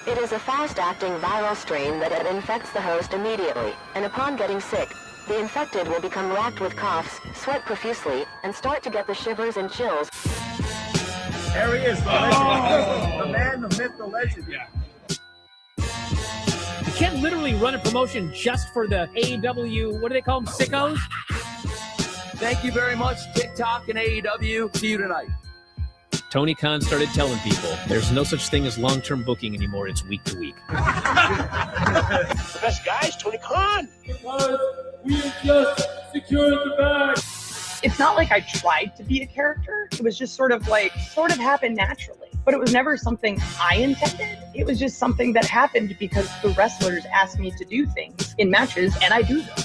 It is a fast-acting viral strain that infects the host immediately, and upon getting sick, the infected will become racked with coughs, sweat profusely, and start to get the shivers and chills. There he is, the legend. The man, the myth, the legend. Yeah. You can't literally run a promotion just for the AEW, what do they call them, sickos? Thank you very much, TikTok and AEW. See you tonight. Tony Khan started telling people there's no such thing as long-term booking anymore. It's week to week. The best guy is Tony Khan. Because we have just secured the bag. It's not like I tried to be a character. It was just sort of happened naturally. But it was never something I intended. It was just something that happened because the wrestlers asked me to do things in matches, and I do them.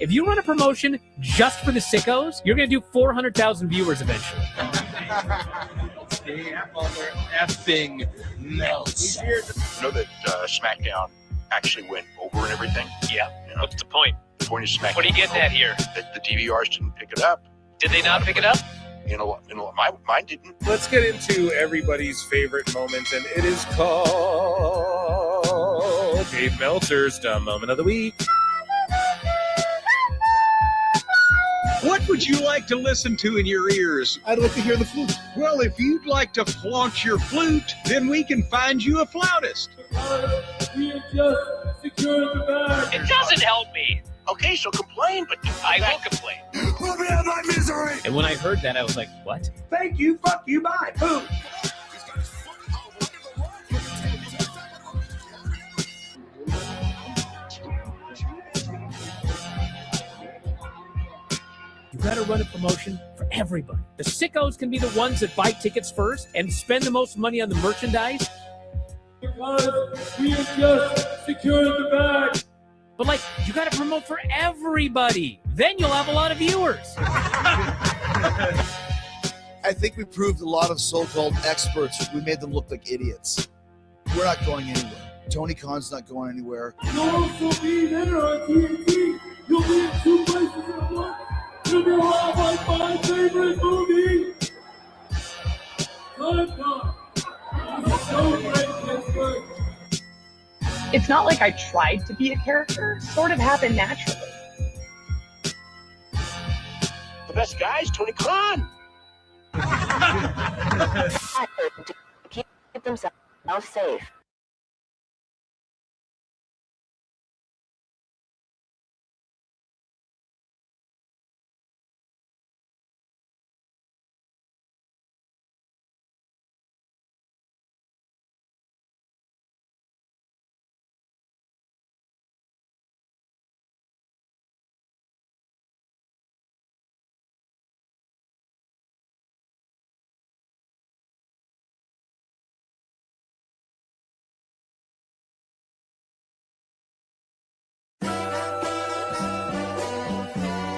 If you run a promotion just for the sickos, you're going to do 400,000 viewers eventually. Effing melts. You know that SmackDown actually went over and everything? Yeah. You know, What's the point? the point is SmackDown. What are you getting at here? That the DVRs didn't pick it up. Did they not pick it up? Mine didn't. Let's get into everybody's favorite moment, and it is called Dave Meltzer's Dumb Moment of the Week. What would you like to listen to in your ears? I'd like to hear the flute. Well, if you'd like to flaunt your flute, then we can find you a flautist. Because we have just secured the bag. It doesn't help me. Okay, so complain, but I will complain. Let me have my misery! And when I heard that, I was like, what? Thank you, fuck you, bye. Boom. You got to run a promotion for everybody. The sickos can be the ones that buy tickets first and spend the most money on the merchandise. Because we have just secured the bag. But, like, you got to promote for everybody. Then you'll have a lot of viewers. I think we proved a lot of so-called experts. We made them look like idiots. We're not going anywhere. Tony Khan's not going anywhere. You'll also be there on TNT. You'll be in 2 places at once. You'll be like my favorite movie. Time. It's so great, Pittsburgh. It's not like I tried to be a character. It sort of happened naturally. the best guy is Tony Khan. To keep themselves safe.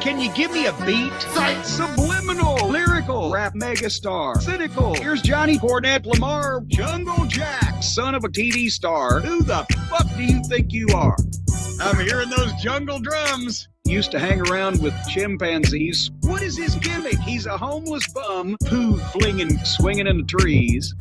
Can you give me a beat? Subliminal, lyrical, rap megastar, cynical. Here's Johnny Cornette Lamar, Jungle Jack, son of a TV star. Who the fuck do you think you are? I'm hearing those jungle drums. Used to hang around with chimpanzees. What is his gimmick? He's a homeless bum, poo flinging, swinging in the trees.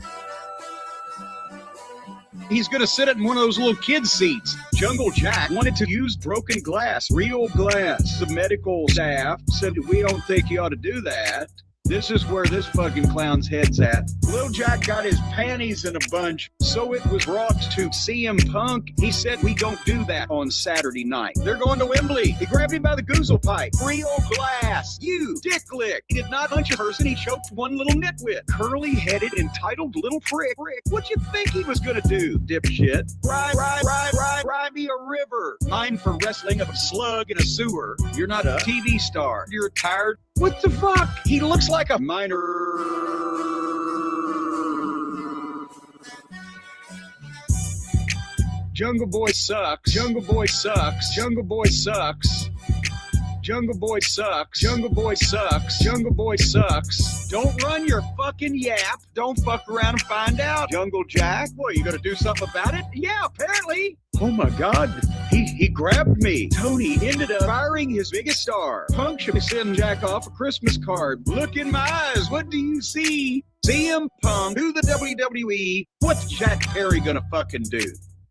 He's going to sit in one of those little kid seats. Jungle Jack wanted to use broken glass, real glass. The medical staff said, we don't think you ought to do that. This is where this fucking clown's head's at. Lil Jack got his panties in a bunch, so it was brought to CM Punk. He said, we don't do that on Saturday night. They're going to Wembley. He grabbed him by the goozle pipe. Real glass. You, dick lick. He did not punch a person. He choked one little nitwit. Curly-headed, entitled little prick. What you think he was going to do, dipshit? Ride me a river. Mine for wrestling of a slug in a sewer. You're not a TV star. You're tired. What the fuck? He looks like a minor. Jungle Boy sucks. Jungle Boy sucks. Jungle Boy sucks. Jungle Boy sucks. Jungle Boy sucks. Jungle Boy sucks. Don't run your fucking yap. Don't fuck around and find out. Jungle Jack, what, you gonna do something about it? Yeah, apparently. Oh my God. He grabbed me. Tony ended up firing his biggest star. Punk should send Jack off a Christmas card. Look in my eyes. What do you see? CM Punk to the WWE. What's Jack Perry gonna fucking do?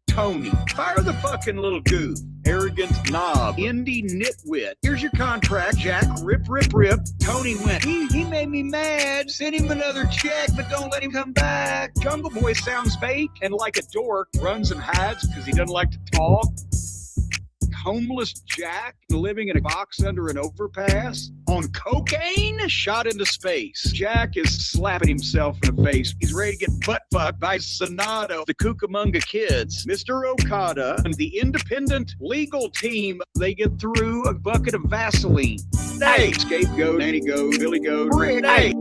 Tony, fire the fucking little goof. Arrogant knob. Indie nitwit. Here's your contract, Jack. Rip, rip, rip. Tony went, he made me mad. Send him another check, but don't let him come back. Jungle Boy sounds fake and like a dork. Runs and hides because he doesn't like to talk. Homeless Jack living in a box under an overpass on cocaine, shot into space. Jack is slapping himself in the face. He's ready to get butt fucked by Sonato, the Cucamonga Kids, Mr. Okada, and the independent legal team. They get through a bucket of Vaseline. Hey, scapegoat, Danny Goat, Billy Goat, Renee.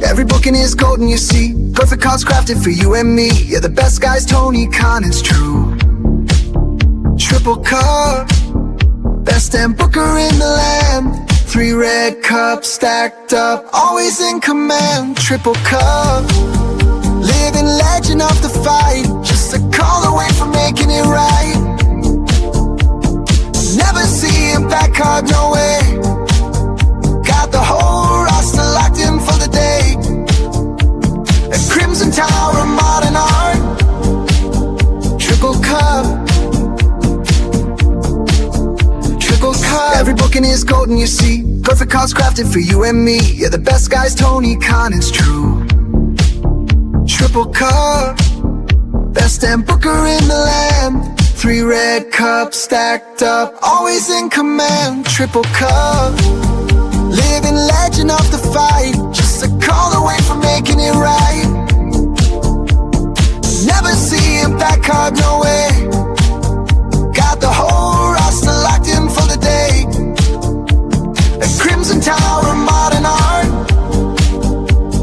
Every booking is golden, you see. Perfect cards crafted for you and me. Yeah, the best guys, Tony Khan, it's true. Triple cup, best and booker in the land. 3 red cups stacked up, always in command. Triple cup, living legend of the fight. Just a call away from making it right. Never see him back hard, no way. Got the whole roster locked in for the day. A Crimson Tower of modern art. Triple cup. Triple cup. Every booking is golden, you see. Perfect cards crafted for you and me. Yeah, the best guys, Tony Khan, it's true. Triple cup. Best and booker in the land. 3 red cups stacked up, always in command. Triple cup. Living legend of the fight. Just a call away from making it right. Never see him back hard, no way. Got the whole roster locked in for the day. A Crimson Tower of modern art.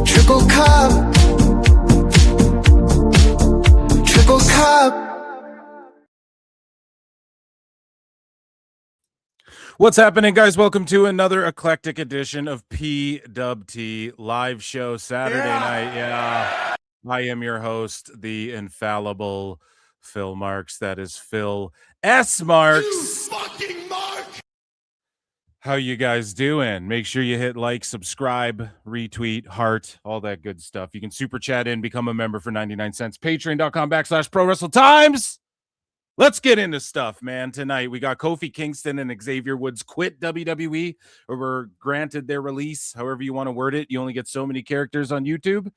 Triple cup. Triple cup. What's happening, guys? Welcome to another eclectic edition of PWT live show Saturday night. Yeah, I am your host, the infallible Phil Marks. That is Phil S. Marks. You fucking Mark! How you guys doing? Make sure you hit like, subscribe, retweet, heart, all that good stuff. You can super chat in, become a member for 99 cents. Patreon.com/Pro Wrestle Times. Let's get into stuff, man. Tonight, we got Kofi Kingston and Xavier Woods quit WWE, or were granted their release, however you want to word it. You only get so many characters on YouTube.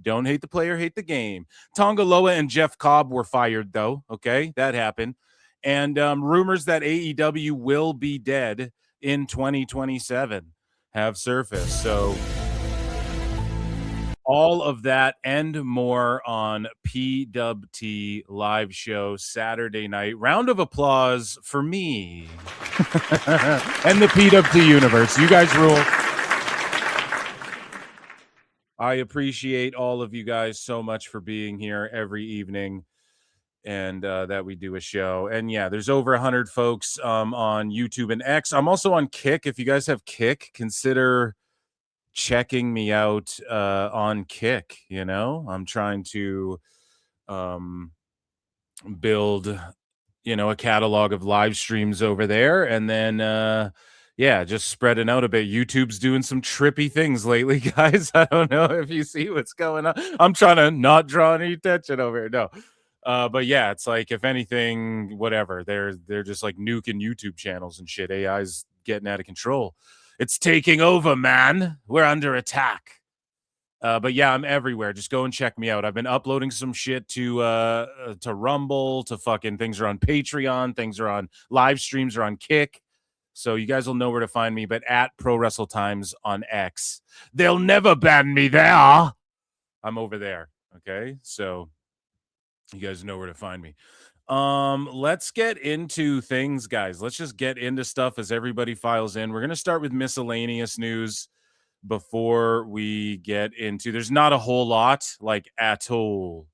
Don't hate the player, hate the game. Tonga Loa and Jeff Cobb were fired, though. Okay, that happened. And rumors that AEW will be dead in 2027 have surfaced. So all of that and more on PWT live show Saturday night. Round of applause for me and the PWT universe. You guys rule. I appreciate all of you guys so much for being here every evening and that we do a show. And yeah, there's over 100 folks on YouTube and X. I'm also on Kick. If you guys have Kick, consider checking me out on Kick. You know, I'm trying to build, a catalog of live streams over there, and then just spreading out a bit. YouTube's doing some trippy things lately, guys. I don't know if you see what's going on. I'm trying to not draw any attention over here. No. But yeah, it's like, if anything, whatever, they're just like nuking YouTube channels and shit. AI's getting out of control. It's taking over, man. We're under attack. But yeah, I'm everywhere. Just go and check me out. I've been uploading some shit to Rumble, to fucking things are on Patreon, things are on live streams or on Kick. So you guys will know where to find me, but at Pro Wrestle Times on X. They'll never ban me there. I'm over there. Okay. So you guys know where to find me. Let's get into things, guys. Let's just get into stuff as everybody files in. We're going to start with miscellaneous news before we get into, there's not a whole lot, like, at all,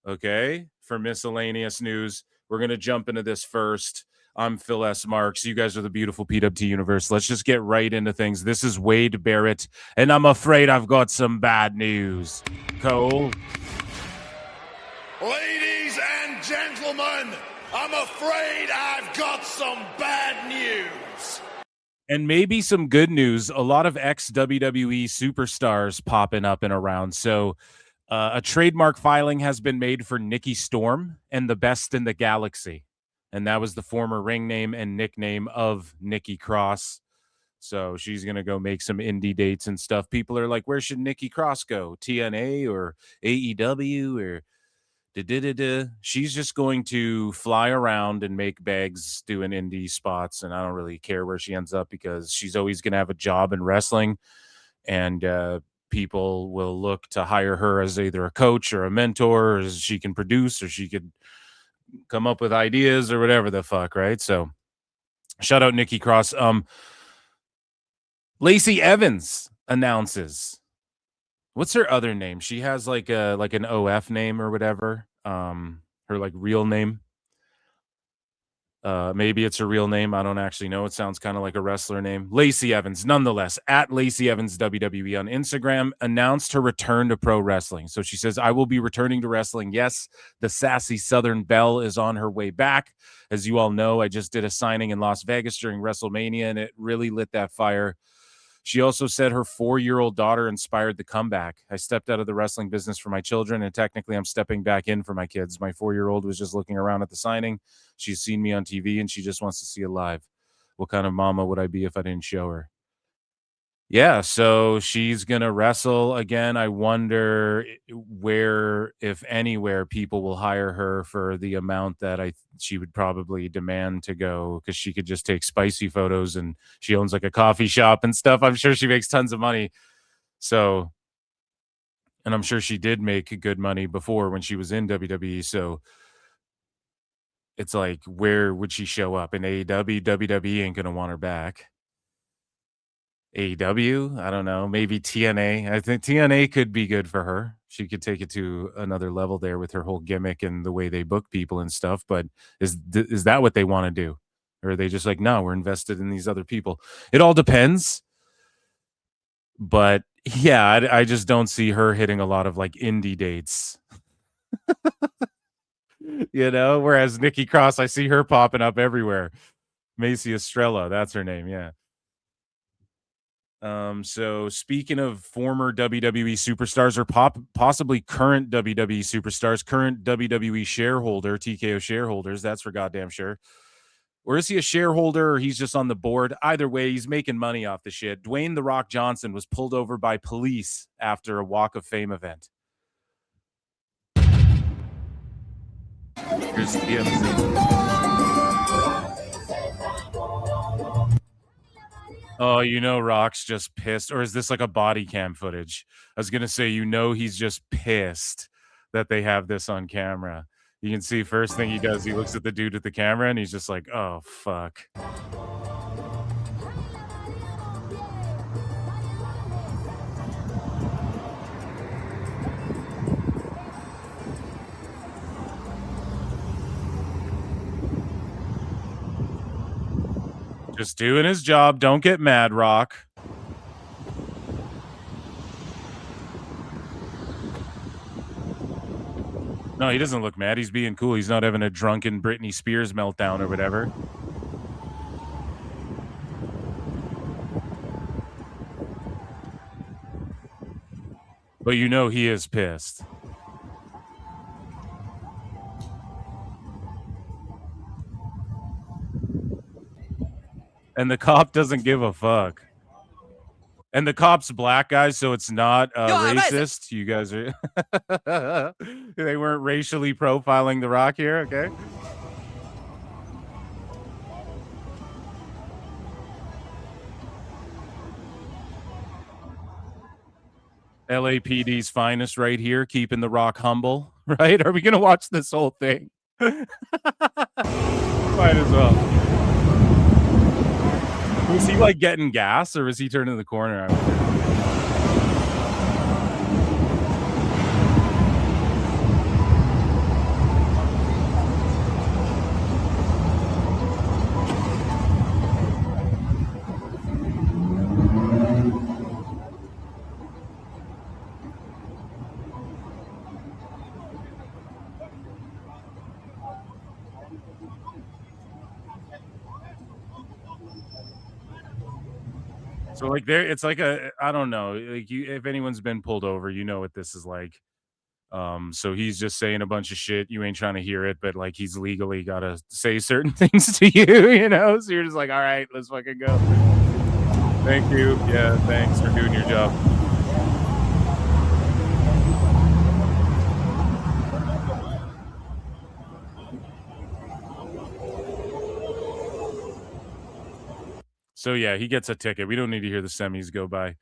okay, for miscellaneous news. We're going to jump into this first. I'm Phil S. Marks. You guys are the beautiful PWT universe. Let's just get right into things. This is Wade Barrett, and I'm afraid I've got some bad news. Cole? Ladies and gentlemen, I'm afraid I've got some bad news. And maybe some good news. A lot of ex-WWE superstars popping up and around. So a trademark filing has been made for Nikki Storm and the Best in the Galaxy. And that was the former ring name and nickname of Nikki Cross. So she's going to go make some indie dates and stuff. People are like, where should Nikki Cross go? TNA or AEW or da-da-da-da? She's just going to fly around and make bags doing indie spots. And I don't really care where she ends up because she's always going to have a job in wrestling. And people will look to hire her as either a coach or a mentor, or as she can produce, or she could come up with ideas or whatever the fuck, right? So shout out Nikki Cross. Lacey Evans announces. What's her other name? She has like an OF name or whatever. Her like real name. Maybe it's her real name. I don't actually know. It sounds kind of like a wrestler name. Lacey Evans, nonetheless, at Lacey Evans WWE on Instagram, announced her return to pro wrestling. So she says, I will be returning to wrestling. Yes, the sassy Southern Belle is on her way back. As you all know, I just did a signing in Las Vegas during WrestleMania, and it really lit that fire. She also said her 4-year-old daughter inspired the comeback. I stepped out of the wrestling business for my children, and technically I'm stepping back in for my kids. My 4-year-old was just looking around at the signing. She's seen me on TV, and she just wants to see it live. What kind of mama would I be if I didn't show her? Yeah, so she's going to wrestle again. I wonder where, if anywhere, people will hire her for the amount that she would probably demand to go, because she could just take spicy photos, and she owns like a coffee shop and stuff. I'm sure she makes tons of money. So, and I'm sure she did make good money before when she was in WWE. So it's like, where would she show up? In AEW? WWE ain't going to want her back. AEW, I don't know, maybe TNA. I think TNA could be good for her. She could take it to another level there with her whole gimmick and the way they book people and stuff. But is that what they want to do? Or are they just like, no, we're invested in these other people? It all depends. But yeah, I just don't see her hitting a lot of like indie dates. You know, whereas Nikki Cross, I see her popping up everywhere. Macy Estrella, that's her name, yeah. So speaking of former WWE superstars or possibly current WWE superstars, current WWE shareholder, TKO shareholders, that's for goddamn sure. Or is he a shareholder or he's just on the board? Either way, he's making money off the shit. Dwayne "The Rock" Johnson was pulled over by police after a Walk of Fame event. Here's TMZ. Oh, you know Rock's just pissed. Or is this like a body cam footage? I was going to say, you know he's just pissed that they have this on camera. You can see first thing he does, he looks at the dude with the camera, and he's just like, oh, fuck. Just doing his job. Don't get mad, Rock. No, he doesn't look mad. He's being cool. He's not having a drunken Britney Spears meltdown or whatever. But you know he is pissed. And the cop doesn't give a fuck. And the cop's black, guys, so it's not racist. You guys are... They weren't racially profiling The Rock here, okay? LAPD's finest right here, keeping The Rock humble, right? Are we going to watch this whole thing? Might as well. Was he like getting gas, or was he turning the corner? So like it's like I don't know, like if anyone's been pulled over, you know what this is like. So he's just saying a bunch of shit. You ain't trying to hear it, but like he's legally got to say certain things to you, you know? So you're just like, all right, let's fucking go. Thank you. Yeah, thanks for doing your job. So yeah, he gets a ticket. We don't need to hear the semis go by.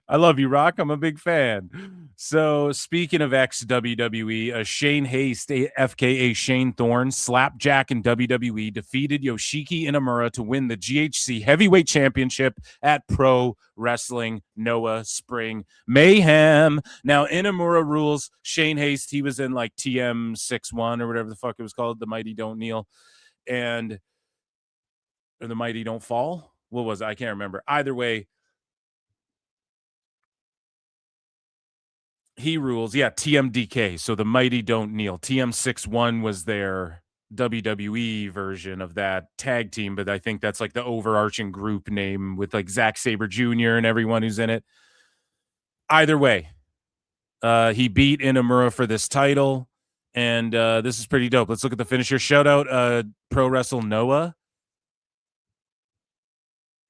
I love you, Rock. I'm a big fan. So speaking of ex-WWE, Shane Haste, FKA Shane Thorne, Slapjack in WWE, defeated Yoshiki Inamura to win the GHC Heavyweight Championship at Pro Wrestling Noah Spring Mayhem. Now, Inamura rules. Shane Haste, he was in like TM61 or whatever the fuck it was called, The Mighty Don't Kneel, or The Mighty Don't Fall. What was it? I can't remember. Either way, he rules. Yeah, TMDK. So The Mighty Don't Kneel. TM61 was their WWE version of that tag team, but I think that's like the overarching group name with like Zack Sabre Jr. and everyone who's in it. Either way, he beat Inamura for this title, and this is pretty dope. Let's look at the finisher. Shout out Pro Wrestle Noah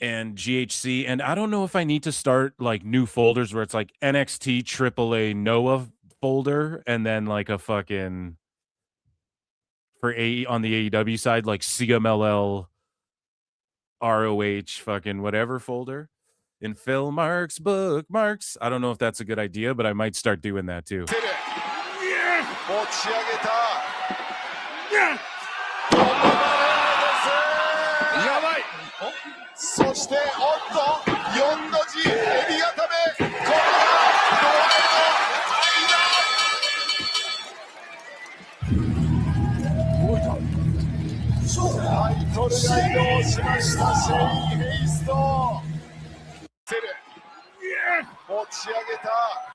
and GHC. And I don't know if I need to start like new folders where it's like NXT AAA Noah folder and then like a fucking for on the AEW side, like CMLL ROH fucking whatever folder in Phil Marks bookmarks. I don't know if that's a good idea, but I might start doing that too.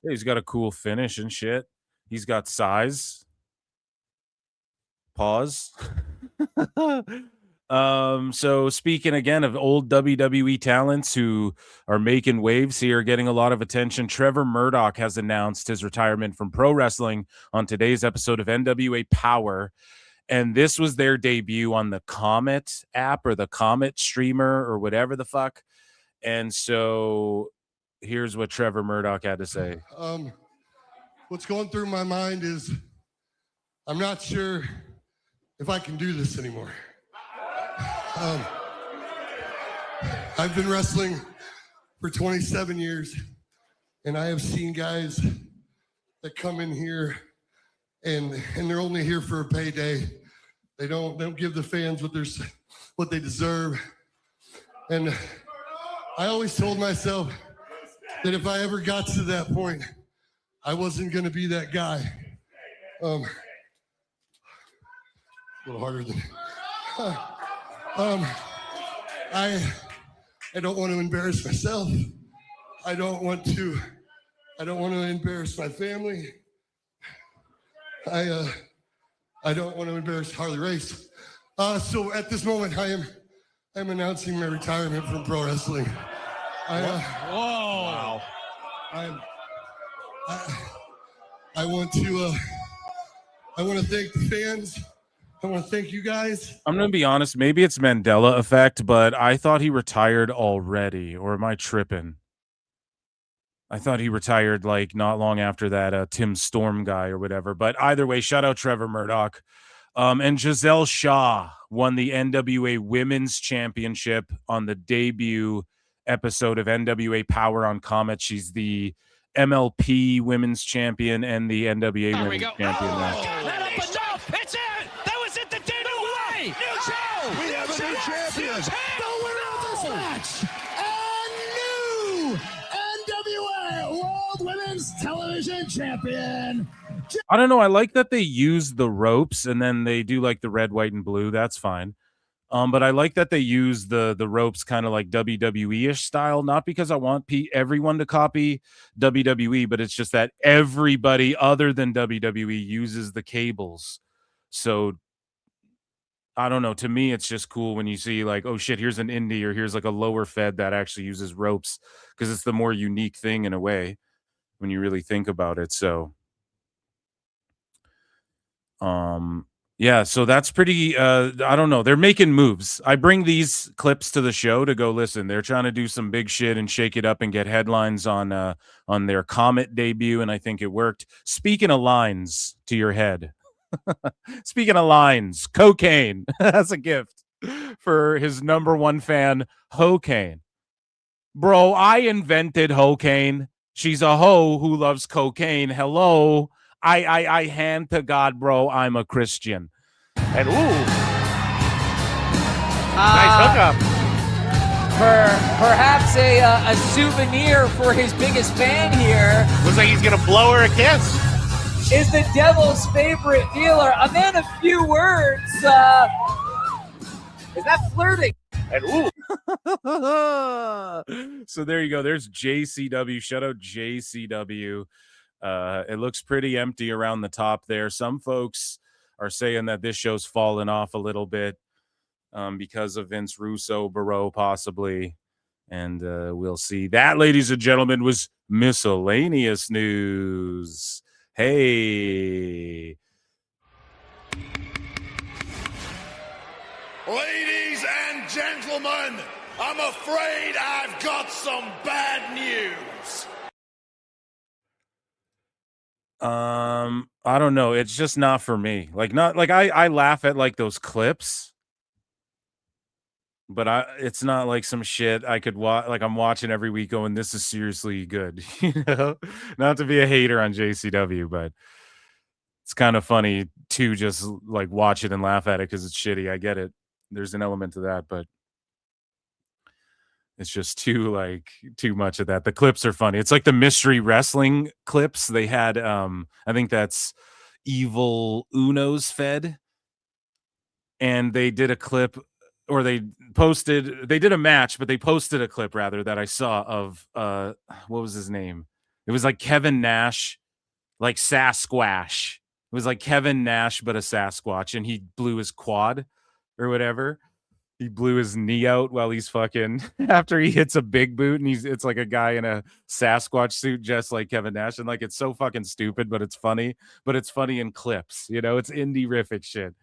Yeah, he's got a cool finish and shit. He's got size. Pause. So speaking again of old WWE talents who are making waves here, getting a lot of attention, Trevor Murdoch has announced his retirement from pro wrestling on today's episode of NWA Power. And this was their debut on the Comet app or the Comet streamer or whatever the fuck. And so here's what Trevor Murdoch had to say. What's going through my mind is I'm not sure if I can do this anymore. I've been wrestling for 27 years, and I have seen guys that come in here and they're only here for a payday. They don't give the fans what they deserve. And I always told myself that if I ever got to that point, I wasn't going to be that guy. A little harder than. I don't want to embarrass myself. I don't want to embarrass my family. I don't want to embarrass Harley Race. So at this moment, I'm announcing my retirement from pro wrestling. Wow. I want to thank the fans. I want to thank you guys. I'm going to be honest. Maybe it's Mandela effect, but I thought he retired already. Or am I tripping? I thought he retired like not long after that Tim Storm guy or whatever. But either way, shout out Trevor Murdoch. And Giselle Shaw won the NWA Women's Championship on the debut episode of NWA Power on Comet. She's the MLP Women's Champion and the NWA Women's Champion. Let up enough! It's it! That was it! The day no way! New show! We have a new champion! The winner of this match! And new NWA World Women's Television Champion! I don't know. I like that they use the ropes and then they do like the red, white, and blue. That's fine. But I like that they use the ropes kind of like WWE-ish style, not because I want everyone to copy WWE, but it's just that everybody other than WWE uses the cables. So I don't know. To me, it's just cool when you see like, oh shit, here's an indie or here's like a lower fed that actually uses ropes, because it's the more unique thing in a way when you really think about it. So, yeah, so that's pretty I don't know. They're making moves. I bring these clips to the show to go listen. They're trying to do some big shit and shake it up and get headlines on their Comet debut, and I think it worked. Speaking of lines to your head. Speaking of lines, cocaine. That's a gift for his number one fan, Ho-Cane. Bro, I invented Ho-Cane. She's a hoe who loves cocaine. Hello. I hand to God, bro, I'm a Christian. And nice hookup. Perhaps a souvenir for his biggest fan here. Looks like he's gonna blow her a kiss. Is the devil's favorite dealer a man of few words? Is that flirting? And So there you go. There's JCW. Shout out JCW. It looks pretty empty around the top there. Some folks are saying that this show's fallen off a little bit because of Vince Russo, Barreau possibly. And we'll see. That, ladies and gentlemen, was miscellaneous news. Hey. Ladies and gentlemen, I'm afraid I've got some bad news. I don't know. It's just not for me. Like, not like I laugh at like those clips, but it's not like some shit I could watch. Like, I'm watching every week going, this is seriously good. You know, not to be a hater on JCW, but it's kind of funny to just like watch it and laugh at it because it's shitty. I get it. There's an element to that, but it's just too much of that. The clips are funny. It's like the mystery wrestling clips. They had I think that's Evil Uno's fed. And they did a clip, or they did a match, but they posted a clip rather that I saw of what was his name? It was like Kevin Nash, like Sasquatch. It was like Kevin Nash, but a Sasquatch, and he blew his quad or whatever. He blew his knee out while he's fucking after he hits a big boot, and it's like a guy in a Sasquatch suit just like Kevin Nash, and like it's so fucking stupid, but it's funny in clips, you know. It's indie riffic shit,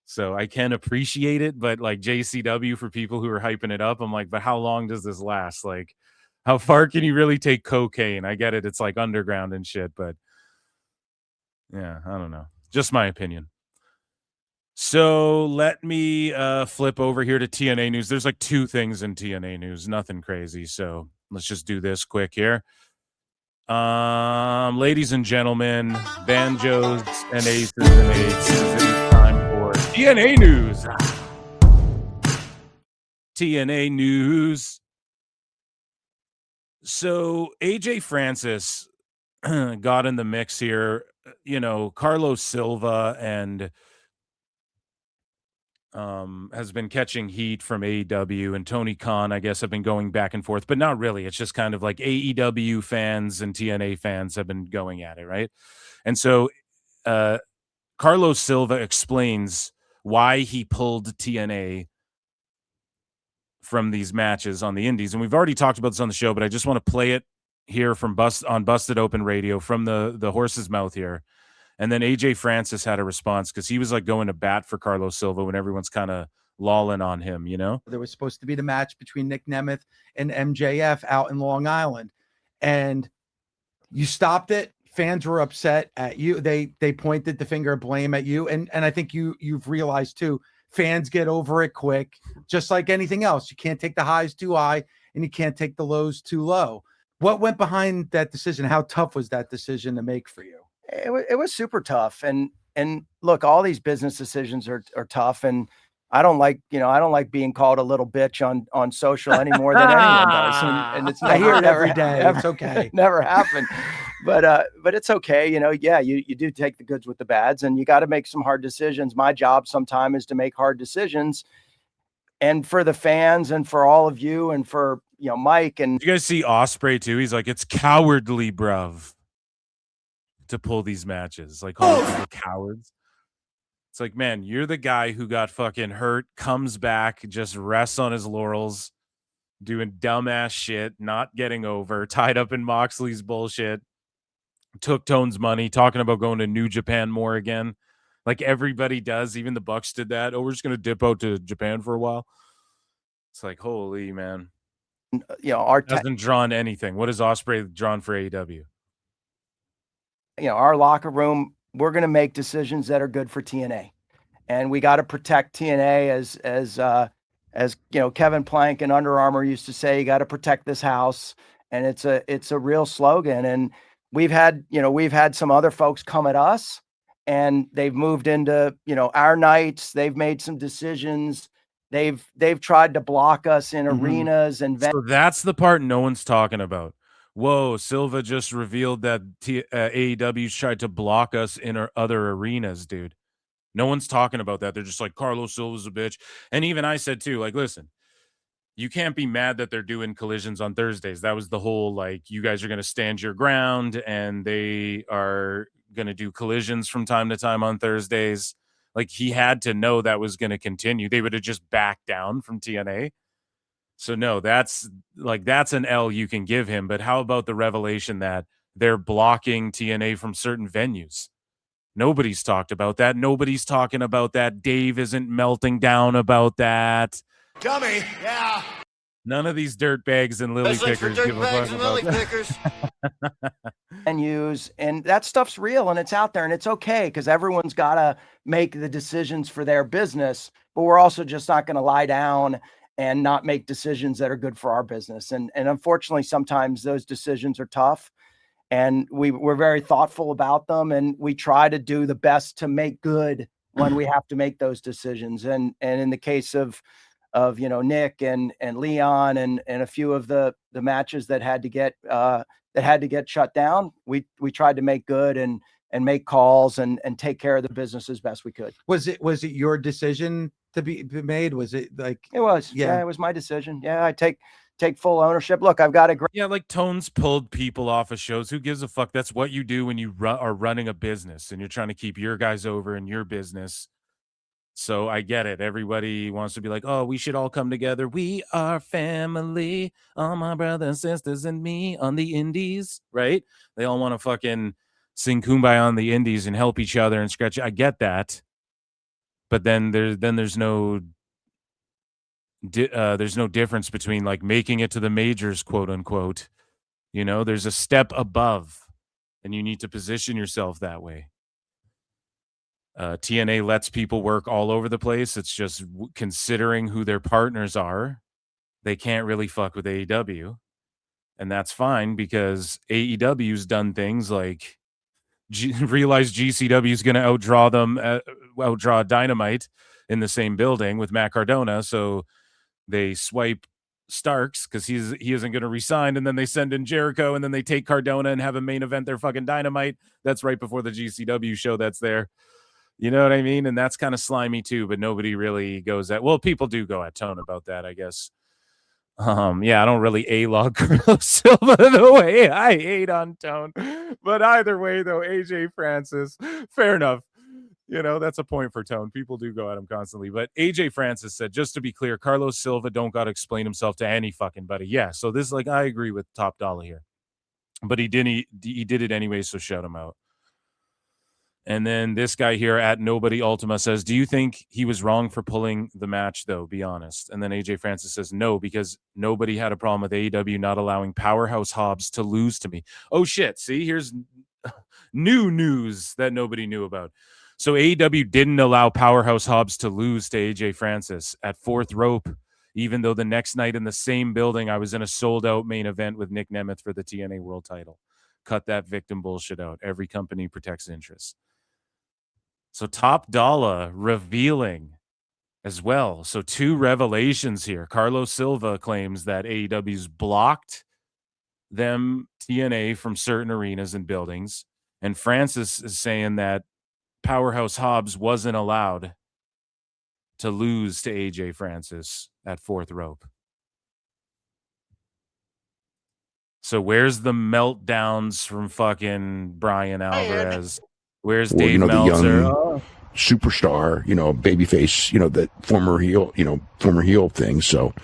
so I can appreciate it. But like JCW, for people who are hyping it up, I'm like, but how long does this last? Like, how far can you really take cocaine? I get it, it's like underground and shit, but yeah, I don't know, just my opinion. So let me flip over here to TNA news. There's like two things in TNA news, nothing crazy. So let's just do this quick here. Ladies and gentlemen, banjos and aces and eights, it is time for TNA news. TNA news. So AJ Francis got in the mix here. You know, Carlos Silva and has been catching heat from AEW, and Tony Khan, I guess, have been going back and forth, but not really. It's just kind of like AEW fans and TNA fans have been going at it, right? And so Carlos Silva explains why he pulled TNA from these matches on the indies. And we've already talked about this on the show, but I just want to play it here from Busted Open Radio from the horse's mouth here. And then AJ Francis had a response because he was like going to bat for Carlos Silva when everyone's kind of lolling on him, you know? There was supposed to be the match between Nick Nemeth and MJF out in Long Island, and you stopped it. Fans were upset at you. They pointed the finger of blame at you. And I think you've realized too, fans get over it quick, just like anything else. You can't take the highs too high and you can't take the lows too low. What went behind that decision? How tough was that decision to make for you? It was super tough. And look, all these business decisions are tough. And I don't like being called a little bitch on social any more than anyone does. And it's I hear it every day. It's okay. Never happened. But it's okay. You know, yeah, you do take the goods with the bads, and you got to make some hard decisions. My job sometimes is to make hard decisions. And for the fans and for all of you and for, you know, Mike. And you guys see Ospreay too? He's like, it's cowardly, bruv, to pull these matches. Like, calling people cowards. It's like, man, you're the guy who got fucking hurt, comes back, just rests on his laurels, doing dumbass shit, not getting over, tied up in Moxley's bullshit, took Tone's money, talking about going to New Japan more again. Like everybody does. Even the Bucks did that. Oh, we're just going to dip out to Japan for a while. It's like, holy man. Hasn't drawn anything. What has Ospreay drawn for AEW? Our locker room, we're going to make decisions that are good for TNA, and we got to protect TNA as Kevin Plank and Under Armour used to say, you got to protect this house. And it's a real slogan. And we've had some other folks come at us, and they've moved into, our nights. They've made some decisions. They've tried to block us in arenas and so that's the part no one's talking about. Whoa, Silva just revealed that AEW's tried to block us in our other arenas, dude. No one's talking about that. They're just like, Carlos Silva's a bitch. And even I said too, like, listen, you can't be mad that they're doing collisions on Thursdays. That was the whole, like, you guys are going to stand your ground and they are going to do collisions from time to time on Thursdays. Like, he had to know that was going to continue. They would have just backed down from TNA. So no, that's an L you can give him. But how about the revelation that they're blocking TNA from certain venues? Nobody's talked about that. Nobody's talking about that. Dave isn't melting down about that. Dummy, yeah. None of these dirtbags and lily pickers give a fuck about that. And that stuff's real and it's out there and it's okay because everyone's got to make the decisions for their business. But we're also just not going to lie down and not make decisions that are good for our business. And unfortunately, sometimes those decisions are tough. And we're very thoughtful about them, and we try to do the best to make good when we have to make those decisions. And in the case of Nick and Leon and a few of the matches that had to get shut down, we tried to make good and make calls and take care of the business as best we could. Was it your decision to be made? Was it like it was? Yeah, it was my decision. Yeah, I take full ownership. Look, I've got a great. Yeah, like Tone's pulled people off of shows. Who gives a fuck? That's what you do when you are running a business and you're trying to keep your guys over in your business. So I get it. Everybody wants to be like, oh, we should all come together. We are family. All my brothers, sisters, and me on the indies, right? They all want to fucking sing Kumbaya on the indies and help each other and scratch. I get that. But then there's no difference between like making it to the majors, quote unquote. There's a step above, and you need to position yourself that way. TNA lets people work all over the place. It's just considering who their partners are. They can't really fuck with AEW, and that's fine because AEW's done things like realize GCW is going to outdraw Dynamite in the same building with Matt Cardona, so they swipe Starks because he isn't going to resign, and then they send in Jericho, and then they take Cardona and have a main event their fucking Dynamite. That's right before the GCW show that's there. You know what I mean? And that's kind of slimy too, but nobody really goes at. Well, people do go at Tone about that, I guess. Yeah, I don't really A-log Carlos Silva the way I hate on Tone. But either way, though, AJ Francis, fair enough. That's a point for Tone. People do go at him constantly. But AJ Francis said, just to be clear, Carlos Silva don't got to explain himself to any fucking buddy. Yeah, so this, like, I agree with Top Dollar here. But he did it anyway, so shout him out. And then this guy here at Nobody Ultima says, do you think he was wrong for pulling the match, though? Be honest. And then AJ Francis says, no, because nobody had a problem with AEW not allowing Powerhouse Hobbs to lose to me. Oh, shit. See, here's new news that nobody knew about. So AEW didn't allow Powerhouse Hobbs to lose to AJ Francis at Fourth Rope, even though the next night in the same building, I was in a sold-out main event with Nick Nemeth for the TNA World title. Cut that victim bullshit out. Every company protects interests. So Top Dollar revealing as well. So two revelations here. Carlos Silva claims that AEW's blocked them, TNA, from certain arenas and buildings. And Francis is saying that Powerhouse Hobbs wasn't allowed to lose to AJ Francis at Fourth Rope. So where's the meltdowns from fucking Brian Alvarez? Where's Dave Meltzer? superstar, babyface, the former heel thing. So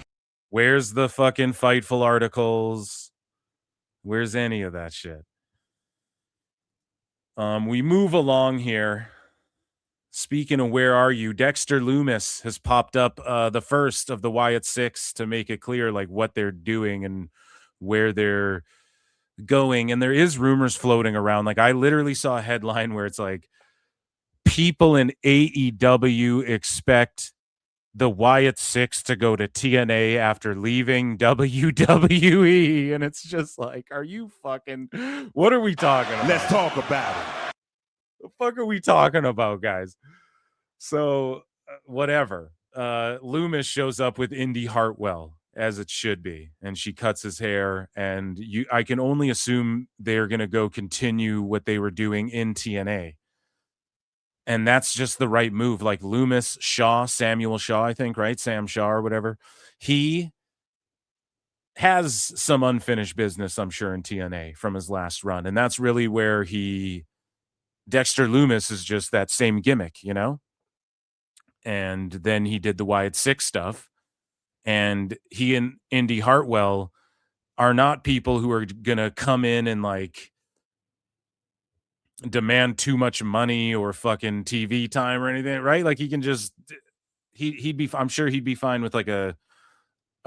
where's the fucking Fightful articles? Where's any of that shit? We move along here. Speaking of where are you, Dexter Lumis has popped up, the first of the Wyatt Six, to make it clear like what they're doing and where they're going. And there is rumors floating around. Like I literally saw a headline where it's like, people in AEW expect the Wyatt Six to go to TNA after leaving WWE. And it's just like, are you fucking, what are we talking about? Let's talk about it. The fuck are we talking about, guys? So whatever. Loomis shows up with Indy Hartwell, as it should be, and she cuts his hair, and I can only assume they're going to go continue what they were doing in TNA. And that's just the right move. Like Loomis, Shaw, Samuel Shaw, I think, right? Sam Shaw or whatever. He has some unfinished business, I'm sure, in TNA from his last run. And that's really where Dexter Lumis is just that same gimmick, And then he did the Wyatt Six stuff. And he and Indy Hartwell are not people who are going to come in and like demand too much money or fucking TV time or anything, right? Like he can just, I'm sure he'd be fine with like a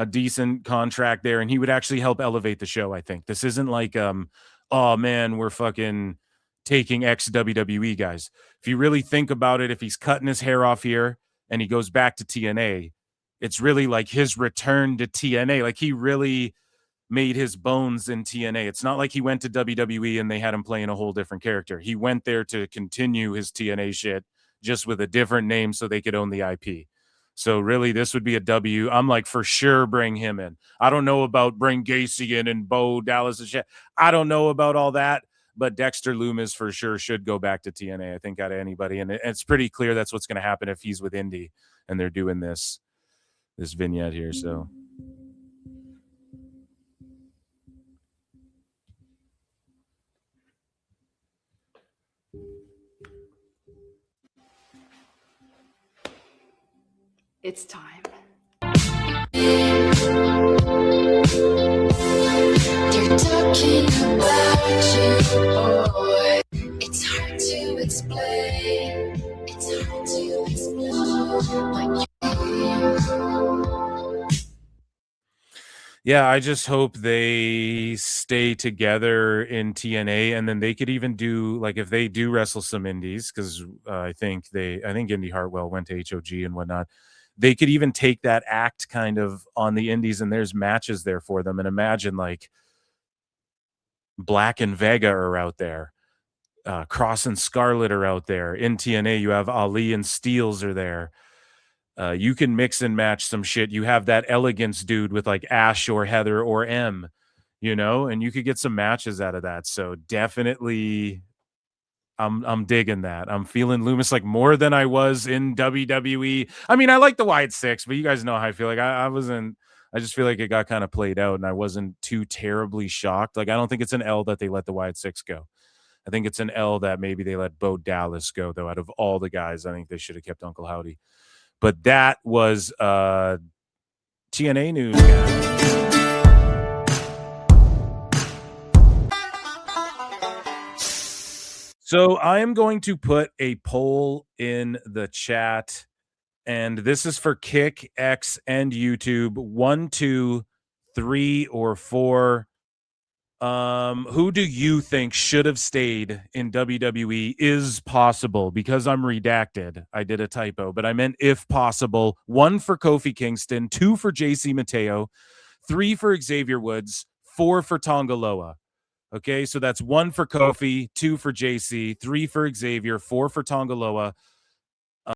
decent contract there. And he would actually help elevate the show. I think this isn't like, oh man, we're fucking taking ex-WWE guys. If you really think about it, if he's cutting his hair off here and he goes back to TNA, it's really like his return to TNA. Like he really made his bones in TNA. It's not like he went to WWE and they had him playing a whole different character. He went there to continue his TNA shit, just with a different name so they could own the IP. So really, this would be a W. I'm like, for sure, bring him in. I don't know about bring Gacy in and Bo Dallas and shit. I don't know about all that. But Dexter Lumis for sure should go back to TNA, I think, out of anybody. And it's pretty clear that's what's going to happen if he's with Indy and they're doing this vignette here. So it's time. They're talking about you, boy. It's hard to explain. It's hard to explain what you. yeah, I just hope they stay together in TNA, and then they could even do like if they do wrestle some indies, because I think Indy Hartwell went to HOG and whatnot. They could even take that act kind of on the indies, and there's matches there for them. And imagine like Black and Vega are out there, Cross and Scarlet are out there. In TNA, you have Ali and Steels are there. You can mix and match some shit. You have that Elegance dude with like Ash or Heather or M, and you could get some matches out of that. So definitely, I'm digging that. I'm feeling Lumis like more than I was in WWE. I mean, I like the Wyatt Six, but you guys know how I feel. Like I just feel like it got kind of played out, and I wasn't too terribly shocked. Like I don't think it's an L that they let the Wyatt Six go. I think it's an L that maybe they let Bo Dallas go, though. Out of all the guys, I think they should have kept Uncle Howdy. But that was TNA news, guys. So I am going to put a poll in the chat, and this is for Kick, X, and YouTube. 1, 2, 3, or 4. Who do you think should have stayed in WWE? Is possible, because I'm redacted. I did a typo, but I meant if possible. 1 for Kofi Kingston, 2 for JC Mateo, 3 for Xavier Woods, 4 for Tonga Loa. Okay, so that's 1 for Kofi, 2 for JC, 3 for Xavier, 4 for Tonga Loa.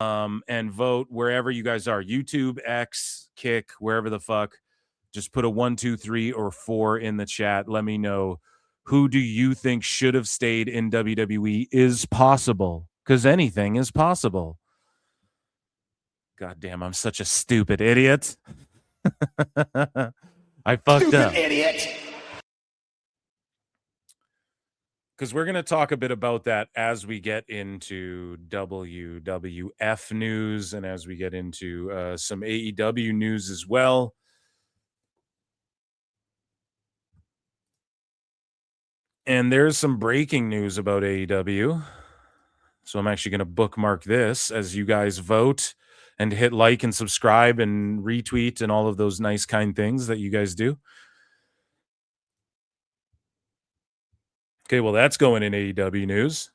And vote wherever you guys are. YouTube, X, Kick, wherever the fuck. Just put a 1, 2, 3, or 4 in the chat. Let me know, who do you think should have stayed in WWE? Is possible, because anything is possible. God damn, I'm such a stupid idiot. I fucked up. Idiot. because we're going to talk a bit about that as we get into WWF news and as we get into some AEW news as well. And there's some breaking news about AEW. So I'm actually going to bookmark this as you guys vote and hit like and subscribe and retweet and all of those nice, kind things that you guys do. Okay, well, that's going in AEW news.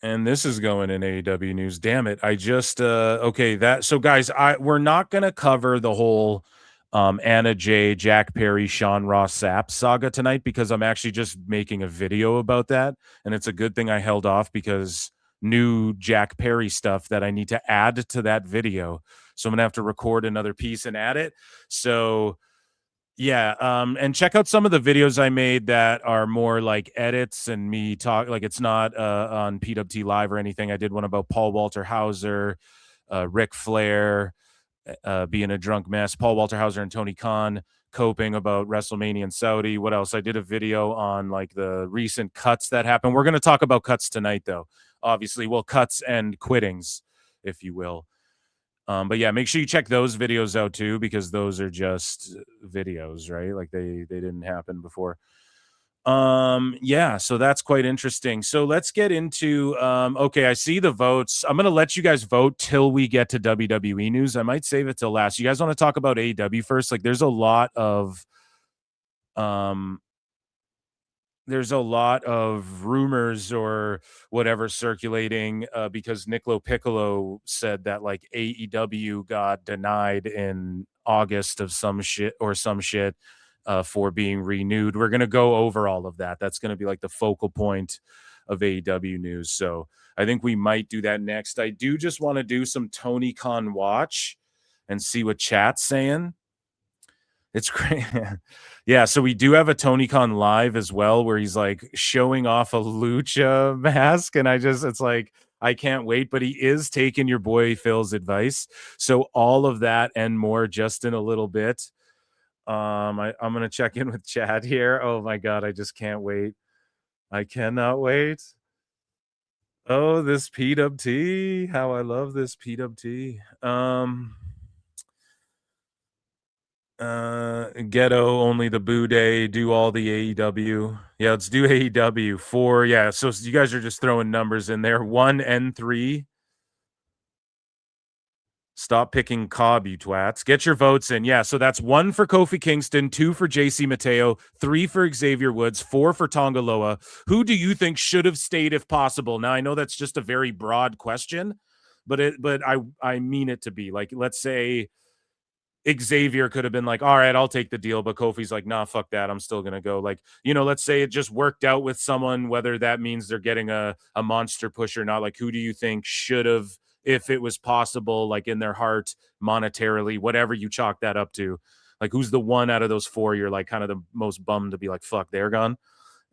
And this is going in AEW news. Damn it. I just, okay, that, so guys, we're not going to cover the whole Anna Jay, Jack Perry, Sean Ross Sapp saga tonight because I'm actually just making a video about that. And it's a good thing I held off because new Jack Perry stuff that I need to add to that video. So I'm going to have to record another piece and add it. So yeah, and check out some of the videos I made that are more like edits and me talk, like it's not on PWT Live or anything. I did one about Paul Walter Hauser, Ric Flair, being a drunk mess, Paul Walter Hauser and Tony Khan coping about WrestleMania in Saudi. What else? I did a video on like the recent cuts that happened. We're going to talk about cuts tonight, though. Obviously, well, cuts and quittings, if you will. But yeah, make sure you check those videos out too, because those are just videos, right? Like they didn't happen before. Yeah, so that's quite interesting. So let's get into okay, I see the votes. I'm gonna let you guys vote till we get to WWE news. I might save it till last. You guys want to talk about AEW first? Like there's a lot of rumors or whatever circulating because Nick LoPiccolo said that like AEW got denied in August of some shit for being renewed. We're going to go over all of that. That's going to be like the focal point of AEW news. So I think we might do that next. I do just want to do some Tony Khan watch and see what chat's saying. It's great. Yeah, so we do have a Tony Khan live as well where he's like showing off a Lucha mask, and it's like I can't wait, but he is taking your boy Phil's advice. So all of that and more just in a little bit. I'm going to check in with Chad here. Oh my God, I just can't wait. I cannot wait. Oh, this PWT. How I love this PWT. Ghetto, only the Boo Day, do all the AEW. Yeah, let's do AEW 4. Yeah, so you guys are just throwing numbers in there. 1 and 3. Stop picking Cobb, you twats. Get your votes in. Yeah, so that's 1 for Kofi Kingston, 2 for JC Mateo, 3 for Xavier Woods, 4 for Tonga Loa. Who do you think should have stayed if possible? Now, I know that's just a very broad question, but I mean it to be. Like, let's say Xavier could have been like, all right, I'll take the deal. But Kofi's like, nah, fuck that. I'm still going to go. Like, let's say it just worked out with someone, whether that means they're getting a monster push or not. Like, who do you think should have, if it was possible, like in their heart, monetarily, whatever you chalk that up to, like who's the one out of those 4 you're like kind of the most bummed to be like, fuck, they're gone.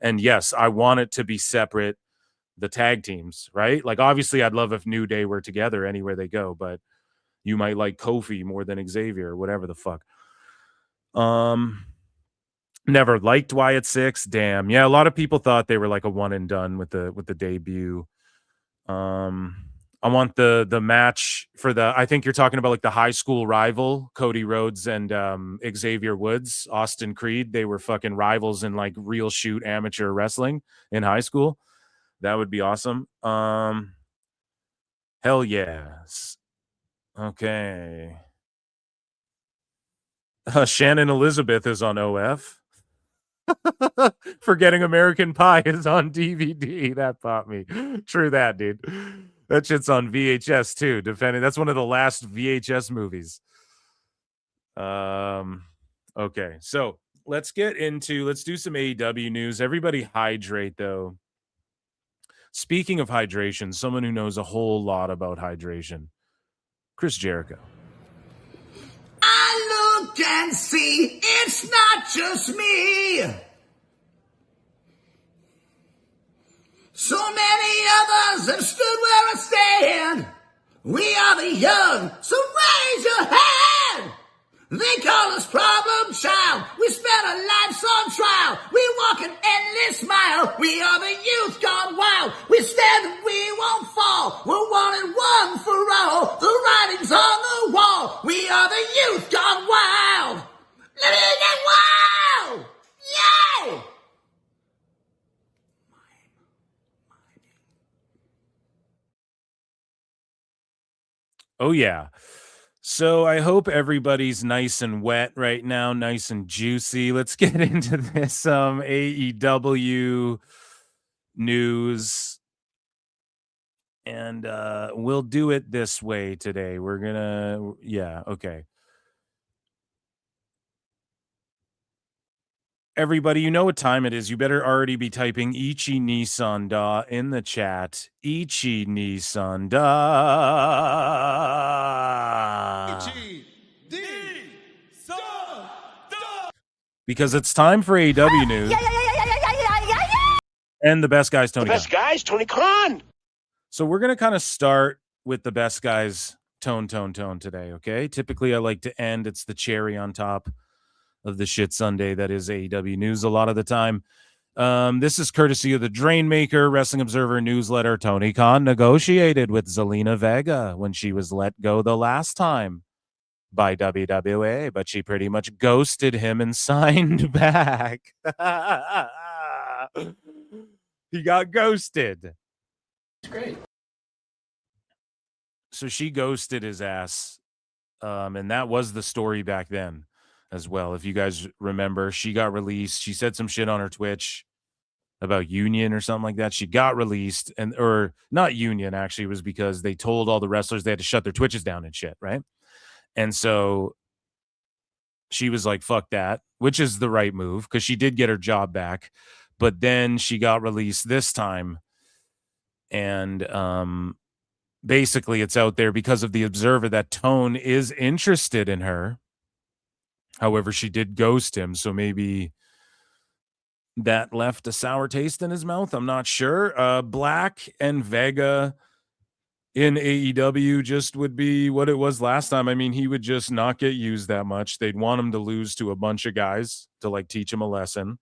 And yes, I want it to be separate, the tag teams, right? Like, obviously I'd love if New Day were together anywhere they go, but you might like Kofi more than Xavier or whatever the fuck. Never liked Wyatt Six. Damn. Yeah, a lot of people thought they were like a one and done with the debut. I want the match for I think you're talking about like the high school rival, Cody Rhodes and Xavier Woods, Austin Creed. They were fucking rivals in like real shoot amateur wrestling in high school. That would be awesome. Hell yes. Okay. Shannon Elizabeth is on OF. Forgetting American Pie is on DVD. That popped me. True that, dude. That shit's on VHS too. That's one of the last VHS movies. Okay, so let's do some AEW news. Everybody hydrate though. Speaking of hydration, someone who knows a whole lot about hydration. Chris Jericho. I look and see it's not just me. So many others have stood where I stand. We are the young, so raise your hand. They call us problem child. We spent our lives on trial. Oh, yeah. So I hope everybody's nice and wet right now, nice and juicy. Let's get into this AEW news. And we'll do it this way today. We're gonna, yeah, okay. Everybody, you know what time it is. You better already be typing Ichi Nissan Da in the chat. Ichi Nissan Da. Because it's time for AEW news. And the best guys, Tony. The best guys, Tony Khan. So we're going to kind of start with the best guys tone today, okay? Typically, I like to end. It's the cherry on top of the shit Sunday that is AEW news a lot of the time. This is courtesy of the Drainmaker Wrestling Observer newsletter. Tony Khan negotiated with Zelina Vega when she was let go the last time by WWE, but she pretty much ghosted him and signed back. He got ghosted. It's great. So she ghosted his ass. And that was the story back then as well. If you guys remember, she got released. She said some shit on her Twitch about union or something like that. She got released, or not union, actually. It was because they told all the wrestlers they had to shut their Twitches down and shit, right? And so she was like, fuck that, which is the right move because she did get her job back. But then she got released this time. And basically it's out there because of the Observer that Tone is interested in her. However, she did ghost him. So maybe that left a sour taste in his mouth. I'm not sure. Black and Vega in AEW just would be what it was last time. I mean, he would just not get used that much. They'd want him to lose to a bunch of guys to like teach him a lesson,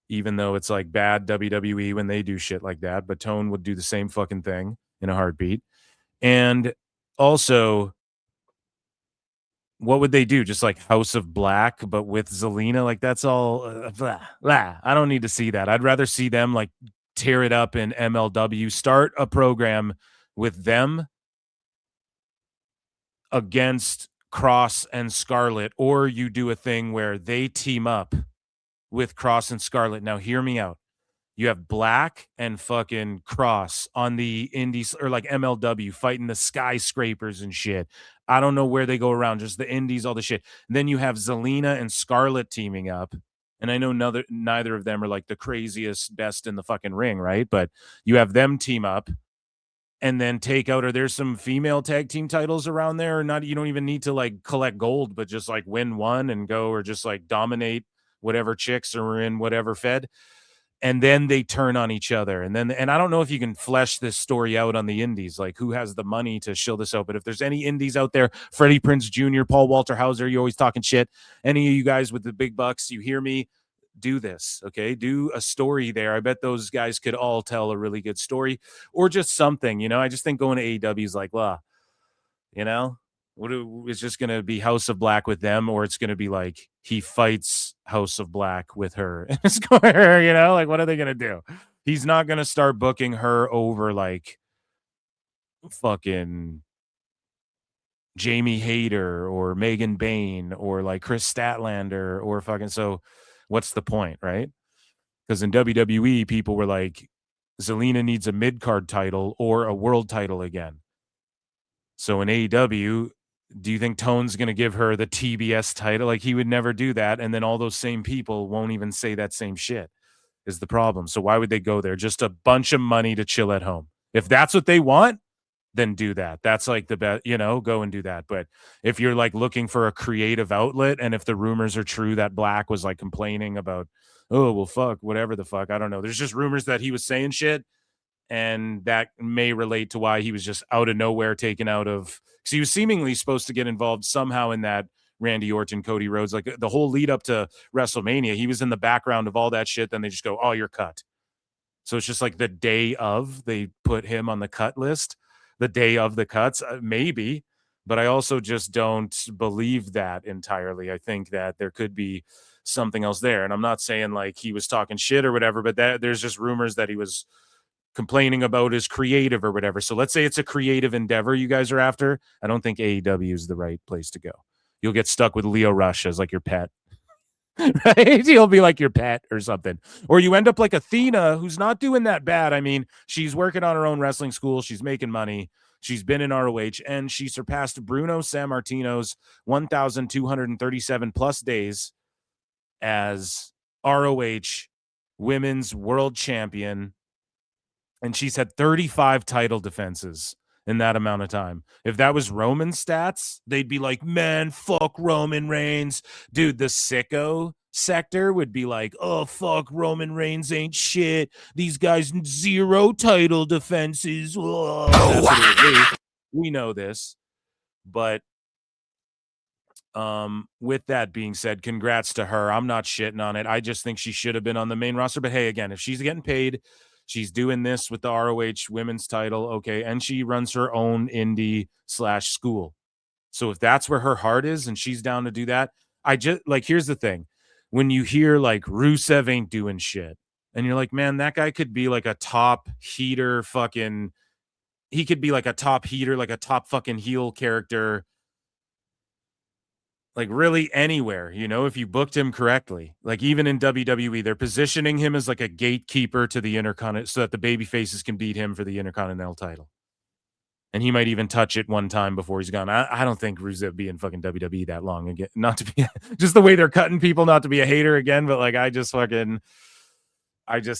even though it's like bad WWE when they do shit like that. But Tone would do the same fucking thing in a heartbeat. And also, what would they do? Just like House of Black, but with Zelina? Like, that's all. Blah, blah. I don't need to see that. I'd rather see them like tear it up in MLW, start a program with them against Cross and Scarlet, or you do a thing where they team up with Cross and Scarlet. Now, hear me out. You have Black and fucking Cross on the indies or like MLW fighting the skyscrapers and shit. I don't know where they go around, just the indies, all the shit. And then you have Zelina and Scarlet teaming up. And I know neither of them are like the craziest, best in the fucking ring, right? But you have them team up and then take out, or there's some female tag team titles around there, or not. You don't even need to like collect gold, but just like win one and go, or just like dominate whatever chicks are in whatever fed. And then they turn on each other. And I don't know if you can flesh this story out on the indies, like who has the money to shill this out. But if there's any indies out there, Freddie Prinze Jr., Paul Walter Hauser, you're always talking shit. Any of you guys with the big bucks, you hear me, do this, okay? Do a story there. I bet those guys could all tell a really good story or just something, you know? I just think going to AEW is like, blah, you know? It's just going to be House of Black with them, or it's going to be like he fights House of Black with her. It's going, you know, like what are they going to do? He's not going to start booking her over like fucking Jamie Hayter or Megan Bain or like Chris Statlander or fucking. So what's the point, right? Because in WWE, people were like, Zelina needs a mid-card title or a world title again. So in AEW, do you think Tone's going to give her the TBS title? Like, he would never do that. And then all those same people won't even say that same shit is the problem. So why would they go there? Just a bunch of money to chill at home. If that's what they want, then do that. That's like the best, you know, go and do that. But if you're like looking for a creative outlet, and if the rumors are true that Black was like complaining about, oh, well, fuck, whatever the fuck, I don't know. There's just rumors that he was saying shit. And that may relate to why he was just out of nowhere taken out of, because he was seemingly supposed to get involved somehow in that Randy Orton, Cody Rhodes, like the whole lead up to WrestleMania. He was in the background of all that shit. Then they just go, oh, you're cut. So it's just like the day of, they put him on the cut list, the day of the cuts, maybe. But I also just don't believe that entirely. I think that there could be something else there. And I'm not saying like he was talking shit or whatever, but that there's just rumors that he was complaining about is creative or whatever. So let's say it's a creative endeavor you guys are after. I don't think AEW is the right place to go. You'll get stuck with Leo Rush as like your pet. Right? He'll be like your pet or something. Or you end up like Athena, who's not doing that bad. I mean, she's working on her own wrestling school. She's making money. She's been in ROH, and she surpassed Bruno Sammartino's 1,237 plus days as ROH Women's World Champion. And she's had 35 title defenses in that amount of time. If that was Roman stats, they'd be like, man, fuck Roman Reigns. Dude, the sicko sector would be like, oh, fuck, Roman Reigns ain't shit. These guys, 0 title defenses. Oh, that's what it would be. We know this. But with that being said, congrats to her. I'm not shitting on it. I just think she should have been on the main roster. But hey, again, if she's getting paid, she's doing this with the ROH women's title, okay, and she runs her own indie/school. So if that's where her heart is and she's down to do that, I just like, here's the thing. When you hear like Rusev ain't doing shit, and you're like, man, that guy could be like a top heater fucking, he could be like a top heater, like a top fucking heel character, like really anywhere, you know, if you booked him correctly. Like even in WWE, they're positioning him as like a gatekeeper to the Intercontinental so that the baby faces can beat him for the Intercontinental title. And he might even touch it one time before he's gone. I don't think Rusev be in fucking WWE that long again. Not to be just the way they're cutting people, not to be a hater again, but like I just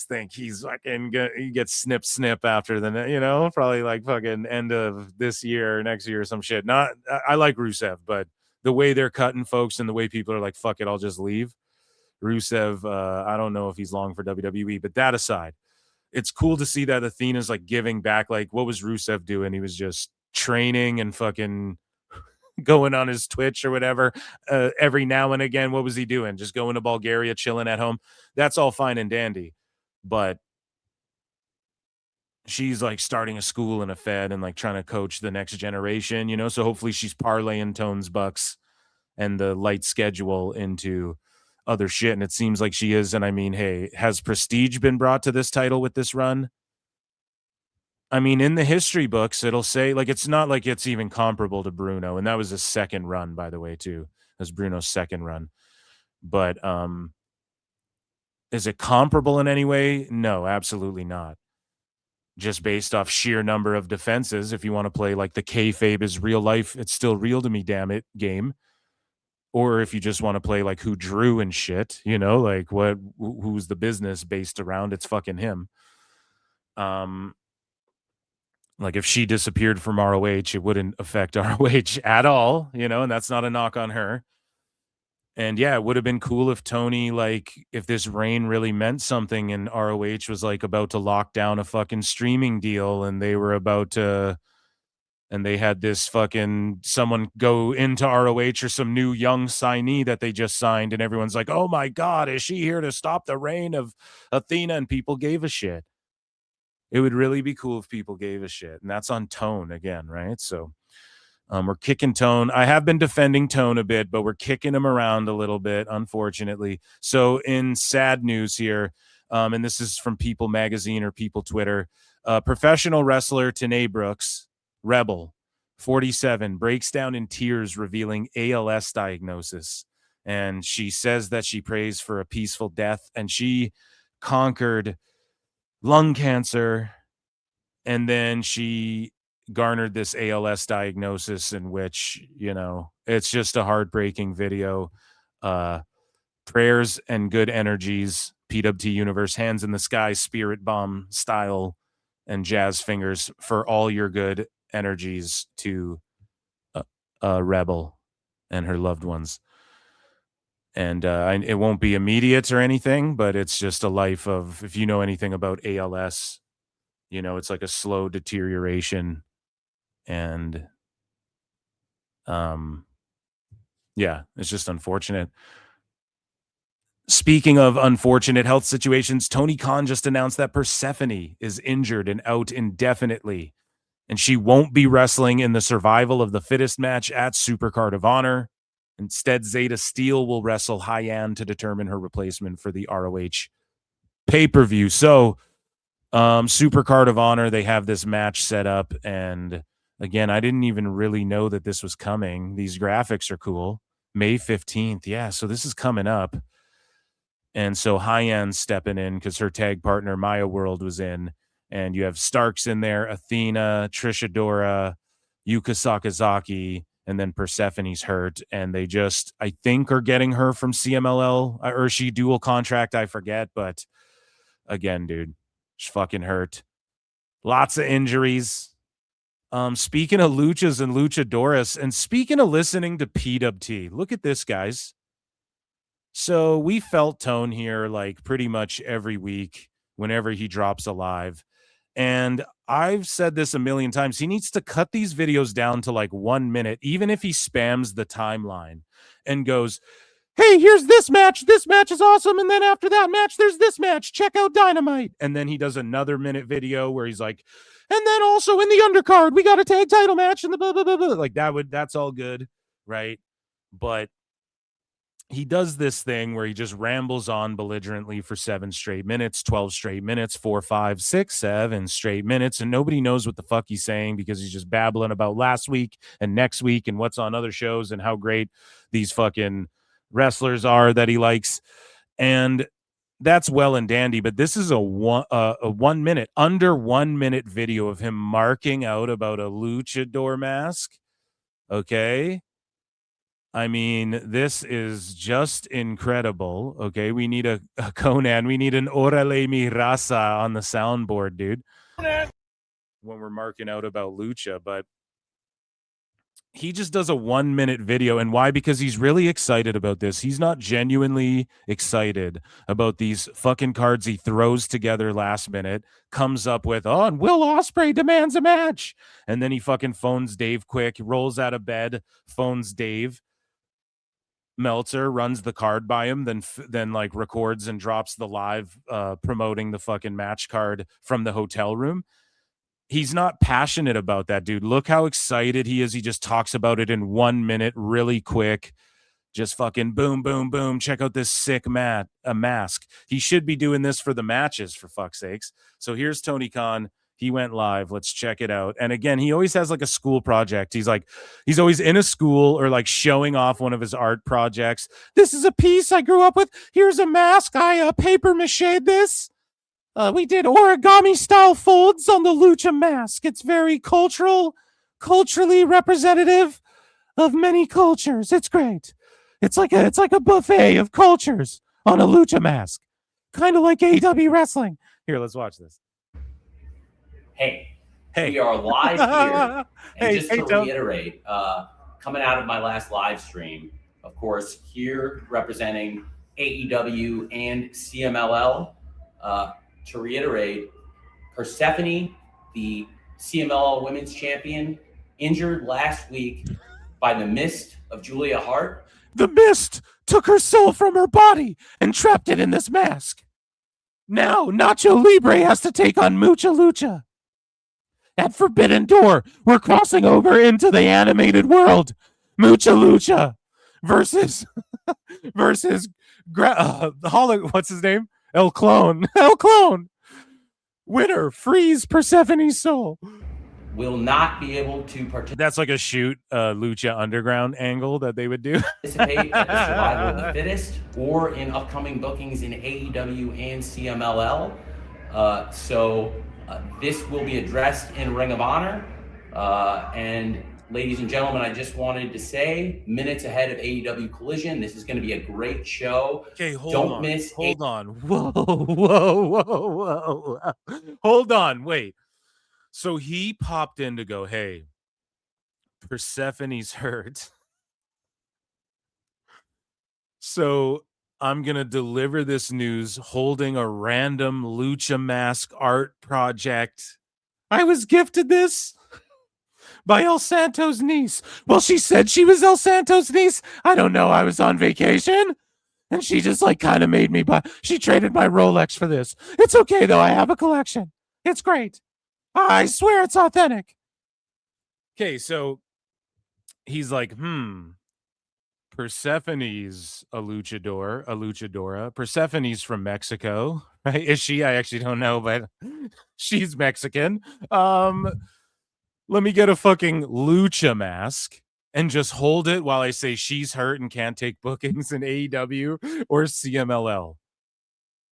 think he's fucking he gets snip after the, you know, probably like fucking end of this year or next year or some shit. I like Rusev, but the way they're cutting folks and the way people are like, fuck it, I'll just leave. Rusev, I don't know if he's long for WWE, but that aside, it's cool to see that Athena's like giving back. Like, what was Rusev doing? He was just training and fucking going on his Twitch or whatever. Every now and again, what was he doing? Just going to Bulgaria, chilling at home. That's all fine and dandy. But she's like starting a school and a fed and like trying to coach the next generation, you know? So hopefully she's parlaying Tone's bucks and the light schedule into other shit. And it seems like she is. And I mean, hey, has prestige been brought to this title with this run? I mean, in the history books, it'll say like, it's not like it's even comparable to Bruno. And that was his second run, by the way, too. That's Bruno's second run. But is it comparable in any way? No, absolutely not. Just based off sheer number of defenses. If you want to play like the kayfabe is real life, it's still real to me, damn it, game. Or if you just want to play like who drew and shit, you know, like who's the business based around, it's fucking him. Like if she disappeared from ROH, it wouldn't affect ROH at all, you know, and that's not a knock on her. And yeah, it would have been cool if Tony, like, if this reign really meant something and ROH was like about to lock down a fucking streaming deal and they were about to, and they had this fucking someone go into ROH or some new young signee that they just signed and everyone's like, oh my God, is she here to stop the reign of Athena? And people gave a shit. It would really be cool if people gave a shit. And that's on Tone again, right? So we're kicking Tone. I have been defending Tone a bit, but we're kicking him around a little bit, unfortunately. So in sad news here, and this is from People Magazine or People Twitter, professional wrestler Tanae Brooks, Rebel, 47, breaks down in tears revealing ALS diagnosis. And she says that she prays for a peaceful death, and she conquered lung cancer, and then she garnered this ALS diagnosis in which, you know, it's just a heartbreaking video. Prayers and good energies, PWT Universe, hands in the sky, spirit bomb style, and jazz fingers for all your good energies to Rebel and her loved ones. And it won't be immediate or anything, but it's just a life of, if you know anything about ALS, you know, it's like a slow deterioration. And yeah, it's just unfortunate. Speaking of unfortunate health situations, Tony Khan just announced that Persephone is injured and out indefinitely, and she won't be wrestling in the Survival of the Fittest match at Supercard of Honor. Instead, Zeta Steele will wrestle Hyan to determine her replacement for the ROH pay-per-view. So Super Card of Honor, they have this match set up, and again, I didn't even really know that this was coming. These graphics are cool. May 15th. Yeah, so this is coming up. And so Hyan's stepping in because her tag partner, Maya World, was in. And you have Starks in there, Athena, Trish Adora, Yuka Sakazaki, and then Persephone's hurt. And they just, I think, are getting her from CMLL, or she dual contract, I forget. But again, dude, she's fucking hurt. Lots of injuries. Speaking of luchas and luchadoras, and speaking of listening to PWT, look at this, guys. So we felt Tone here like pretty much every week whenever he drops a live. And I've said this a million times. He needs to cut these videos down to like 1 minute, even if he spams the timeline and goes, hey, here's this match. This match is awesome. And then after that match, there's this match. Check out Dynamite. And then he does another minute video where he's like, and then also in the undercard, we got a tag title match and the blah, blah, blah, blah. Like that's all good, right? But he does this thing where he just rambles on belligerently for 7 straight minutes, 12 straight minutes, 4, 5, 6, 7 straight minutes. And nobody knows what the fuck he's saying because he's just babbling about last week and next week and what's on other shows and how great these fucking wrestlers are that he likes. And that's well and dandy, but this is a 1 minute, under 1 minute video of him marking out about a luchador mask. Okay. I mean, this is just incredible. Okay. We need a Conan. We need an Orale mi raza on the soundboard, dude, when we're marking out about lucha. But he just does a 1 minute video. And why? Because he's really excited about this. He's not genuinely excited about these fucking cards he throws together last minute, comes up with, oh, and Will Ospreay demands a match. And then he fucking phones Dave quick, rolls out of bed, phones Dave. Meltzer runs the card by him, then like records and drops the live promoting the fucking match card from the hotel room. He's not passionate about that, dude. Look how excited he is. He just talks about it in 1 minute, really quick. Just fucking boom, boom, boom. Check out this sick mask. He should be doing this for the matches, for fuck's sakes. So here's Tony Khan. He went live. Let's check it out. And again, he always has like a school project. He's always in a school or like showing off one of his art projects. This is a piece I grew up with. Here's a mask. I paper mache'd this. We did origami style folds on the lucha mask. It's very culturally representative of many cultures. It's great. It's like a buffet of cultures on a lucha mask. Kind of like AEW wrestling. Here, let's watch this. Hey, we are live here. And just to reiterate, coming out of my last live stream, of course, here representing AEW and CMLL, to reiterate, Persephone, the CMLL Women's Champion, injured last week by the mist of Julia Hart. The mist took her soul from her body and trapped it in this mask. Now, Nacho Libre has to take on Mucha Lucha. At Forbidden Door, we're crossing over into the animated world. Mucha Lucha versus what's his name? El Clone. Winner frees Persephone's soul. Will not be able to participate. That's like a shoot Lucha Underground angle that they would do. Participate at the Survival of the Fittest or in upcoming bookings in AEW and CMLL. So this will be addressed in Ring of Honor. And ladies and gentlemen, I just wanted to say, minutes ahead of AEW Collision, this is going to be a great show. Okay, hold on. Whoa. Hold on, wait. So he popped in to go, hey, Persephone's hurt. So I'm going to deliver this news holding a random lucha mask art project. I was gifted this by El Santo's niece. Well, she said she was El Santo's niece. I don't know. I was on vacation. And she just like kind of made me buy. She traded my Rolex for this. It's okay, though. I have a collection. It's great. I swear it's authentic. Okay, so he's like, Persephone's a luchadora. Persephone's from Mexico, right? Is she? I actually don't know, but she's Mexican. Let me get a fucking lucha mask and just hold it while I say she's hurt and can't take bookings in AEW or CMLL.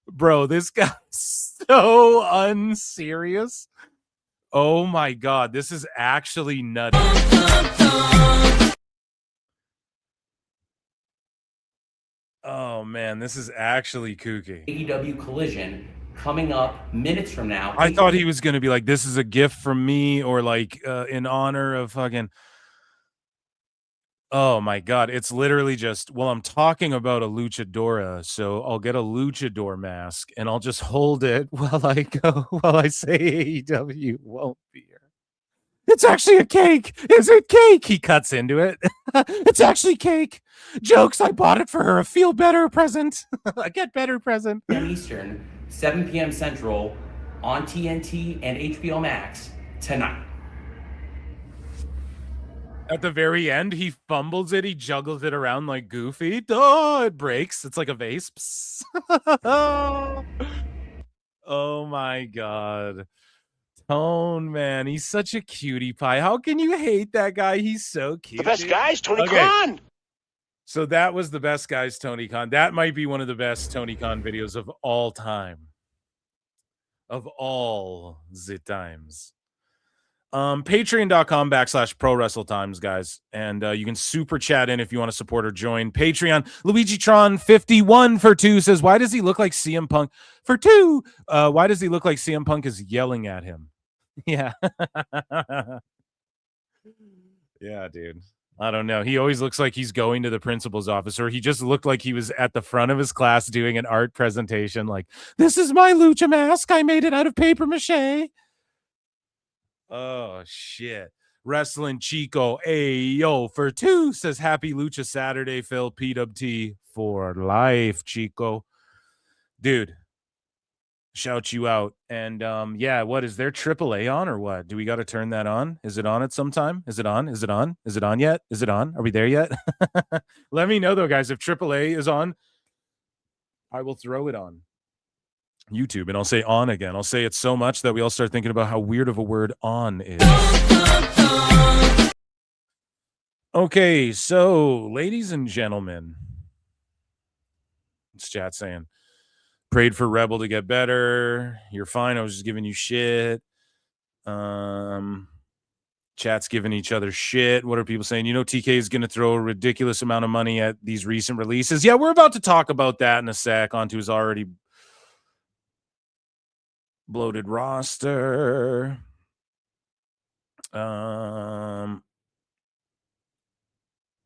Bro, this guy's so unserious. Oh my God, this is actually nutty. Oh man, this is actually kooky. AEW Collision coming up minutes from now. I thought he was going to be like, this is a gift from me, or like in honor of fucking. Oh my God, it's literally just, well, I'm talking about a luchadora, so I'll get a luchador mask and I'll just hold it while I say AEW won't be here. It's actually a cake. Is it cake? He cuts into it. It's actually cake. Jokes, I bought it for her. A feel better present. A get better present. Eastern, 7 p.m. Central on TNT and HBO Max tonight. At the very end, he fumbles it. He juggles it around like Goofy. Oh, it breaks. It's like a vase. Oh my God. Tone, man. He's such a cutie pie. How can you hate that guy? He's so cute. The best guys, Tony Khan. So that was the best guys, Tony Khan. That might be one of the best Tony Khan videos of all time. Of all the times. Patreon.com/Pro Wrestle Times, guys. And you can super chat in if you want to support or join Patreon. LuigiTron51 for 2 says, why does he look like CM Punk? For 2, why does he look like CM Punk is yelling at him? Yeah. Yeah, dude. I don't know. He always looks like he's going to the principal's office, or he just looked like he was at the front of his class doing an art presentation. Like, this is my lucha mask. I made it out of paper mache. Oh, shit. Wrestling Chico, ayo, for 2 says, happy Lucha Saturday, Phil. PWT for life, Chico. Dude, shout you out. And yeah, what is there AAA on or what? Do we got to turn that on? Is it on at some time? Is it on? Is it on? Is it on yet? Is it on? Are we there yet? Let me know though, guys. If AAA is on, I will throw it on YouTube and I'll say on again. I'll say it so much that we all start thinking about how weird of a word on is. Okay, so ladies and gentlemen, it's chat saying, prayed for Rebel to get better. You're fine. I was just giving you shit. Chat's giving each other shit. What are people saying? You know, TK is going to throw a ridiculous amount of money at these recent releases. Yeah, we're about to talk about that in a sec onto his already bloated roster.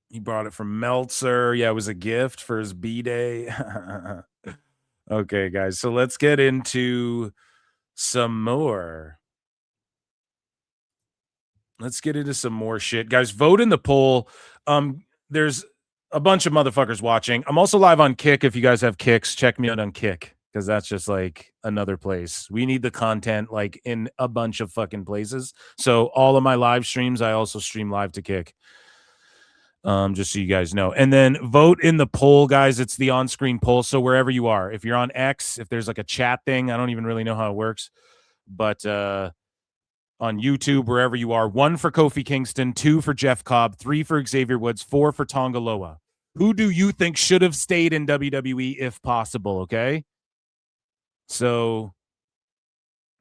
He brought it from Meltzer. Yeah, it was a gift for his B-Day. Okay, guys, so let's get into some more. Let's get into some more shit. Guys, vote in the poll. There's a bunch of motherfuckers watching. I'm also live on Kick. If you guys have Kicks, check me out on Kick, because that's just like another place. We need the content like in a bunch of fucking places. So all of my live streams, I also stream live to Kick. Just so you guys know. And then vote in the poll, guys. It's the on-screen poll. So wherever you are, if you're on X, if there's like a chat thing, I don't even really know how it works. But on YouTube, wherever you are, 1 for Kofi Kingston, 2 for Jeff Cobb, 3 for Xavier Woods, 4 for Tonga Loa. Who do you think should have stayed in WWE if possible, okay? So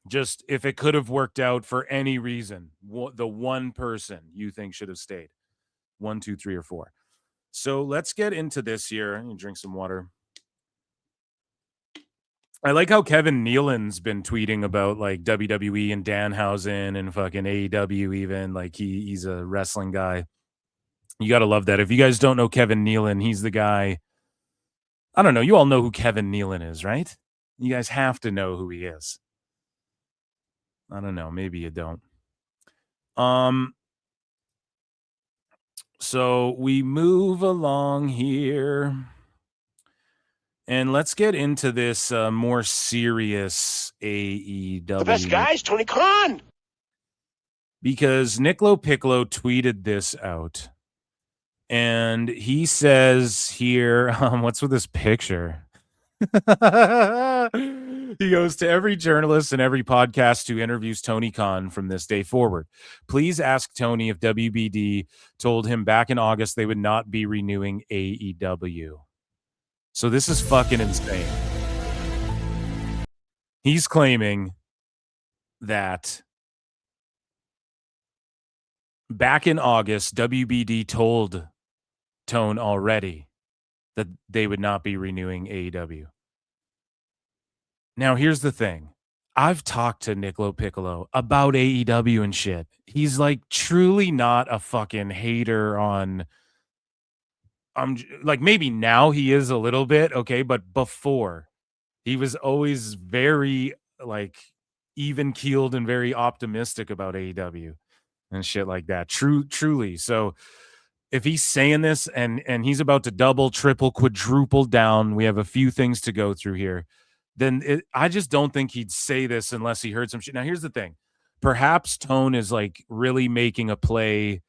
just if it could have worked out for any reason, the one person you think should have stayed. 1, 2, 3, or 4. So let's get into this here. I'm gonna drink some water. I like how Kevin Nealon's been tweeting about like WWE and Danhausen and fucking AEW even. Like he's a wrestling guy. You got to love that. If you guys don't know Kevin Nealon, he's the guy. I don't know. You all know who Kevin Nealon is, right? You guys have to know who he is. I don't know. Maybe you don't. So we move along here. And let's get into this more serious AEW. The best guys, Tony Khan. Because LoPiccolo tweeted this out. And he says here, what's with this picture? He goes, to every journalist and every podcast who interviews Tony Khan from this day forward, please ask Tony if WBD told him back in August they would not be renewing AEW. So this is fucking insane. He's claiming that back in August, WBD told Tone already that they would not be renewing AEW. Now, here's the thing. I've talked to Nick LoPiccolo about AEW and shit. He's like truly not a fucking hater on... like maybe now he is a little bit, okay, but before he was always very like even-keeled and very optimistic about AEW and shit like that. Truly. So if he's saying this and he's about to double, triple, quadruple down, we have a few things to go through here, then I just don't think he'd say this unless he heard some shit. Now, here's the thing. Perhaps Tone is like really making a play.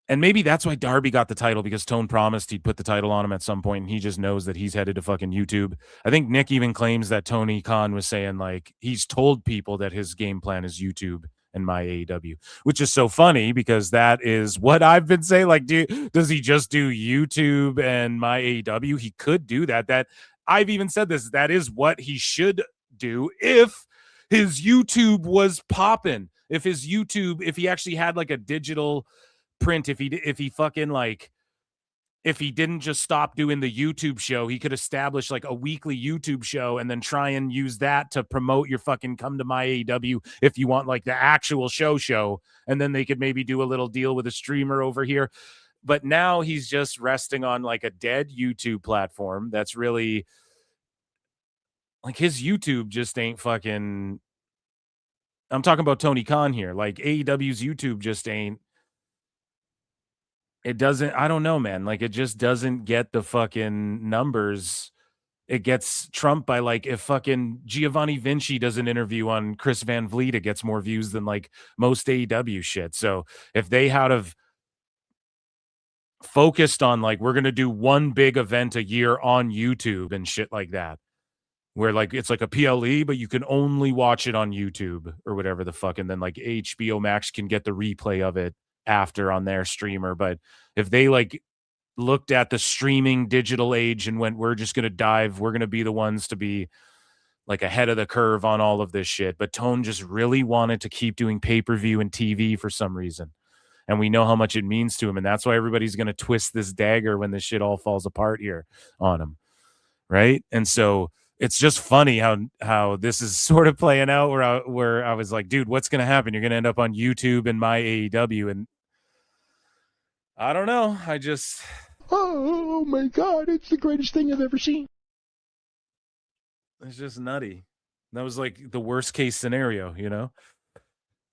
And maybe that's why Darby got the title, because Tone promised he'd put the title on him at some point, and he just knows that he's headed to fucking YouTube. I think Nick even claims that Tony Khan was saying, like, he's told people that his game plan is YouTube and my AEW, which is so funny because that is what I've been saying. Like, does he just do YouTube and my AEW? He could do that. That I've even said this. That is what he should do if his YouTube was popping. If his YouTube, if he actually had like a digital print, if he fucking like, if he didn't just stop doing the YouTube show, he could establish like a weekly YouTube show and then try and use that to promote your fucking come to my AEW if you want like the actual show. And then they could maybe do a little deal with a streamer over here. But now he's just resting on like a dead YouTube platform that's really like his YouTube just ain't fucking. I'm talking about Tony Khan here. Like AEW's YouTube just ain't. It doesn't, I don't know, man. Like it just doesn't get the fucking numbers. It gets trumped by like if fucking Giovanni Vinci does an interview on Chris Van Vliet, it gets more views than like most AEW shit. So if they had have focused on like, we're going to do one big event a year on YouTube and shit like that, where like it's like a PLE, but you can only watch it on YouTube or whatever the fuck, and then like HBO Max can get the replay of it after on their streamer. But if they like looked at the streaming digital age and went, we're just going to dive, we're going to be the ones to be like ahead of the curve on all of this shit. But Tone just really wanted to keep doing pay-per-view and TV for some reason. And we know how much it means to him. And that's why everybody's going to twist this dagger when this shit all falls apart here on him. Right. And so it's just funny how this is sort of playing out where I was like, dude, what's going to happen? You're going to end up on YouTube and my AEW. And I don't know. I just, oh my God, it's the greatest thing I've ever seen. It's just nutty. That was like the worst case scenario, you know?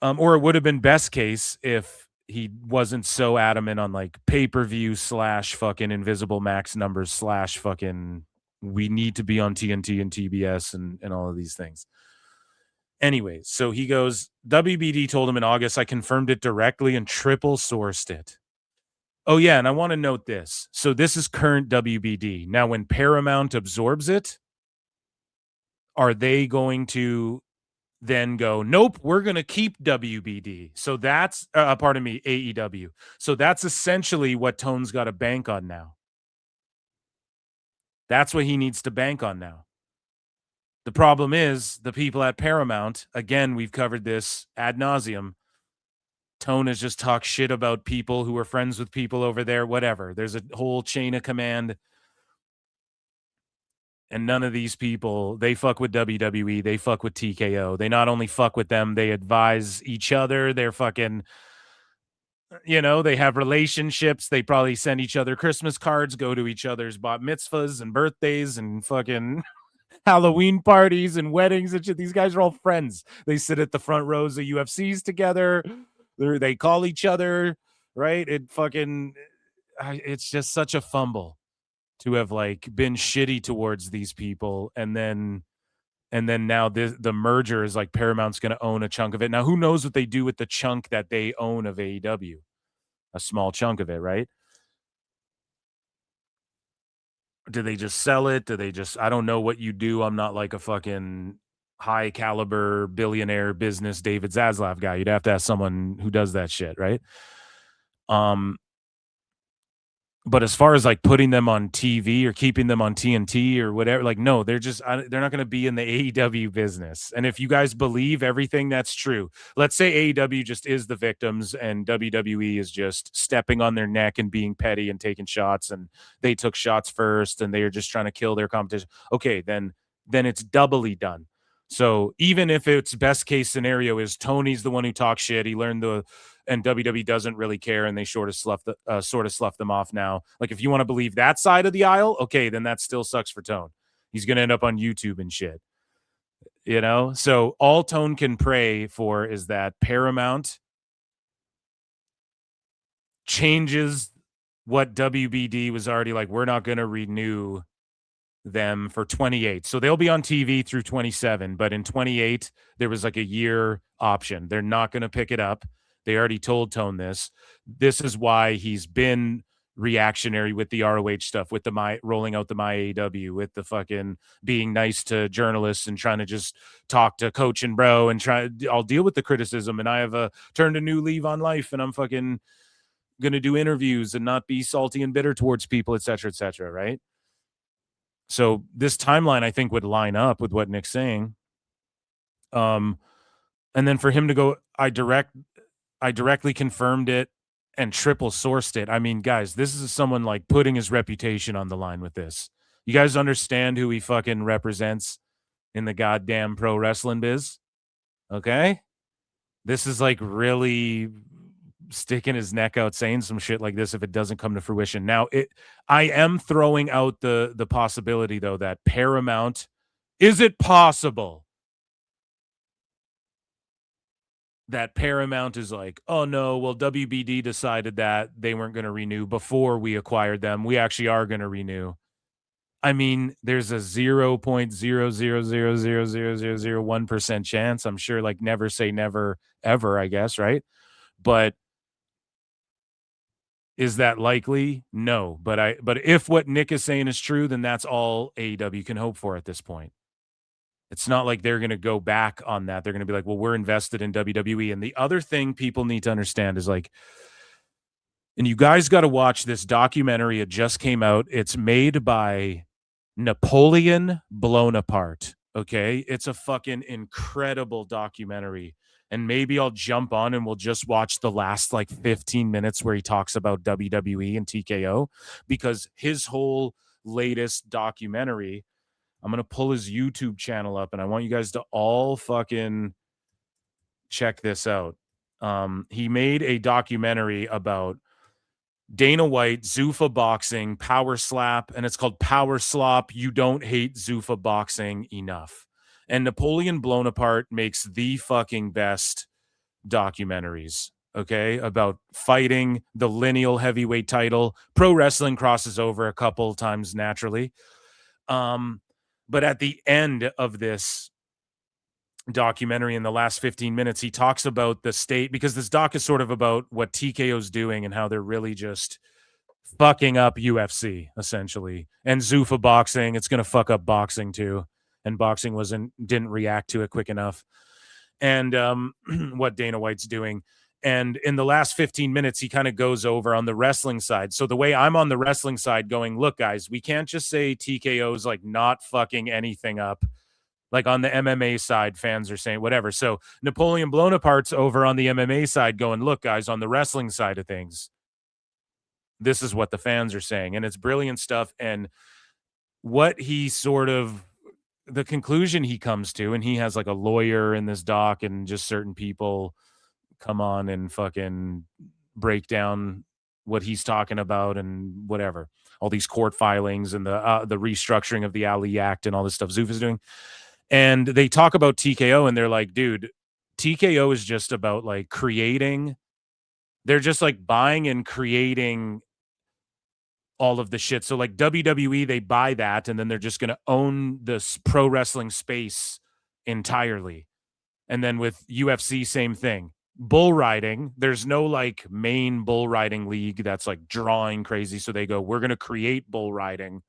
Or it would have been best case if he wasn't so adamant on like pay-per-view / fucking Invisible Max numbers / fucking we need to be on TNT and TBS and all of these things. Anyways, so he goes, WBD told him in August, I confirmed it directly and triple sourced it. Oh yeah, and I want to note this. So this is current WBD. Now when Paramount absorbs it, are they going to then go, nope, we're going to keep WBD. So that's, AEW. So that's essentially what Tone's got to bank on now. That's what he needs to bank on now. The problem is the people at Paramount, again, we've covered this ad nauseum. Tone has just talked shit about people who are friends with people over there, whatever. There's a whole chain of command. And none of these people, they fuck with WWE. They fuck with TKO. They not only fuck with them, they advise each other. They're fucking, you know, they have relationships. They probably send each other Christmas cards, go to each other's bat mitzvahs and birthdays and fucking Halloween parties and weddings and shit. These guys are all friends. They sit at the front rows of UFCs together. They call each other, right? It's just such a fumble to have like been shitty towards these people. And then now the merger is like Paramount's going to own a chunk of it. Now, who knows what they do with the chunk that they own of AEW? a small chunk of it, right? Do they just sell it? Do they just, I don't know what you do. I'm not like a fucking high caliber billionaire business David Zaslav guy. You'd have to ask someone who does that shit, right? But as far as like putting them on TV or keeping them on TNT or whatever, like, no, they're not going to be in the AEW business. And if you guys believe everything that's true, let's say AEW just is the victims and WWE is just stepping on their neck and being petty and taking shots, and they took shots first and they are just trying to kill their competition. Okay, then it's doubly done. So even if its best case scenario is Tony's the one who talks shit, he learned and WWE doesn't really care, and they sort of slough them off now. Like, if you want to believe that side of the aisle, okay, then that still sucks for Tone. He's going to end up on YouTube and shit. You know? So all Tone can pray for is that Paramount changes what WBD was already like, we're not going to renew them for 28. So they'll be on TV through 27, but in 28, there was like a year option. They're not going to pick it up. They already told Tone this. This is why he's been reactionary with the ROH stuff, with the rolling out the AEW, with the fucking being nice to journalists and trying to just talk to Coach and Bro and I'll deal with the criticism, and I have turned a new leaf on life, and I'm fucking gonna do interviews and not be salty and bitter towards people, etc., right? So this timeline, I think, would line up with what Nick's saying. And then for him to go, I directly confirmed it and triple sourced it. I mean, guys, this is someone like putting his reputation on the line with this. You guys understand who he fucking represents in the goddamn pro wrestling biz? Okay? This is like really sticking his neck out saying some shit like this if it doesn't come to fruition. Now, I am throwing out the possibility, though, that Paramount, is it possible that Paramount is like, oh no, well, WBD decided that they weren't going to renew before we acquired them. We actually are going to renew. I mean, there's a 0.0000001% chance. I'm sure, like, never say never ever, I guess, right? But is that likely? No. But if what Nick is saying is true, then that's all AEW can hope for at this point. It's not like they're going to go back on that. They're going to be like, well, we're invested in WWE. And the other thing people need to understand is, like, and you guys got to watch this documentary. It just came out. It's made by Napoleon Blown Apart. Okay. It's a fucking incredible documentary. And maybe I'll jump on and we'll just watch the last like 15 minutes where he talks about WWE and TKO, because his whole latest documentary, I'm going to pull his YouTube channel up and I want you guys to all fucking check this out. He made a documentary about Dana White, Zuffa boxing, power slap, and it's called Power Slop. You Don't Hate Zuffa Boxing Enough. And Napoleon Blown Apart makes the fucking best documentaries, okay, about fighting, the lineal heavyweight title. Pro wrestling crosses over a couple times naturally. But at the end of this documentary, in the last 15 minutes, he talks about the state, because this doc is sort of about what TKO's doing and how they're really just fucking up UFC, essentially. And Zuffa boxing, it's going to fuck up boxing too. And boxing didn't react to it quick enough. And what Dana White's doing. And in the last 15 minutes, he kind of goes over on the wrestling side. So the way I'm on the wrestling side going, look, guys, we can't just say TKO's like not fucking anything up. Like on the MMA side, fans are saying whatever. So Napoleon Blown Apart's over on the MMA side going, look, guys, on the wrestling side of things, this is what the fans are saying. And it's brilliant stuff. And what he sort of, the conclusion he comes to, and he has like a lawyer in this doc and just certain people come on and fucking break down what he's talking about and whatever, all these court filings and the restructuring of the Ali Act and all this stuff Zuffa's doing. And they talk about TKO and they're like, dude, TKO is just about like creating. They're just like buying and creating all of the shit. So like WWE, they buy that and then they're just going to own this pro wrestling space entirely. And then with UFC, same thing. bull riding. There's no like main bull riding league that's like drawing crazy. So they go, we're going to create bull riding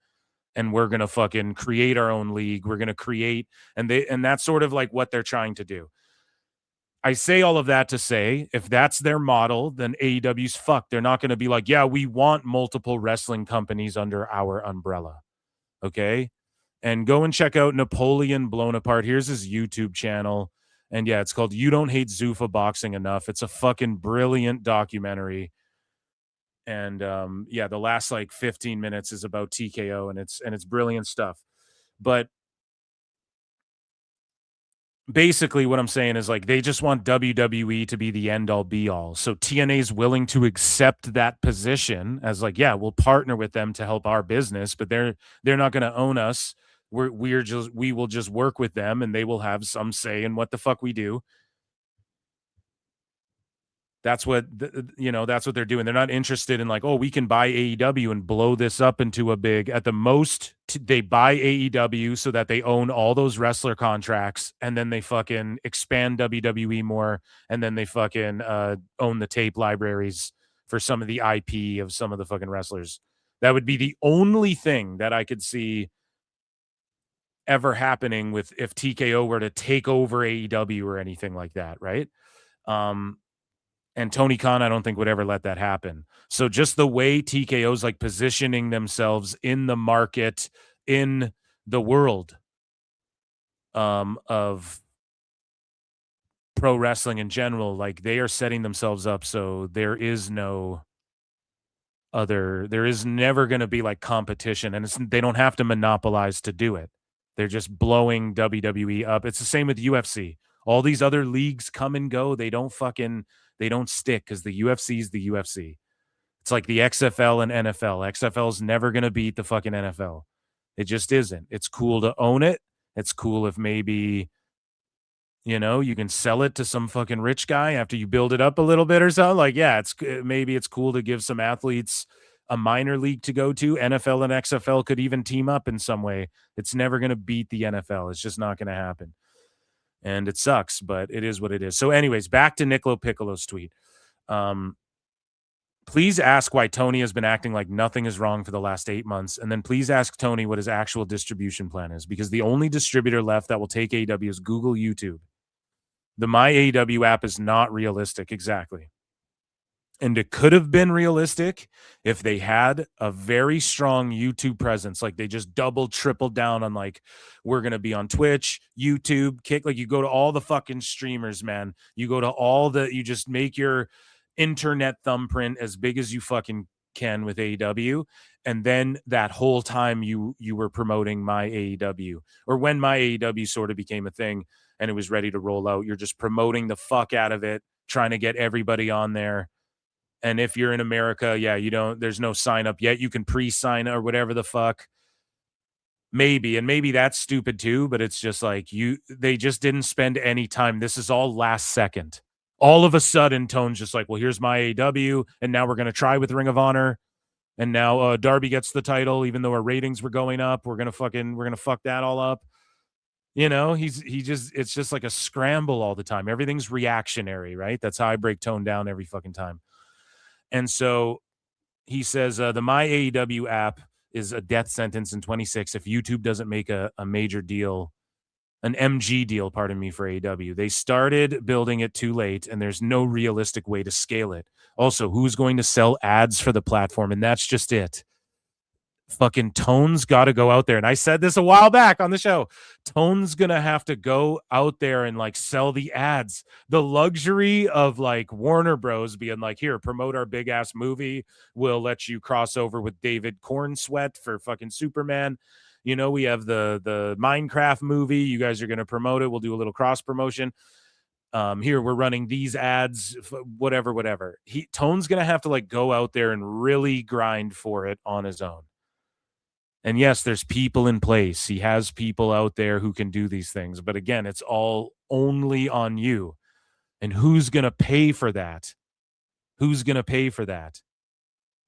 and we're going to fucking create our own league. We're going to create, and that's sort of like what they're trying to do. I say all of that to say, if that's their model, then AEW's fucked. They're not going to be like, yeah, we want multiple wrestling companies under our umbrella. Okay. And go and check out Napoleon Blown Apart. Here's his YouTube channel. And yeah, it's called You Don't Hate Zuffa Boxing Enough. It's a fucking brilliant documentary. And yeah, the last like 15 minutes is about TKO, and it's brilliant stuff. But basically what I'm saying is like they just want WWE to be the end all be all. So TNA is willing to accept that position as like, yeah, we'll partner with them to help our business, but they're not going to own us. We will just work with them, and they will have some say in what the fuck we do. That's what that's what they're doing. They're not interested in like, oh, we can buy AEW and blow this up into a big. At the most, they buy AEW so that they own all those wrestler contracts, and then they fucking expand WWE more, and then they fucking own the tape libraries for some of the IP of some of the fucking wrestlers. That would be the only thing that I could see ever happening with if TKO were to take over AEW or anything like that, right? And Tony Khan, I don't think would ever let that happen. So just the way TKO's like positioning themselves in the market, in the world of pro wrestling in general, like they are setting themselves up so there is never going to be like competition, and they don't have to monopolize to do it. They're just blowing WWE up. It's the same with UFC. All these other leagues come and go. They don't stick because the UFC is the UFC. It's like the XFL and NFL. XFL is never going to beat the fucking NFL. It just isn't. It's cool to own it. It's cool if maybe, you can sell it to some fucking rich guy after you build it up a little bit or something. Like, yeah, maybe it's cool to give some athletes a minor league to go to. NFL and XFL could even team up in some way. It's never going to beat the NFL. It's just not going to happen. And it sucks, but it is what it is. So anyways, back to LoPiccolo's tweet. Please ask why Tony has been acting like nothing is wrong for the last 8 months. And then please ask Tony what his actual distribution plan is, because the only distributor left that will take AEW is Google YouTube. The My AEW app is not realistic. Exactly. And it could have been realistic if they had a very strong YouTube presence. Like they just tripled down on like, we're going to be on Twitch, YouTube, Kick. Like you go to all the fucking streamers, man. You go to you just make your internet thumbprint as big as you fucking can with AEW. And then that whole time you were promoting My AEW, or when My AEW sort of became a thing and it was ready to roll out, you're just promoting the fuck out of it, trying to get everybody on there. And if you're in America, yeah, there's no sign up yet. You can pre-sign or whatever the fuck. Maybe. And maybe that's stupid too, but it's just like they just didn't spend any time. This is all last second. All of a sudden, Tone's just like, well, here's My AEW. And now we're going to try with Ring of Honor. And now Darby gets the title, even though our ratings were going up. We're going to fuck that all up. It's just like a scramble all the time. Everything's reactionary, right? That's how I break Tone down every fucking time. And so he says the My AEW app is a death sentence in 26 if YouTube doesn't make a major deal, an MG deal, for AEW. They started building it too late, and there's no realistic way to scale it. Also, who's going to sell ads for the platform? And that's just it. Fucking Tone's got to go out there. And I said this a while back on the show. Tone's going to have to go out there and like sell the ads. The luxury of like Warner Bros being like, here, promote our big ass movie. We'll let you cross over with David Cornsweat for fucking Superman. We have the Minecraft movie. You guys are going to promote it. We'll do a little cross promotion. Here, we're running these ads, whatever. Tone's going to have to like go out there and really grind for it on his own. And yes, there's people in place. He has people out there who can do these things. But again, it's all only on you. And who's going to pay for that? Who's going to pay for that?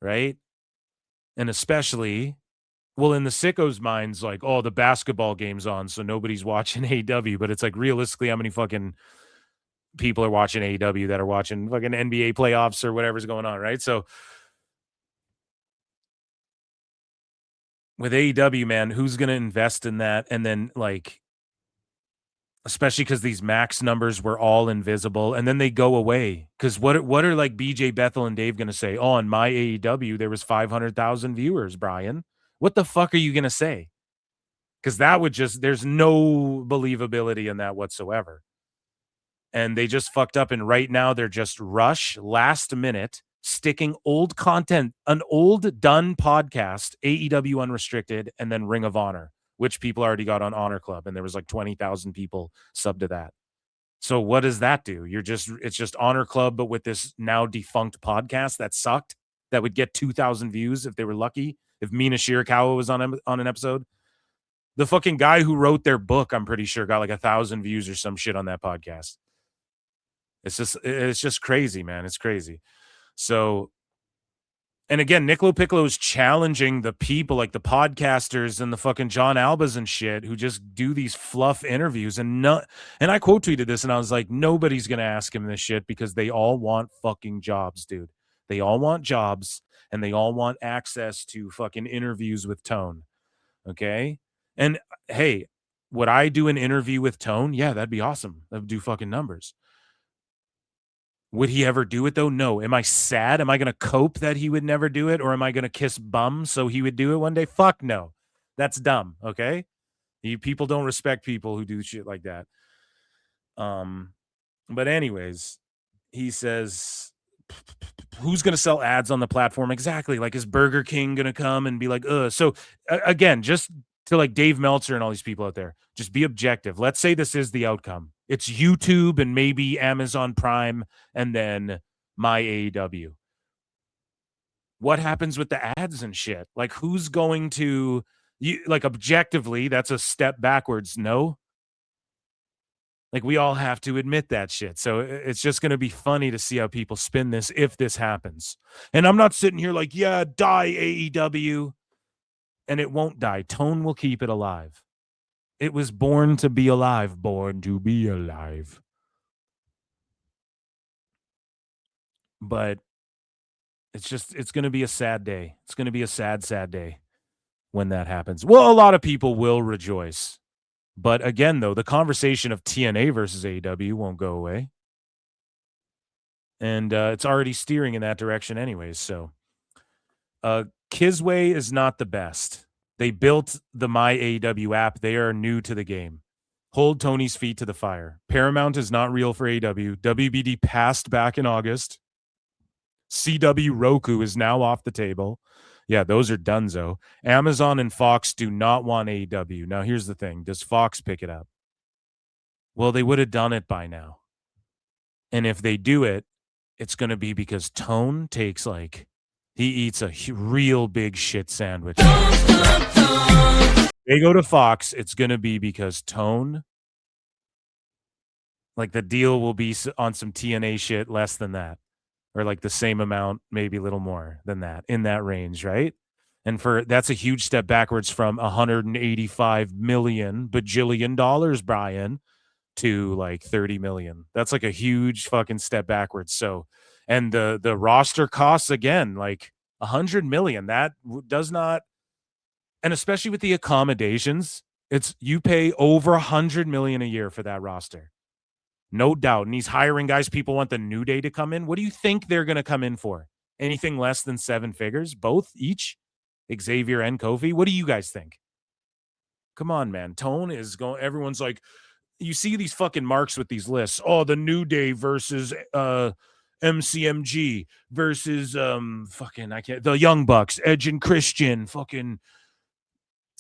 Right? And especially, well, in the sickos' minds, like, oh, the basketball game's on, so nobody's watching AEW. But it's like, realistically, how many fucking people are watching AEW that are watching fucking NBA playoffs or whatever's going on, right? So with AEW, man, who's going to invest in that? And then, like, especially because these max numbers were all invisible, and then they go away. Because what are like BJ, Bethel, and Dave going to say? Oh, on my AEW, there was 500,000 viewers, Brian. What the fuck are you going to say? Because that would just, there's no believability in that whatsoever. And they just fucked up, and right now they're just rush, last minute, sticking old content, an old done podcast, AEW Unrestricted, and then Ring of Honor, which people already got on Honor Club, and there was like 20,000 people sub to that. So what does that do? It's just Honor Club, but with this now defunct podcast that sucked, that would get 2,000 views if they were lucky, if Mina Shirakawa was on an episode. The fucking guy who wrote their book, I'm pretty sure, got like 1,000 views or some shit on that podcast. It's just crazy, man. It's crazy. So, and again, Nick LoPiccolo is challenging the people, like the podcasters and the fucking John Albas and shit, who just do these fluff interviews. And I quote tweeted this, and I was like, nobody's going to ask him this shit because they all want fucking jobs, dude. They all want jobs, and they all want access to fucking interviews with Tone. Okay? And hey, would I do an interview with Tone? Yeah, that'd be awesome. That would do fucking numbers. Would he ever do it, though? No. Am I sad? Am I going to cope that he would never do it? Or am I going to kiss bum so he would do it one day? Fuck no. That's dumb, okay? People don't respect people who do shit like that. But anyways, he says, who's going to sell ads on the platform? Exactly. Like, is Burger King going to come and be like, ugh? So, again, just to like Dave Meltzer and all these people out there, just be objective. Let's say this is the outcome. It's YouTube and maybe Amazon Prime and then my AEW. What happens with the ads and shit? Like, who's going to, like, objectively, that's a step backwards, no? Like, we all have to admit that shit. So it's just going to be funny to see how people spin this if this happens. And I'm not sitting here like, yeah, die AEW. And it won't die. Tone will keep it alive. It was born to be alive. Born to be alive. But it's going to be a sad day. It's going to be a sad, sad day when that happens. Well, a lot of people will rejoice. But again, though, the conversation of TNA versus AEW won't go away. And it's already steering in that direction anyways. So Kisway is not the best. They built the My AEW app. They are new to the game. Hold Tony's feet to the fire. Paramount is not real for AEW. WBD passed back in August. CW Roku is now off the table. Yeah, those are donezo. Amazon and Fox do not want AEW. Now, here's the thing. Does Fox pick it up? Well, they would have done it by now. And if they do it, it's going to be because Tone takes like... He eats a real big shit sandwich. They go to Fox, it's going to be because Tone, like the deal will be on some TNA shit less than that. Or like the same amount, maybe a little more than that, in that range, right? And that's a huge step backwards from $185 million bajillion dollars, Brian, to like 30 million. That's like a huge fucking step backwards. So, and the roster costs, again, like 100 million. That does not, and especially with the accommodations, you pay over 100 million a year for that roster. No doubt. And he's hiring guys. People want the New Day to come in. What do you think they're going to come in for? Anything less than 7 figures? Both each? Xavier and Kofi? What do you guys think? Come on, man. Tone is going, everyone's like, you see these fucking marks with these lists. Oh, the New Day versus MCMG versus the Young Bucks, Edge and Christian, fucking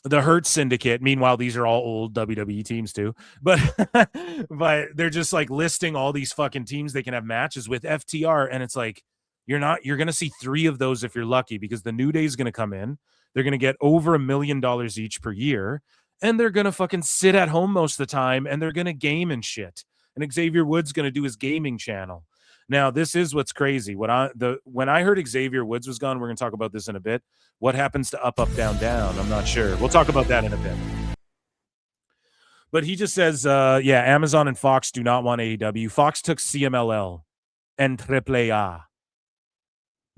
the Hurt Syndicate. Meanwhile, these are all old WWE teams too. But but they're just like listing all these fucking teams they can have matches with. FTR, and it's like you're going to see 3 of those if you're lucky, because the New Day is going to come in. They're going to get over $1 million each per year, and they're going to fucking sit at home most of the time, and they're going to game and shit. And Xavier Woods going to do his gaming channel. Now, this is what's crazy. When I heard Xavier Woods was gone, we're going to talk about this in a bit. What happens to Up, Up, Down, Down? I'm not sure. We'll talk about that in a bit. But he just says, yeah, Amazon and Fox do not want AEW. Fox took CMLL and AAA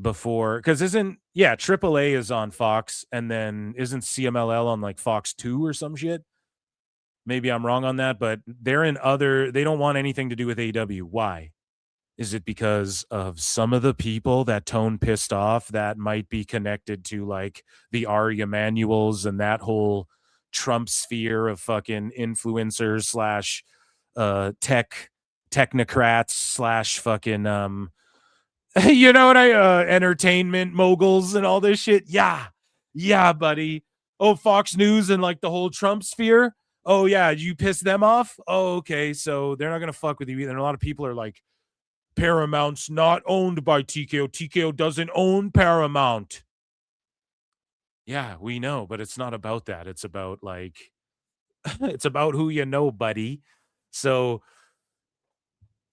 before, because AAA is on Fox, and then isn't CMLL on like Fox 2 or some shit? Maybe I'm wrong on that, but they're in they don't want anything to do with AEW. Why? Is it because of some of the people that Tone pissed off that might be connected to like the Ari Emanuels and that whole Trump sphere of fucking influencers slash technocrats slash fucking you know what entertainment moguls and all this shit? Yeah, buddy. Oh, Fox News and like the whole Trump sphere. Oh yeah, you pissed them off? Oh, okay. So they're not gonna fuck with you either. And a lot of people are like, Paramount's not owned by TKO. TKO doesn't own Paramount. Yeah, we know, but it's not about that. It's about like, it's about who you know, buddy. So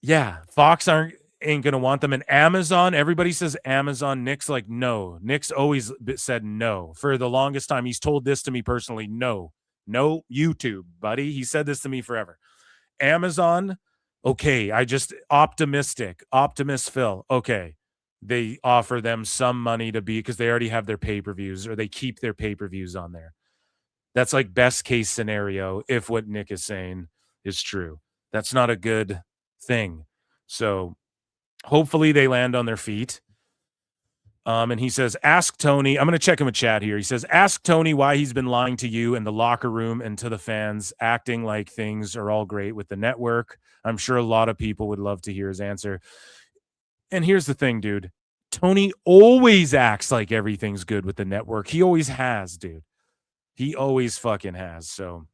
yeah, Fox ain't gonna want them. And Amazon, everybody says Amazon. Nick's like, no. Nick's always said no. For the longest time, he's told this to me personally. No YouTube, buddy. He said this to me forever. Amazon, okay, Optimist Phil, okay. They offer them some money to be, because they already have their pay-per-views, or they keep their pay-per-views on there. That's like best case scenario if what Nick is saying is true. That's not a good thing. So hopefully they land on their feet. And he says, ask Tony. I'm going to check him with chat here. He says, ask Tony why he's been lying to you in the locker room and to the fans, acting like things are all great with the network. I'm sure a lot of people would love to hear his answer. And here's the thing, dude. Tony always acts like everything's good with the network. He always has, dude. He always fucking has. So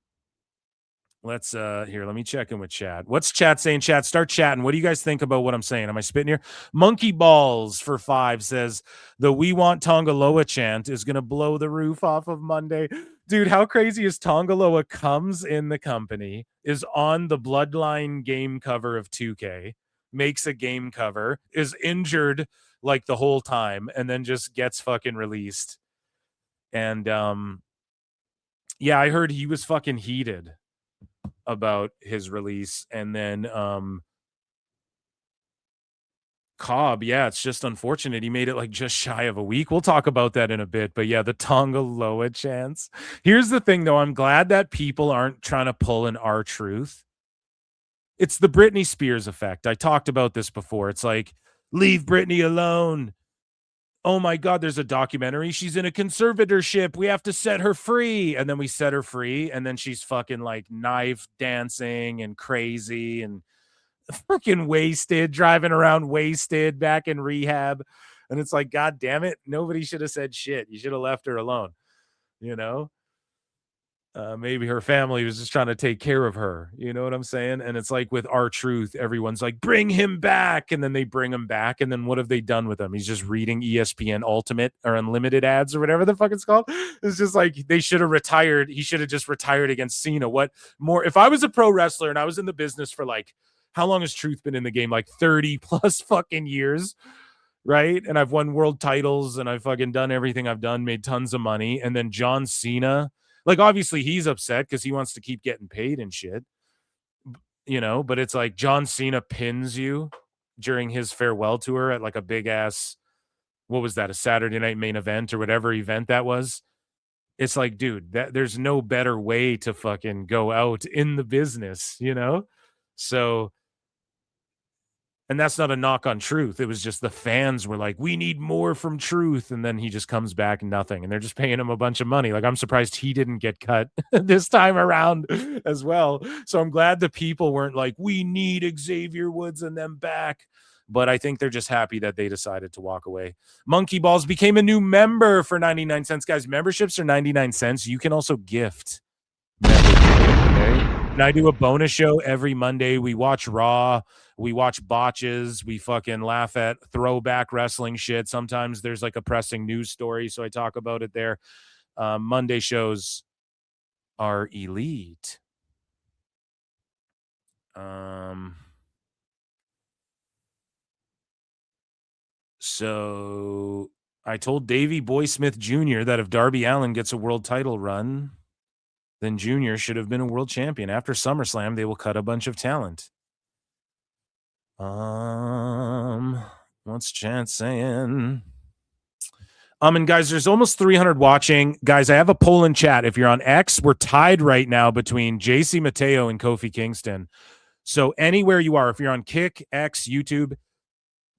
let's here, let me check in with chat. What's chat saying? Chat, start chatting. What do you guys think about what I'm saying? Am I spitting here? Monkey Balls for 5 says the "We Want Tonga Loa" chant is gonna blow the roof off of Monday. Dude, how crazy is Tonga Loa comes in the company, is on the Bloodline game cover of 2K, makes a game cover, is injured like the whole time, and then just gets fucking released. And yeah, I heard he was fucking heated about his release. And then Cobb, yeah, it's just unfortunate. He made it like just shy of a week. We'll talk about that in a bit. But yeah, the Tonga Loa chance. Here's the thing, though. I'm glad that people aren't trying to pull an R-Truth. It's the Britney Spears effect. I talked about this before. It's like, leave Britney alone. Oh my God, there's a documentary. She's in a conservatorship. We have to set her free. And then we set her free. And then she's fucking like knife dancing and crazy and fucking wasted, driving around wasted, back in rehab. And it's like, God damn it. Nobody should have said shit. You should have left her alone. You know? Maybe her family was just trying to take care of her. You know what I'm saying? And it's like with R-Truth, everyone's like, bring him back. And then they bring him back. And then what have they done with him? He's just reading ESPN Ultimate or Unlimited ads or whatever the fuck it's called. It's just like, they should have retired. He should have just retired against Cena. What more? If I was a pro wrestler and I was in the business for like, how long has Truth been in the game? Like 30 plus fucking years. Right. And I've won world titles and I've fucking done everything I've done, made tons of money. And then John Cena, like, obviously he's upset because he wants to keep getting paid and shit, you know, but it's like John Cena pins you during his farewell tour at like a big ass, what was that? A Saturday night main event or whatever event that was. It's like, dude, there's no better way to fucking go out in the business, you know? So, and that's not a knock on Truth. It was just the fans were like, we need more from Truth. And then he just comes back, nothing. And they're just paying him a bunch of money. Like, I'm surprised he didn't get cut this time around as well. So I'm glad the people weren't like, we need Xavier Woods and them back. But I think they're just happy that they decided to walk away. Monkey Balls became a new member for 99 cents. Guys, memberships are 99 cents. You can also gift. Okay? And I do a bonus show every Monday. We watch Raw. We watch botches. We fucking laugh at throwback wrestling shit. Sometimes there's like a pressing news story, so I talk about it there. Monday shows are elite. So I told Davey Boy Smith Jr. that if Darby Allin gets a world title run, then Junior should have been a world champion. After SummerSlam, they will cut a bunch of talent. What's Chance saying? And guys, there's almost 300 watching. Guys, I have a poll in chat. If you're on X, we're tied right now between JC Mateo and Kofi Kingston. So anywhere you are, if you're on Kick, X, YouTube,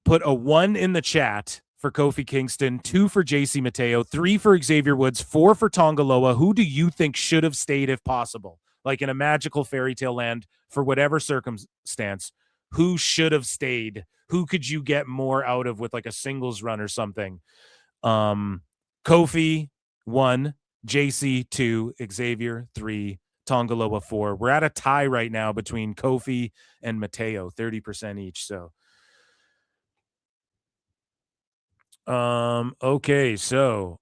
put a 1 in the chat for Kofi Kingston, 2 for JC Mateo, 3 for Xavier Woods, 4 for Tonga Loa. Who do you think should have stayed if possible? Like in a magical fairy tale land, for whatever circumstance, who should have stayed? Who could you get more out of with like a singles run or something? Kofi 1, JC 2, Xavier 3, Tonga Loa 4. We're at a tie right now between Kofi and Mateo, 30% each. So, okay, so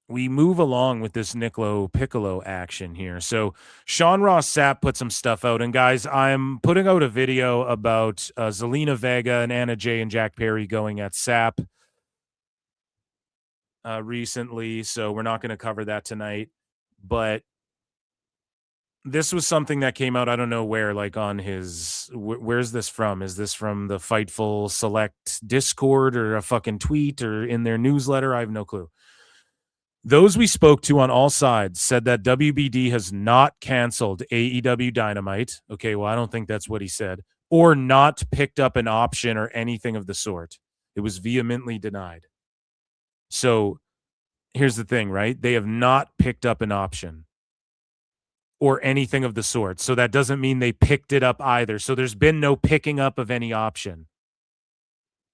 we move along with this LoPiccolo action here. So Sean Ross Sapp put some stuff out, and guys, I'm putting out a video about Zelina Vega and Anna Jay and Jack Perry going at Sapp recently, so we're not going to cover that tonight. But this was something that came out, I don't know where, like on his, where's this from? Is this from the Fightful Select Discord or a fucking tweet or in their newsletter? I have no clue. Those we spoke to on all sides said that WBD has not canceled AEW Dynamite. Okay, well, I don't think that's what he said. Or not picked up an option or anything of the sort. It was vehemently denied. So here's the thing, right? They have not picked up an option or anything of the sort. So that doesn't mean they picked it up either. So there's been no picking up of any option.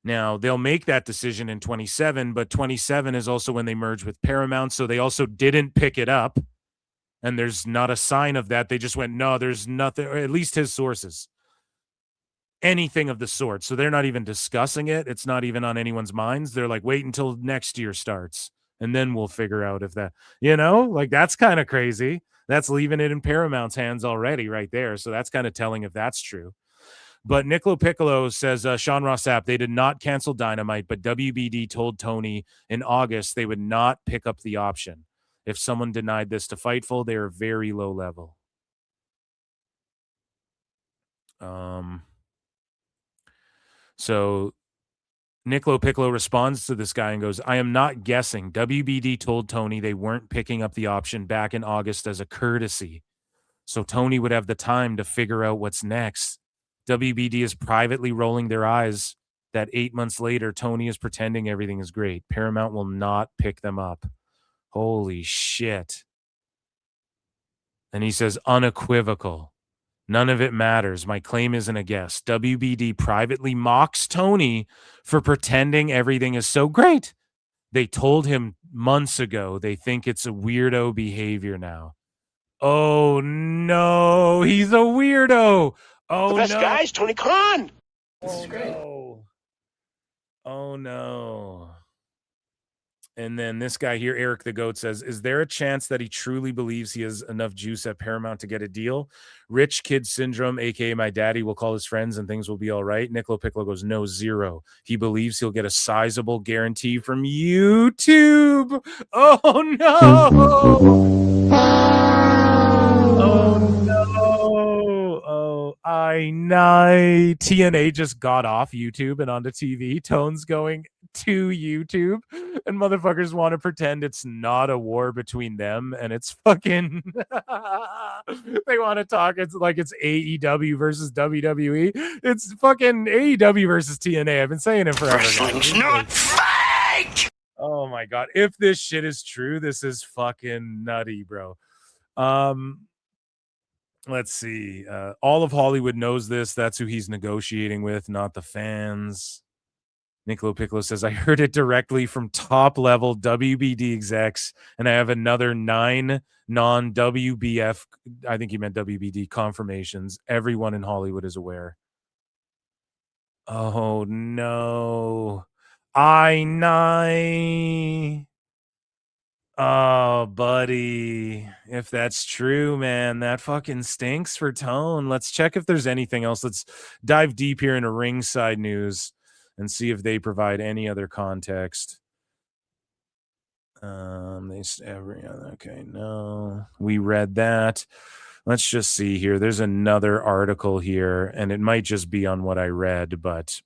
Now, they'll make that decision in 27, but 27 is also when they merge with Paramount, so they also didn't pick it up, and there's not a sign of that. They just went, no, there's nothing, or at least his sources, anything of the sort. So they're not even discussing it. It's not even on anyone's minds. They're like, wait until next year starts, and then we'll figure out if that, like that's kind of crazy. That's leaving it in Paramount's hands already right there. So that's kind of telling if that's true. But Nick LoPiccolo says, Sean Ross Sapp, they did not cancel Dynamite, but WBD told Tony in August they would not pick up the option. If someone denied this to Fightful, they are very low level. So Nick LoPiccolo responds to this guy and goes, I am not guessing. WBD told Tony they weren't picking up the option back in August as a courtesy. So Tony would have the time to figure out what's next. WBD is privately rolling their eyes that 8 months later, Tony is pretending everything is great. Paramount will not pick them up. Holy shit. And he says, unequivocal. None of it matters. My claim isn't a guess. WBD privately mocks Tony for pretending everything is so great. They told him months ago they think it's a weirdo behavior now. Oh, no. He's a weirdo. Oh, the best no. guys, Tony Khan. This is great. Oh, no. And then this guy here, Eric the Goat, says, is there a chance that he truly believes he has enough juice at Paramount to get a deal? Rich kid syndrome, a.k.a. my daddy, will call his friends and things will be all right. Nick LoPiccolo goes, no, 0. He believes he'll get a sizable guarantee from YouTube. Oh, no. Oh, no. Oh, I know. TNA just got off YouTube and onto TV. Tone's going to YouTube, and motherfuckers want to pretend it's not a war between them, and it's fucking they want to talk it's like it's AEW versus WWE. It's fucking AEW versus TNA. I've been saying it forever. Wrestling's not fake. Oh my god, if this shit is true, this is fucking nutty, bro. Let's see. All of Hollywood knows this. That's who he's negotiating with, not the fans. Nick LoPiccolo says, I heard it directly from top-level WBD execs, and I have another 9 non-WBF, I think he meant WBD, confirmations. Everyone in Hollywood is aware. Oh, no. I know. Oh, buddy. If that's true, man, that fucking stinks for Tone. Let's check if there's anything else. Let's dive deep here into ringside news and see if they provide any other context. Okay, no, we read that. Let's just see here. There's another article here, and it might just be on what I read, but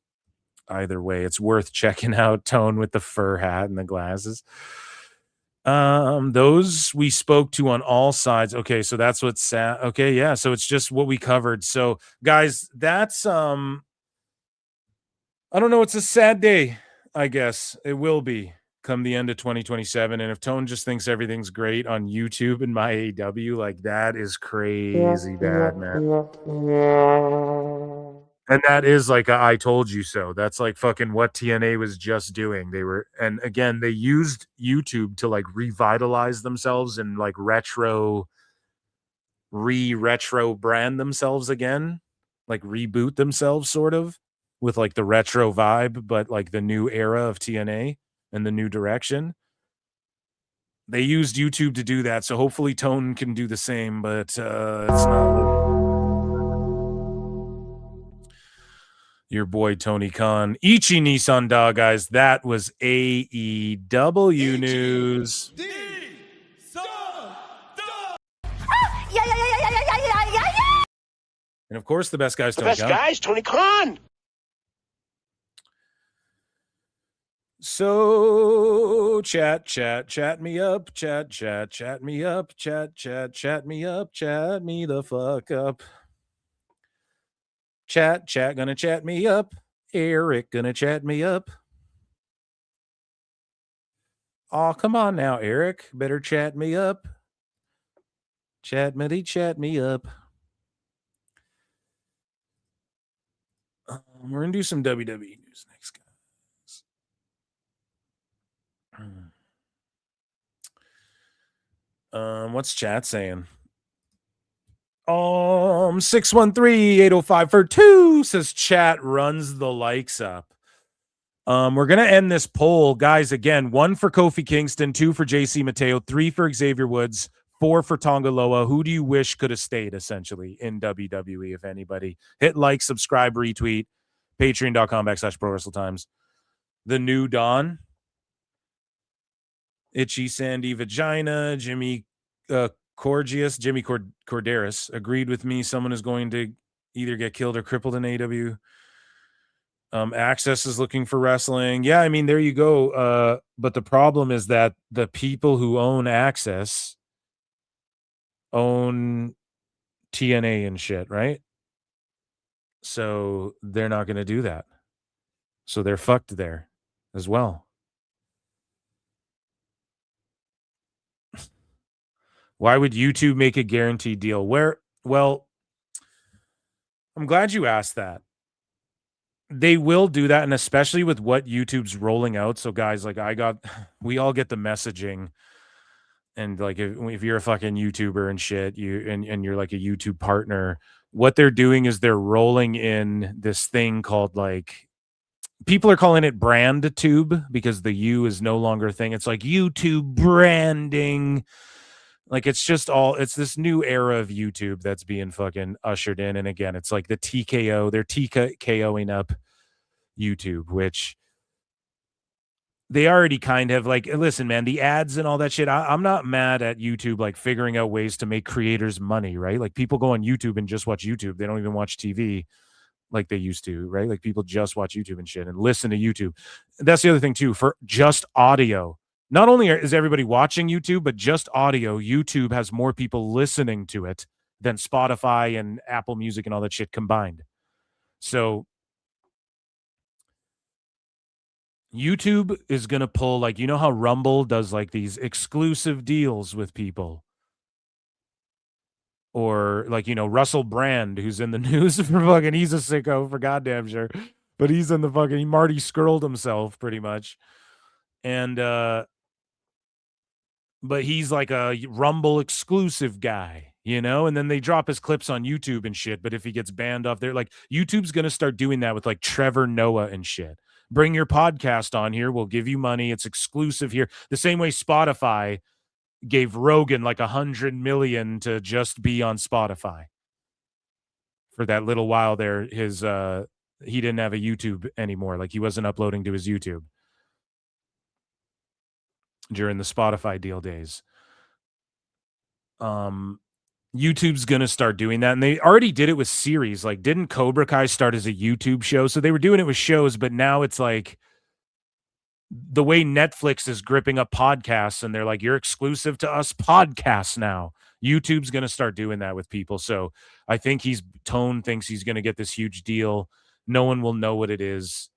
either way, it's worth checking out. Tone with the fur hat and the glasses. Those we spoke to on all sides. Okay, so that's what's sad. Okay, yeah, so it's just what we covered. So, guys, that's I don't know. It's a sad day, I guess. It will be come the end of 2027. And if Tone just thinks everything's great on YouTube and my AEW, like that is crazy bad, man. And that is like a I told you so. That's like fucking what TNA was just doing. They were, and again, they used YouTube to like revitalize themselves and like retro brand themselves again, like reboot themselves sort of with like the retro vibe, but like the new era of TNA and the new direction. They used YouTube to do that, so hopefully Tone can do the same, but it's not. Your boy Tony Khan. Ichi Nissan Da, guys. That was AEW news. And of course, the best guy's Tony Khan. Tony Khan. So chat me up, chat me up, chat me up, chat me the fuck up. Chat gonna chat me up. Eric gonna chat me up. Oh, come on now, Eric. Better chat me up. Chat me up. We're gonna do some WWE news next, guys. What's chat saying? 613-805-42 says chat runs the likes up. We're gonna end this poll, guys. Again, 1 for Kofi Kingston, 2 for JC Mateo, 3 for Xavier Woods, 4 for Tonga Loa. Who do you wish could have stayed essentially in WWE, if anybody? Hit like, subscribe, retweet. Patreon.com/ProWrestleTimes. The New Dawn, Itchy Sandy Vagina, Jimmy Corderis agreed with me. Someone is going to either get killed or crippled in AEW. Access is looking for wrestling. Yeah, I mean, there you go. But the problem is that the people who own Access own TNA and shit, right? So they're not going to do that. So they're fucked there as well. Why would YouTube make a guaranteed deal? Well, I'm glad you asked that. They will do that, and especially with what YouTube's rolling out. So guys, like we all get the messaging, and like if you're a fucking YouTuber and shit, and you're like a YouTube partner, what they're doing is they're rolling in this thing called, like, people are calling it brand tube because the U is no longer a thing. It's like YouTube branding. Like, it's this new era of YouTube that's being fucking ushered in. And again, it's like the TKO, they're TKOing up YouTube, which they already kind of like, listen, man, the ads and all that shit. I'm not mad at YouTube, like figuring out ways to make creators money, right? Like, people go on YouTube and just watch YouTube. They don't even watch TV like they used to, right? Like, people just watch YouTube and shit and listen to YouTube. That's the other thing too, for just audio. Not only is everybody watching YouTube, but just audio, YouTube has more people listening to it than Spotify and Apple Music and all that shit combined. So YouTube is going to pull, like, you know how Rumble does like these exclusive deals with people? Or like, you know, Russell Brand, who's in the news for fucking, he's a sicko for goddamn sure. But he's in the fucking, he Marty Skrulled himself pretty much. And, but he's like a Rumble exclusive guy, you know, and then they drop his clips on YouTube and shit. But if he gets banned off there, like, YouTube's going to start doing that with like Trevor Noah and shit. Bring your podcast on here. We'll give you money. It's exclusive here. The same way Spotify gave Rogan like $100 million to just be on Spotify for that little while there. He didn't have a YouTube anymore. Like, he wasn't uploading to his YouTube. during the Spotify deal days. YouTube's gonna start doing that, and they already did it with series. Like, didn't Cobra Kai start as a YouTube show? So they were doing it with shows, but now it's like the way Netflix is gripping up podcasts, and they're like, you're exclusive to us podcasts now. YouTube's gonna start doing that with people. So I think Tone thinks he's gonna get this huge deal. No one will know what it is.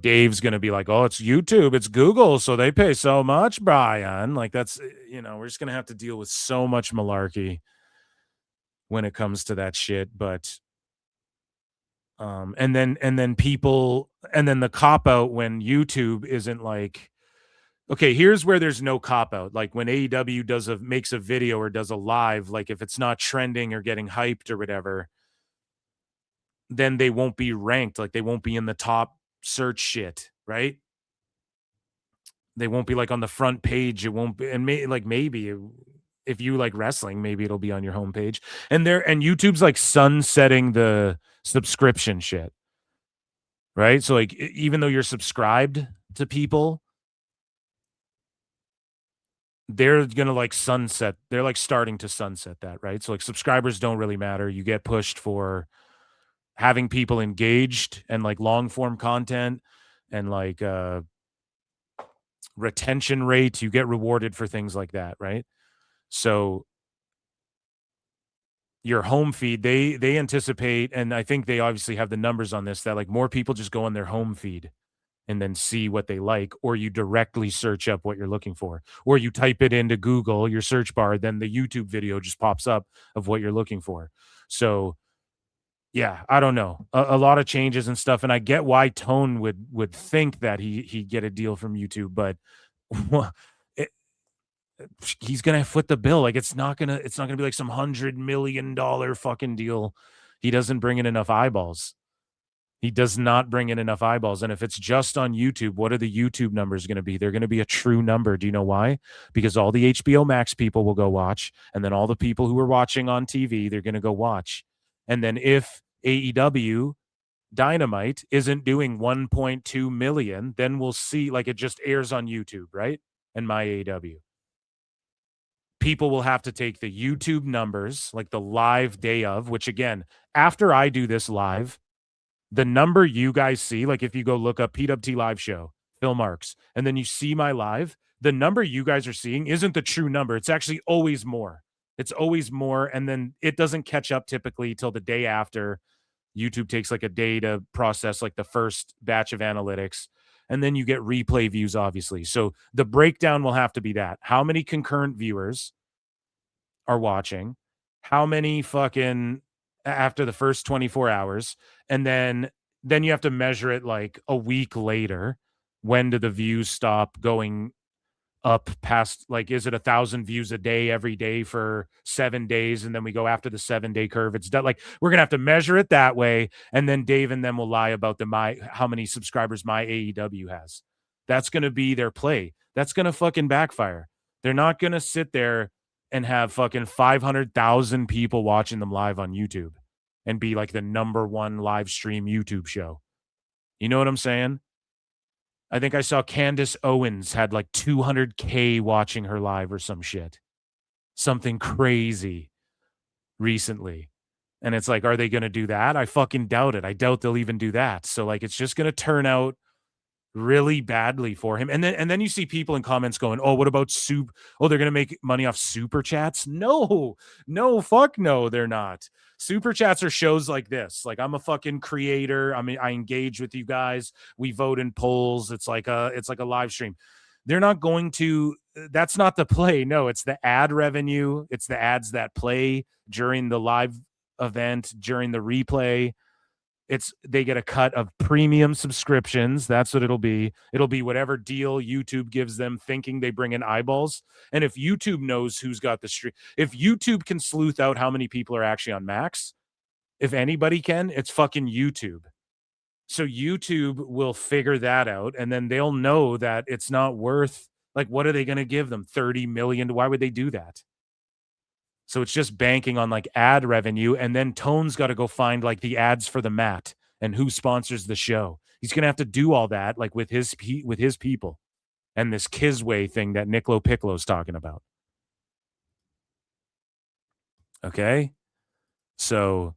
Dave's going to be like, oh, it's YouTube, it's Google, so they pay so much, Brian. Like, that's, we're just going to have to deal with so much malarkey when it comes to that shit. But, and then the cop out when YouTube isn't like, okay, here's where there's no cop out. Like when AEW makes a video or does a live, like if it's not trending or getting hyped or whatever, then they won't be ranked. Like they won't be in the top search shit, right? They won't be like on the front page. It won't be, and maybe if you like wrestling, maybe it'll be on your homepage. And YouTube's like sunsetting the subscription shit, right? So like even though you're subscribed to people, they're gonna like sunset. They're like starting to sunset that, right? So like subscribers don't really matter. You get pushed for having people engaged and like long form content and like retention rate. You get rewarded for things like that, right? So your home feed, they anticipate, and I think they obviously have the numbers on this, that like more people just go on their home feed and then see what they like, or you directly search up what you're looking for, or you type it into Google, your search bar, then the YouTube video just pops up of what you're looking for. So yeah, I don't know. A lot of changes and stuff, and I get why Tone would think that he'd get a deal from YouTube, but he's gonna foot the bill. Like it's not gonna be like some $100 million fucking deal. He doesn't bring in enough eyeballs. He does not bring in enough eyeballs. And if it's just on YouTube, what are the YouTube numbers going to be? They're going to be a true number. Do you know why? Because all the HBO Max people will go watch, and then all the people who are watching on TV, they're going to go watch. And then if AEW Dynamite isn't doing 1.2 million, then we'll see, like it just airs on YouTube, right? And my AEW. People will have to take the YouTube numbers, like the live day of, which again, after I do this live, the number you guys see, like if you go look up PWT live show, Phil Marks, and then you see my live, the number you guys are seeing isn't the true number. It's actually always more. It's always more. And then it doesn't catch up typically till the day after. YouTube takes like a day to process like the first batch of analytics. And then you get replay views, obviously. So the breakdown will have to be that. How many concurrent viewers are watching? How many fucking after the first 24 hours? And then you have to measure it like a week later. When do the views stop going up past, like, is it 1,000 views a day every day for 7 days? And then we go after the 7-day curve. It's done. Like, we're going to have to measure it that way. And then Dave and them will lie about how many subscribers my AEW has. That's going to be their play. That's going to fucking backfire. They're not going to sit there and have fucking 500,000 people watching them live on YouTube and be like the #1 live stream YouTube show. You know what I'm saying? I think I saw Candace Owens had like 200K watching her live or some shit. Something crazy recently. And it's like, are they going to do that? I fucking doubt it. I doubt they'll even do that. So like, it's just going to turn out really badly for him. And then you see people in comments going, oh, what about they're going to make money off super chats? No, fuck no, they're not. Super chats are shows like this. Like, I'm a fucking creator. I mean, I engage with you guys. We vote in polls. It's like a live stream. They're not going to, that's not the play. No, it's the ad revenue. It's the ads that play during the live event, during the replay. They get a cut of premium subscriptions. That's what it'll be. It'll be whatever deal YouTube gives them, thinking they bring in eyeballs. And if YouTube knows who's got the stream, if YouTube can sleuth out how many people are actually on Max, if anybody can, it's fucking YouTube. So YouTube will figure that out, and then they'll know that it's not worth, like, what are they going to give them? 30 million? Why would they do that? So it's just banking on like ad revenue, and then Tone's got to go find like the ads for the mat and who sponsors the show. He's going to have to do all that like with his people and this Kisway thing that Nick LoPiccolo's talking about. Okay? So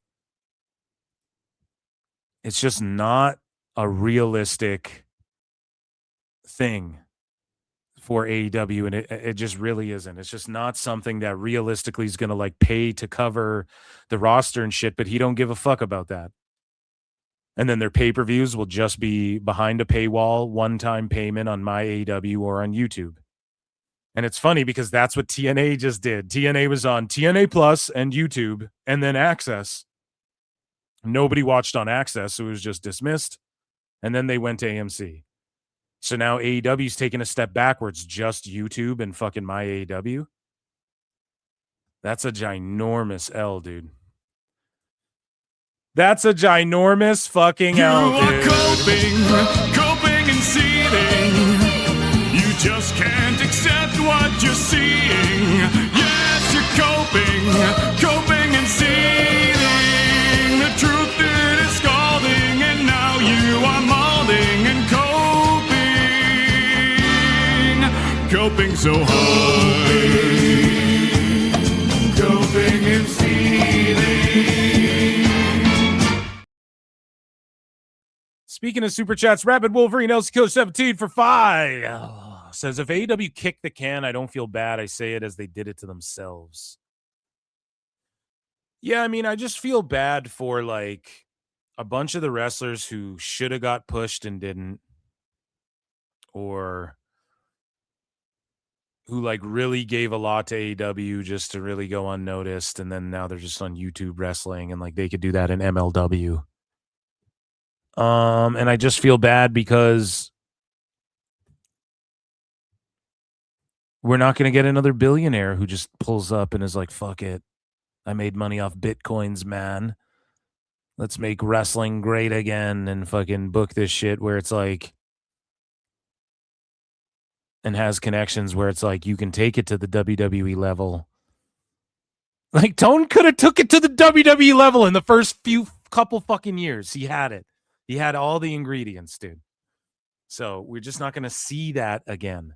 it's just not a realistic thing for AEW, and it just really isn't. It's just not something that realistically is going to like pay to cover the roster and shit, but he don't give a fuck about that. And then their pay-per-views will just be behind a paywall, one-time payment on my AEW or on YouTube. And it's funny because that's what TNA just did. TNA was on TNA Plus and YouTube and then Access. Nobody watched on Access, so it was just dismissed. And then they went to AMC. So now AEW's taking a step backwards, just YouTube and fucking my AEW. That's a ginormous L, dude. That's a ginormous fucking L, dude. You are coping and seething. You just can't accept what you're seeing. Yes, you're coping and seething. The truth it is scalding, and now you are molding and coping so hard, coping and seething. Speaking of super chats, Rapid Wolverine LCKiller 17 for 5 says, if AEW kicked the can, I don't feel bad. I say it as they did it to themselves. Yeah, I mean, I just feel bad for like a bunch of the wrestlers who should have got pushed and didn't, or who like really gave a lot to AEW just to really go unnoticed, and then now they're just on YouTube wrestling, and like they could do that in MLW. And I just feel bad because we're not going to get another billionaire who just pulls up and is like, fuck it, I made money off Bitcoins, man. Let's make wrestling great again and fucking book this shit, where it's like, and has connections where it's like you can take it to the WWE level. Like Tone could have took it to the WWE level in the first couple fucking years. He had it. He had all the ingredients, dude. So we're just not going to see that again.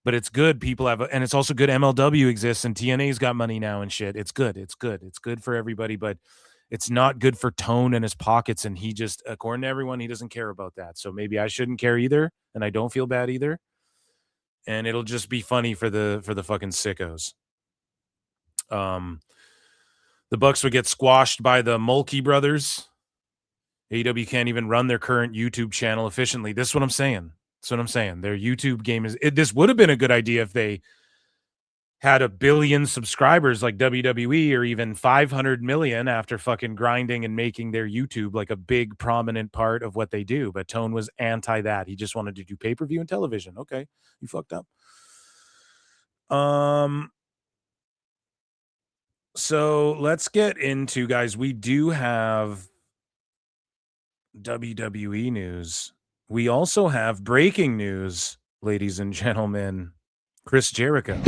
But it's good. People have, and it's also good MLW exists and TNA's got money now and shit. It's good. It's good. It's good for everybody, but it's not good for Tone and his pockets. And he just, according to everyone, he doesn't care about that. So maybe I shouldn't care either. And I don't feel bad either. And it'll just be funny for the fucking sickos. The Bucks would get squashed by the Mulkey brothers. AEW can't even run their current YouTube channel efficiently. This is what I'm saying. That's what I'm saying. Their YouTube game is... this would have been a good idea if they had 1 billion subscribers like WWE, or even 500 million after fucking grinding and making their YouTube like a big prominent part of what they do. But Tone was anti that. He just wanted to do pay-per-view and television. Okay, you fucked up. So let's get into, guys, we do have WWE news. We also have breaking news, ladies and gentlemen. Chris Jericho.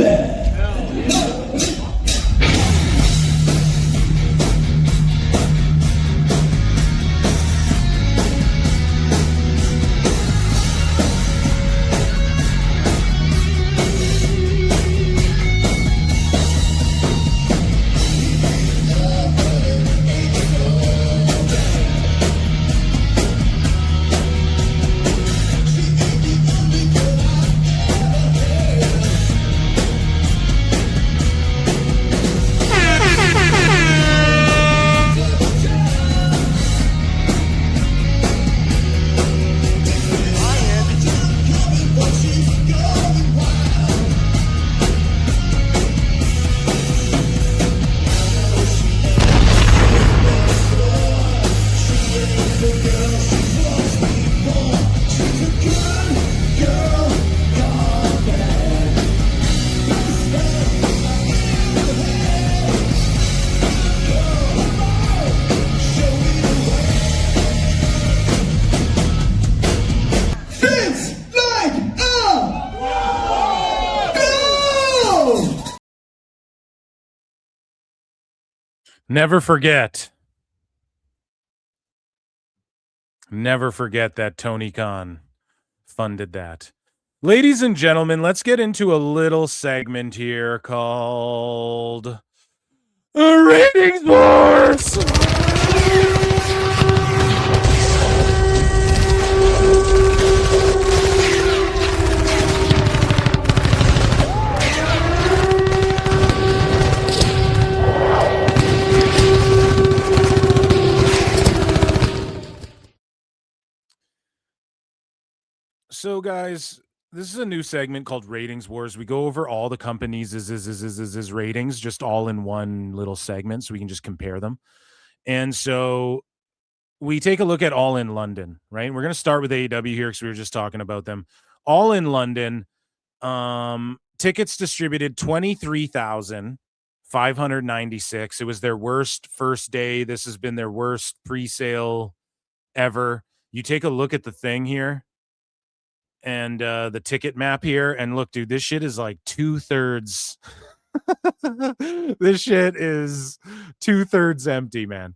Never forget. Never forget that Tony Khan funded that. Ladies and gentlemen, let's get into a little segment here called Ratings Wars. So, guys, this is a new segment called Ratings Wars. We go over all the companies' ratings, just all in one little segment, so we can just compare them. And so we take a look at All in London, right? We're going to start with AEW here because we were just talking about them. All in London, tickets distributed 23,596. It was their worst first day. This has been their worst pre-sale ever. You take a look at the thing here and the ticket map here, and look, dude, this shit is like 2/3. This shit is 2/3 empty, man.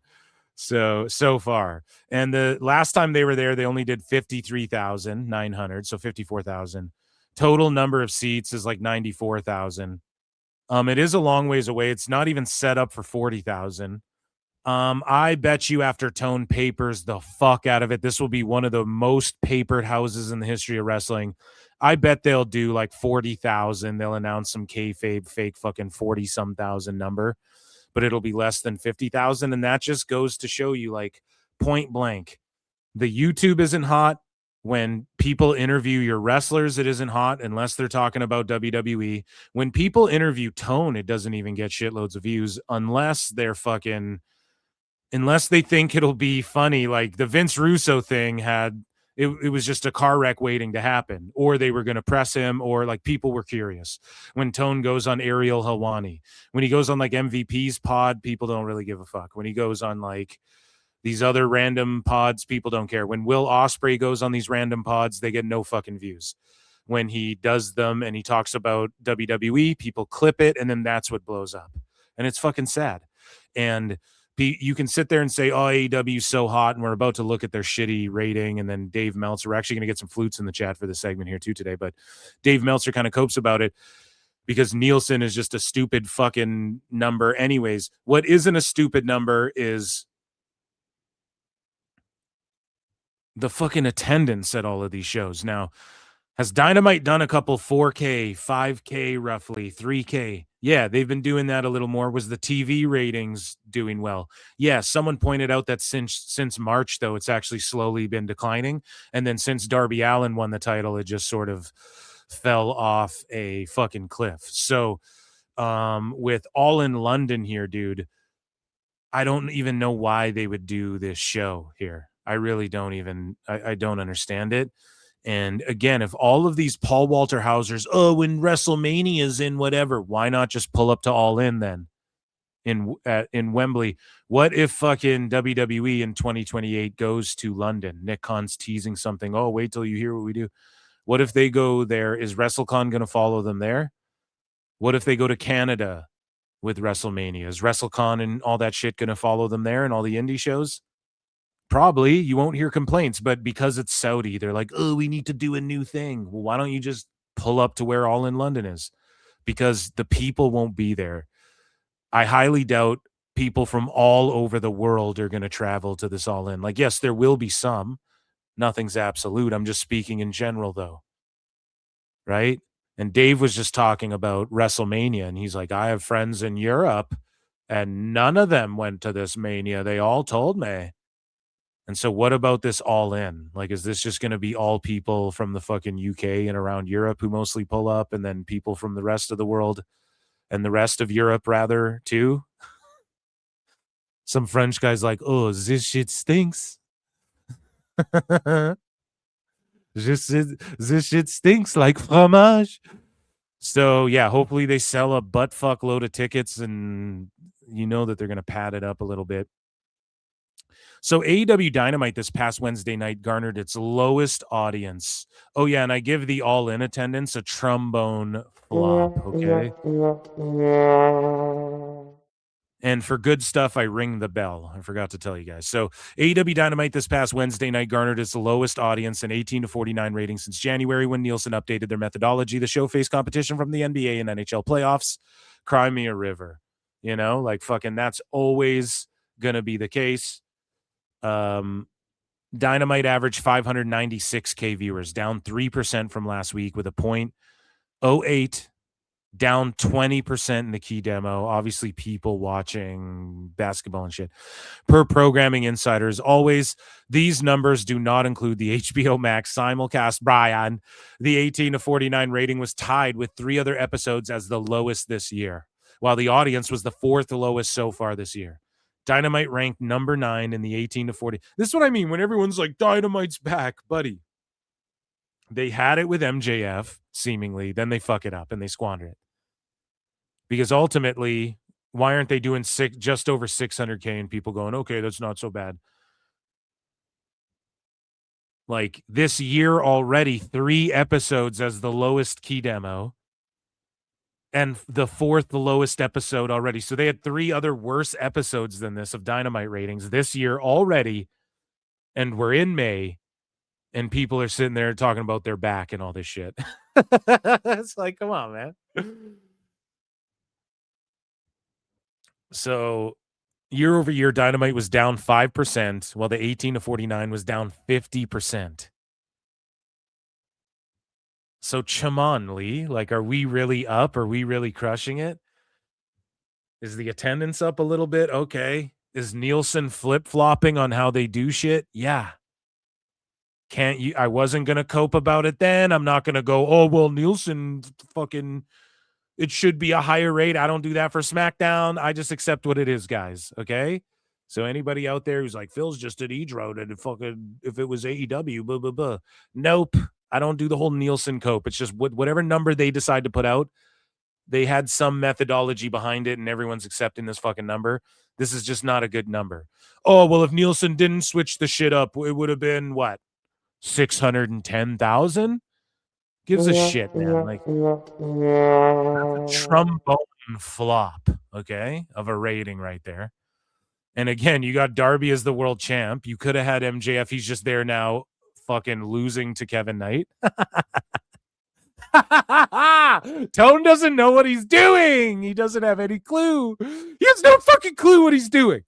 So far. And the last time they were there, they only did 53,900, so 54,000. Total number of seats is like 94,000. It is a long ways away. It's not even set up for 40,000. I bet you after Tone papers the fuck out of it, this will be one of the most papered houses in the history of wrestling. I bet they'll do like 40,000. They'll announce some kayfabe fake fucking 40-some thousand number, but it'll be less than 50,000. And that just goes to show you, like, point blank, the YouTube isn't hot. When people interview your wrestlers, it isn't hot unless they're talking about WWE. When people interview Tone, it doesn't even get shitloads of views unless they think it'll be funny. Like the Vince Russo thing had, it was just a car wreck waiting to happen, or they were going to press him, or like people were curious. When Tone goes on Ariel Helwani, when he goes on like MVP's pod, people don't really give a fuck. When he goes on like these other random pods, people don't care. When Will Ospreay goes on these random pods, they get no fucking views. When he does them and he talks about WWE, people clip it, and then that's what blows up. And it's fucking sad. And you can sit there and say, oh, AEW's so hot, and we're about to look at their shitty rating, and then Dave Meltzer, we're actually going to get some flutes in the chat for this segment here too today, but Dave Meltzer kind of copes about it because Nielsen is just a stupid fucking number anyways. What isn't a stupid number is the fucking attendance at all of these shows. Now, has Dynamite done a couple 4K, 5K roughly, 3K? Yeah, they've been doing that a little more. Was the TV ratings doing well? Yeah, someone pointed out that since March, though, it's actually slowly been declining. And then since Darby Allin won the title, it just sort of fell off a fucking cliff. So with All in London here, dude, I don't even know why they would do this show here. I really don't even, I don't understand it. And again, if all of these Paul Walter Hausers, when WrestleMania's in whatever, why not just pull up to All In then in Wembley? What if fucking WWE in 2028 goes to London? Nick Khan's teasing something. Oh, wait till you hear what we do. What if they go there? Is WrestleCon going to follow them there? What if they go to Canada with WrestleMania? Is WrestleCon and all that shit going to follow them there and all the indie shows? Probably. You won't hear complaints, but because it's Saudi, they're like, oh, we need to do a new thing. Well, why don't you just pull up to where All in London is? Because the people won't be there. I highly doubt people from all over the world are going to travel to this All In. Like, yes, there will be some. Nothing's absolute. I'm just speaking in general, though. Right? And Dave was just talking about WrestleMania, and he's like, I have friends in Europe, and none of them went to this Mania. They all told me. And so what about this All In? Like, is this just going to be all people from the fucking UK and around Europe who mostly pull up, and then people from the rest of the world and the rest of Europe rather too? Some French guy's like, oh, this shit stinks. This shit stinks like fromage. So yeah, hopefully they sell a butt fuck load of tickets, and you know that they're going to pad it up a little bit. So AEW Dynamite this past Wednesday night garnered its lowest audience. Oh, yeah, and I give the all-in attendance a trombone flop, okay? And for good stuff, I ring the bell. I forgot to tell you guys. So AEW Dynamite this past Wednesday night garnered its lowest audience and 18 to 49 ratings since January when Nielsen updated their methodology. The show faced competition from the NBA and NHL playoffs. Cry me a river. You know, like fucking that's always going to be the case. Dynamite averaged 596K viewers, down 3% from last week with a .08, down 20% in the key demo. Obviously, people watching basketball and shit. Per Programming Insiders, always, these numbers do not include the HBO Max simulcast. Brian, the 18 to 49 rating was tied with 3 other episodes as the lowest this year, while the audience was the 4th lowest so far this year. Dynamite ranked number 9 in the 18 to 40. This is what I mean when everyone's like, Dynamite's back, buddy. They had it with MJF, seemingly. Then they fuck it up and they squander it. Because ultimately, why aren't they doing just over 600K and people going, okay, that's not so bad. Like this year already, 3 episodes as the lowest key demo. And the 4th lowest episode already. So they had 3 other worse episodes than this of Dynamite ratings this year already. And we're in May. And people are sitting there talking about their back and all this shit. It's like, come on, man. So year over year, Dynamite was down 5%, while the 18 to 49 was down 50%. So Chaman Lee, like, are we really up? Are we really crushing it? Is the attendance up a little bit? Okay. Is Nielsen flip-flopping on how they do shit? Yeah. Can't you? I wasn't going to cope about it then. I'm not going to go, oh, well, Nielsen fucking, it should be a higher rate. I don't do that for SmackDown. I just accept what it is, guys. Okay? So anybody out there who's like, Phil's just an E-Drone and if it was AEW, blah, blah, blah. Nope. I don't do the whole Nielsen cope. It's just whatever number they decide to put out, they had some methodology behind it and everyone's accepting this fucking number. This is just not a good number. Oh, well, if Nielsen didn't switch the shit up, it would have been what? 610,000? Gives a shit, man. Like a trombone flop, okay, of a rating right there. And again, you got Darby as the world champ. You could have had MJF. He's just there now, fucking losing to Kevin Knight. Tone doesn't know what he's doing. He doesn't have any clue. He has no fucking clue what he's doing.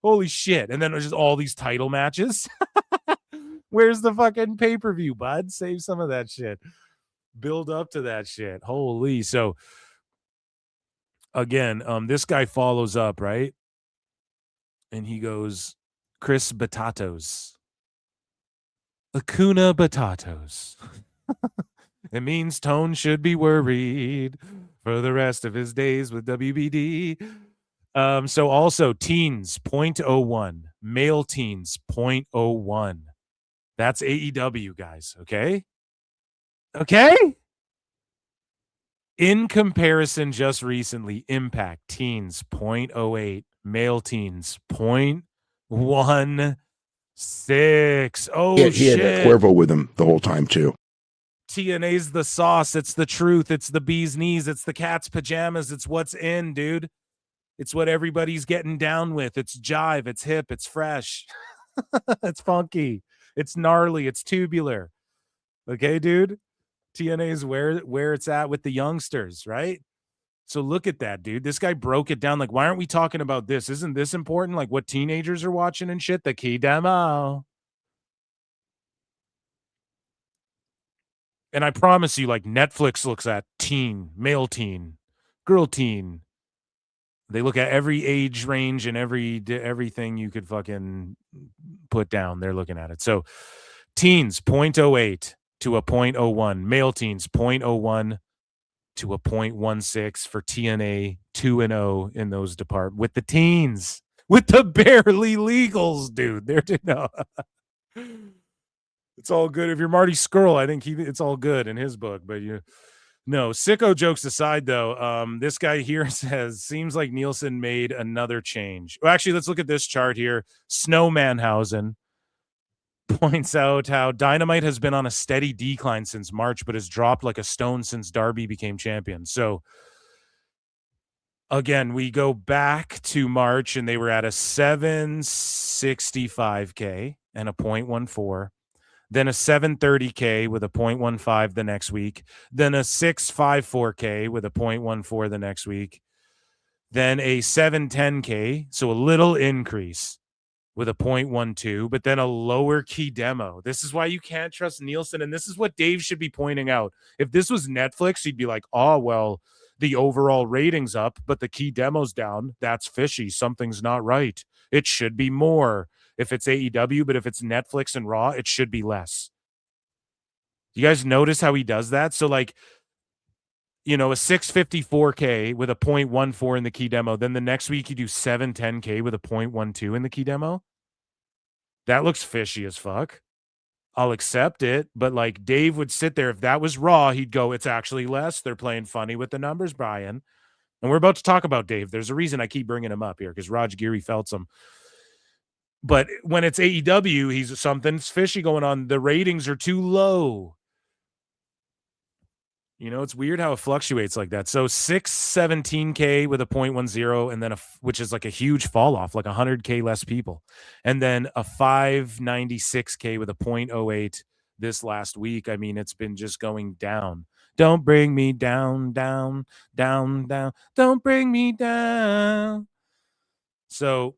Holy shit. And then there's just all these title matches. Where's the fucking pay-per-view, bud? Save some of that shit. Build up to that shit. Holy. So, again, this guy follows up, right? And he goes, Chris Batatos. Acuna Batatos. It means Tone should be worried for the rest of his days with WBD. So also teens, 0.01. Male teens, 0.01. That's AEW, guys. Okay? Okay? In comparison, just recently, Impact teens, 0.08. Male teens, 0.16. Oh, He shit. had Cuervo with him the whole time, too. TNA's the sauce. It's the truth. It's the bee's knees. It's the cat's pajamas. It's what's in, dude. It's what everybody's getting down with. It's jive. It's hip. It's fresh. It's funky. It's gnarly. It's tubular. Okay, dude? TNA is where it's at with the youngsters, right? So look at that, dude. This guy broke it down. Like, why aren't we talking about this? Isn't this important? Like what teenagers are watching and shit? The key demo. And I promise you, like, Netflix looks at teen, male teen, girl teen. They look at every age range and everything you could fucking put down. They're looking at it. So teens, 0.08 to a 0.01. Male teens, 0.01 to a 0.16 for TNA, 2-0 in those departments. With the teens, with the barely legals, dude. They're no. It's all good. If you're Marty Scurll, I think it's all good in his book. But no, sicko jokes aside, though, this guy here says, seems like Nielsen made another change. Well, actually, let's look at this chart here. Snowmanhausen points out how Dynamite has been on a steady decline since March, but has dropped like a stone since Darby became champion. So again, we go back to March and they were at a 765K and a 0.14. Then a 730K with a 0.15 the next week. Then a 654K with a 0.14 the next week. Then a 710K, so a little increase with a 0.12, but then a lower key demo. This is why you can't trust Nielsen, and this is what Dave should be pointing out. If this was Netflix, he'd be like, oh, well, the overall rating's up, but the key demo's down. That's fishy. Something's not right. It should be more. If it's AEW, but if it's Netflix and Raw, it should be less. You guys notice how he does that? So, like, you know, a 654K with a 0.14 in the key demo. Then the next week you do 710K with a 0.12 in the key demo. That looks fishy as fuck. I'll accept it. But like Dave would sit there. If that was Raw, he'd go, it's actually less. They're playing funny with the numbers, Brian. And we're about to talk about Dave. There's a reason I keep bringing him up here because Raj Giri felt some. But when it's AEW, he's something's fishy going on. The ratings are too low. You know, it's weird how it fluctuates like that. So 617K with a 0.10 and then which is like a huge fall off, like 100K less people. And then a 596K with a 0.08 this last week. I mean, it's been just going down. Don't bring me down, down, down, down. Don't bring me down. So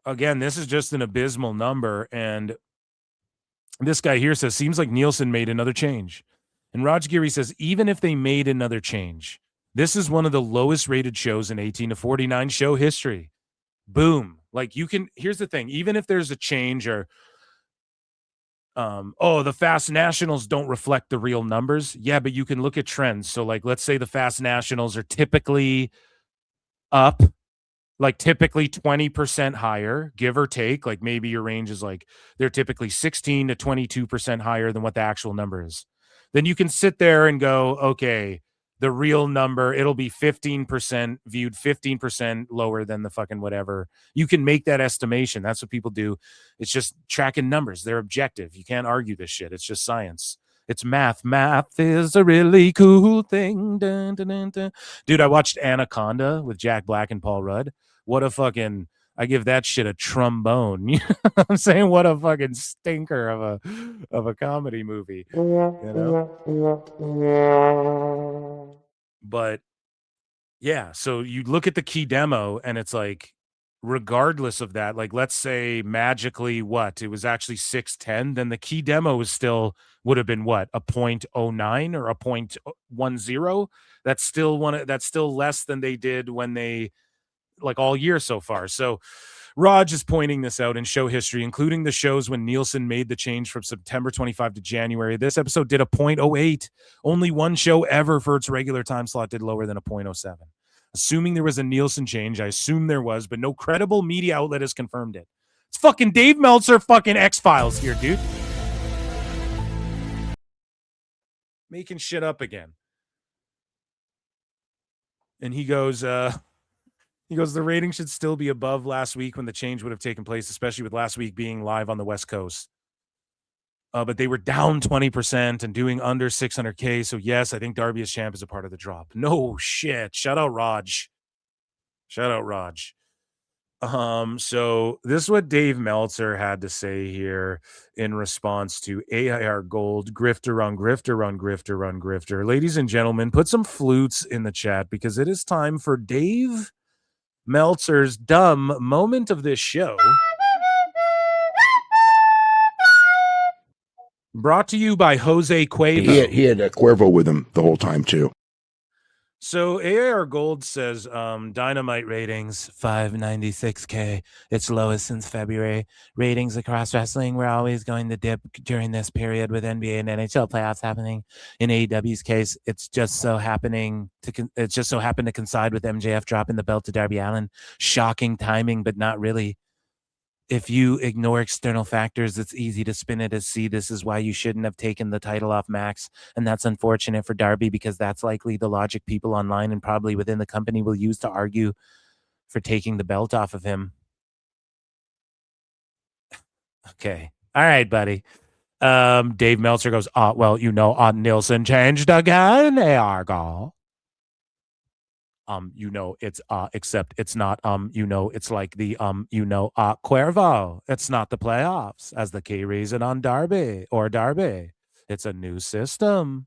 again, this is just an abysmal number. And this guy here says, seems like Nielsen made another change. And Raj Giri says, even if they made another change, this is one of the lowest rated shows in 18 to 49 show history. Boom. Like you can, here's the thing, even if there's a change or, the Fast Nationals don't reflect the real numbers. Yeah, but you can look at trends. So like, let's say the Fast Nationals are typically up, like typically 20% higher, give or take. Like maybe your range is like they're typically 16 to 22% higher than what the actual number is. Then you can sit there and go, okay, the real number, it'll be 15% viewed, 15% lower than the fucking whatever. You can make that estimation. That's what people do. It's just tracking numbers. They're objective. You can't argue this shit. It's just science. It's math. Math is a really cool thing. Dun, dun, dun, dun. Dude, I watched Anaconda with Jack Black and Paul Rudd. What a fucking, I give that shit a trombone. You know what I'm saying? What a fucking stinker of a comedy movie. You know? But yeah, so you look at the key demo and it's like, regardless of that, like let's say magically it was actually 610, then the key demo was still would have been what, a 0.09 or a 0.10. That's still less than they did when they like all year so far. So Raj is pointing this out in show history, including the shows when Nielsen made the change from September 25 to January. This episode did a 0.08. Only one show ever for its regular time slot did lower than a 0.07. Assuming there was a Nielsen change, I assume there was, but no credible media outlet has confirmed it. It's fucking Dave Meltzer fucking X-Files here, dude. Making shit up again. And he goes, the rating should still be above last week when the change would have taken place, especially with last week being live on the West Coast. But they were down 20% and doing under 600K. So yes, I think Darby as champ is a part of the drop. No shit. Shout out Raj. So this is what Dave Meltzer had to say here in response to AIR Gold, grifter on grifter on grifter on grifter. Ladies and gentlemen, put some flutes in the chat because it is time for Dave Meltzer's dumb moment of this show. Brought to you by Jose Cuervo. He had a Cuervo with him the whole time too. So AIR Gold says Dynamite ratings 596K. It's lowest since February. Ratings across wrestling were always going to dip during this period with NBA and NHL playoffs happening. In AEW's case, it's just so happened to coincide with MJF dropping the belt to Darby Allin. Shocking timing, but not really. If you ignore external factors, it's easy to spin it as, see, this is why you shouldn't have taken the title off Max. And that's unfortunate for Darby because that's likely the logic people online and probably within the company will use to argue for taking the belt off of him. Okay. All right, buddy. Dave Meltzer goes, Nielsen changed again, AR Gold. it's except it's not it's like the Cuervo. It's not the playoffs as the key reason on Darby. It's a new system.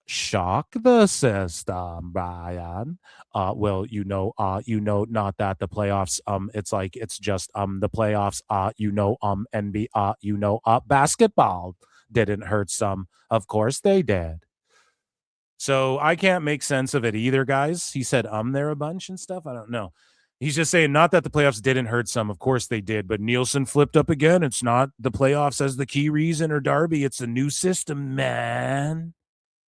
Shock the system, Brian. Not that the playoffs, it's like it's just the playoffs, NBA, basketball didn't hurt some. Of course they did. So I can't make sense of it either, guys. He said there a bunch and stuff. I don't know. He's just saying not that the playoffs didn't hurt some. Of course they did. But Nielsen flipped up again. It's not the playoffs as the key reason or Darby. It's a new system, man.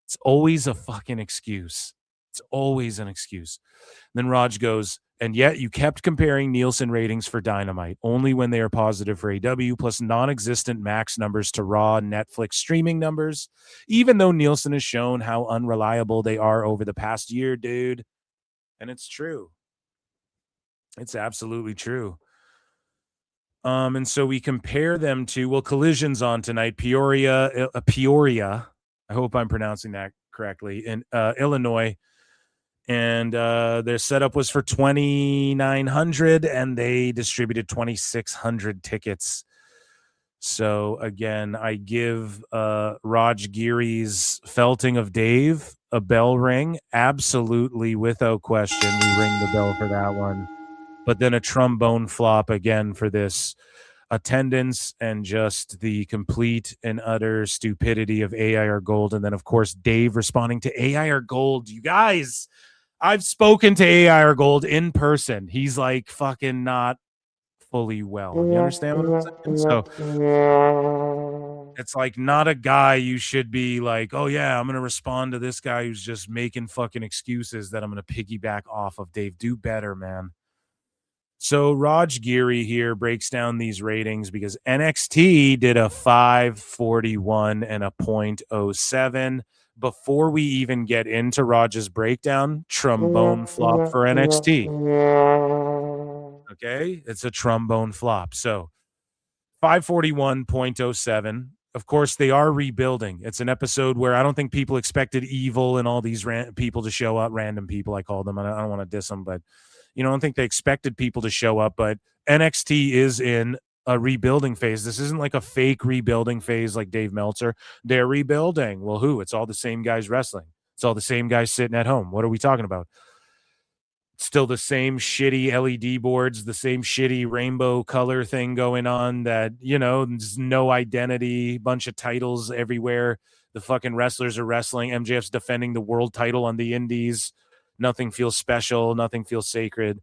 It's always a fucking excuse. It's always an excuse. Then Raj goes, and yet you kept comparing Nielsen ratings for Dynamite only when they are positive for AEW, plus non-existent max numbers to Raw and Netflix streaming numbers, even though Nielsen has shown how unreliable they are over the past year, dude. And it's true. It's absolutely true. And so we compare them to, well, Collision's on tonight, Peoria. I hope I'm pronouncing that correctly, in Illinois. And their setup was for 2,900, and they distributed 2,600 tickets. So, again, I give Raj Giri's felting of Dave a bell ring. Absolutely, without question, we ring the bell for that one. But then a trombone flop again for this attendance and just the complete and utter stupidity of AIR Gold. And then, of course, Dave responding to AIR Gold. You guys, I've spoken to AIR Gold in person. He's like fucking not fully well. You understand what I'm saying? So it's like not a guy you should be like, oh yeah, I'm going to respond to this guy who's just making fucking excuses that I'm going to piggyback off of. Dave, do better, man. So Raj Giri here breaks down these ratings because NXT did a 541 and a 0.07. Before we even get into Raj's breakdown, trombone flop for NXT. Okay, it's a trombone flop. So 541.07. Of course, they are rebuilding. It's an episode where I don't think people expected Evil and all these people to show up, random people, I call them. I don't want to diss them, but I don't think they expected people to show up, but NXT is in a rebuilding phase. This isn't like a fake rebuilding phase like Dave Meltzer. They're rebuilding. Well, who? It's all the same guys wrestling. It's all the same guys sitting at home. What are we talking about? Still the same shitty LED boards, the same shitty rainbow color thing going on that, there's no identity, bunch of titles everywhere. The fucking wrestlers are wrestling. MJF's defending the world title on the indies. Nothing feels special. Nothing feels sacred.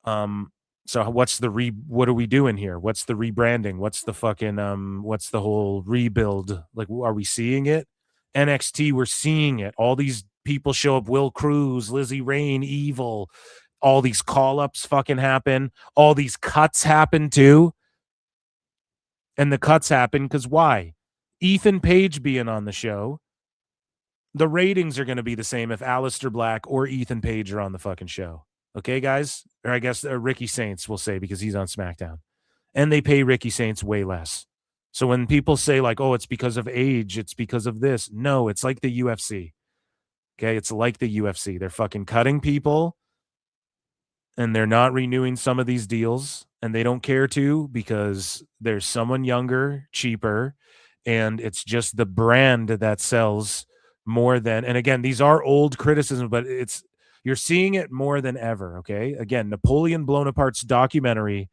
So what are we doing here? What's the rebranding? What's the fucking, what's the whole rebuild? Like, are we seeing it? NXT, we're seeing it. All these people show up. Will Cruz, Lizzie Rain, Evil. All these call-ups fucking happen. All these cuts happen too. And the cuts happen because why? Ethan Page being on the show. The ratings are going to be the same if Aleister Black or Ethan Page are on the fucking show. Okay, guys? Or I guess Ricky Saints will say because he's on SmackDown. And they pay Ricky Saints way less. So when people say like, oh, it's because of age, it's because of this. No, it's like the UFC. Okay, it's like the UFC. They're fucking cutting people and they're not renewing some of these deals. And they don't care to because there's someone younger, cheaper. And it's just the brand that sells more than, and again, these are old criticisms, but you're seeing it more than ever. Okay. Again, Napoleon Bonaparte's documentary,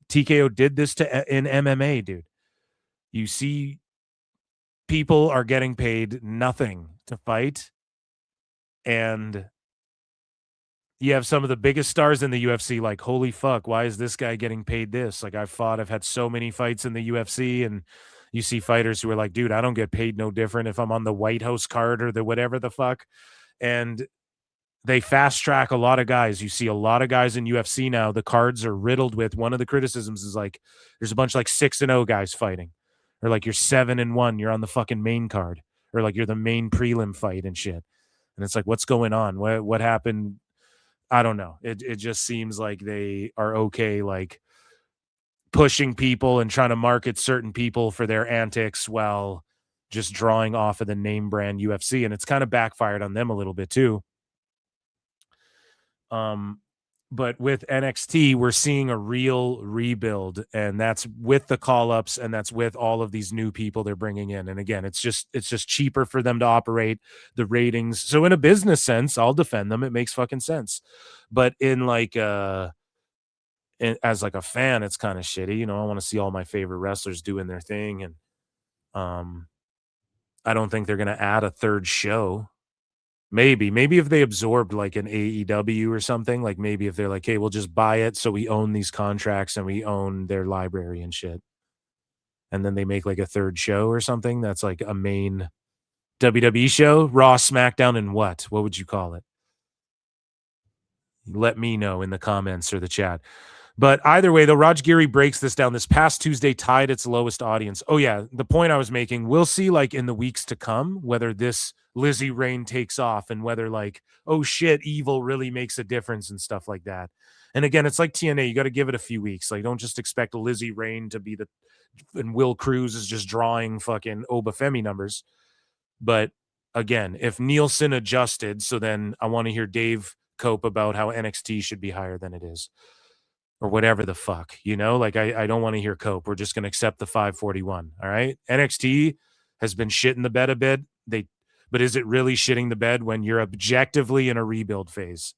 TKO did this in MMA, dude. You see people are getting paid nothing to fight. And you have some of the biggest stars in the UFC, like, holy fuck, why is this guy getting paid this? Like I've had so many fights in the UFC, and you see fighters who are like, dude, I don't get paid no different if I'm on the White House card or the whatever the fuck. And they fast track a lot of guys. You see a lot of guys in UFC now. The cards are riddled with, one of the criticisms is like, there's a bunch of like 6-0 guys fighting, or like you're 7-1, you're on the fucking main card, or like you're the main prelim fight and shit. And it's like, what's going on? What happened? I don't know. It just seems like they are okay, like pushing people and trying to market certain people for their antics while just drawing off of the name brand UFC. And it's kind of backfired on them a little bit too. But with NXT, we're seeing a real rebuild, and that's with the call-ups, and that's with all of these new people they're bringing in. And again, it's just cheaper for them to operate, the ratings. So in a business sense, I'll defend them. It makes fucking sense. But in like as like a fan, it's kind of shitty. You know, I want to see all my favorite wrestlers doing their thing, and I don't think they're going to add a third show. Maybe if they absorbed like an AEW or something, like maybe if they're like, hey, we'll just buy it so we own these contracts and we own their library and shit. And then they make like a third show or something that's like a main WWE show, Raw, SmackDown, and what? What would you call it? Let me know in the comments or the chat. But either way, though, Raj Giri breaks this down. This past Tuesday tied its lowest audience. Oh, yeah. The point I was making, we'll see like in the weeks to come whether this Lizzie reign takes off and whether like, oh, shit, evil really makes a difference and stuff like that. And again, it's like TNA. You got to give it a few weeks. Like, don't just expect Lizzie reign to be and Will Cruz is just drawing fucking Obafemi numbers. But again, if Nielsen adjusted, so then I want to hear Dave cope about how NXT should be higher than it is. Or whatever the fuck, you know, like I don't want to hear cope. We're just going to accept the 541. All right. NXT has been shitting the bed a bit. But is it really shitting the bed when you're objectively in a rebuild phase?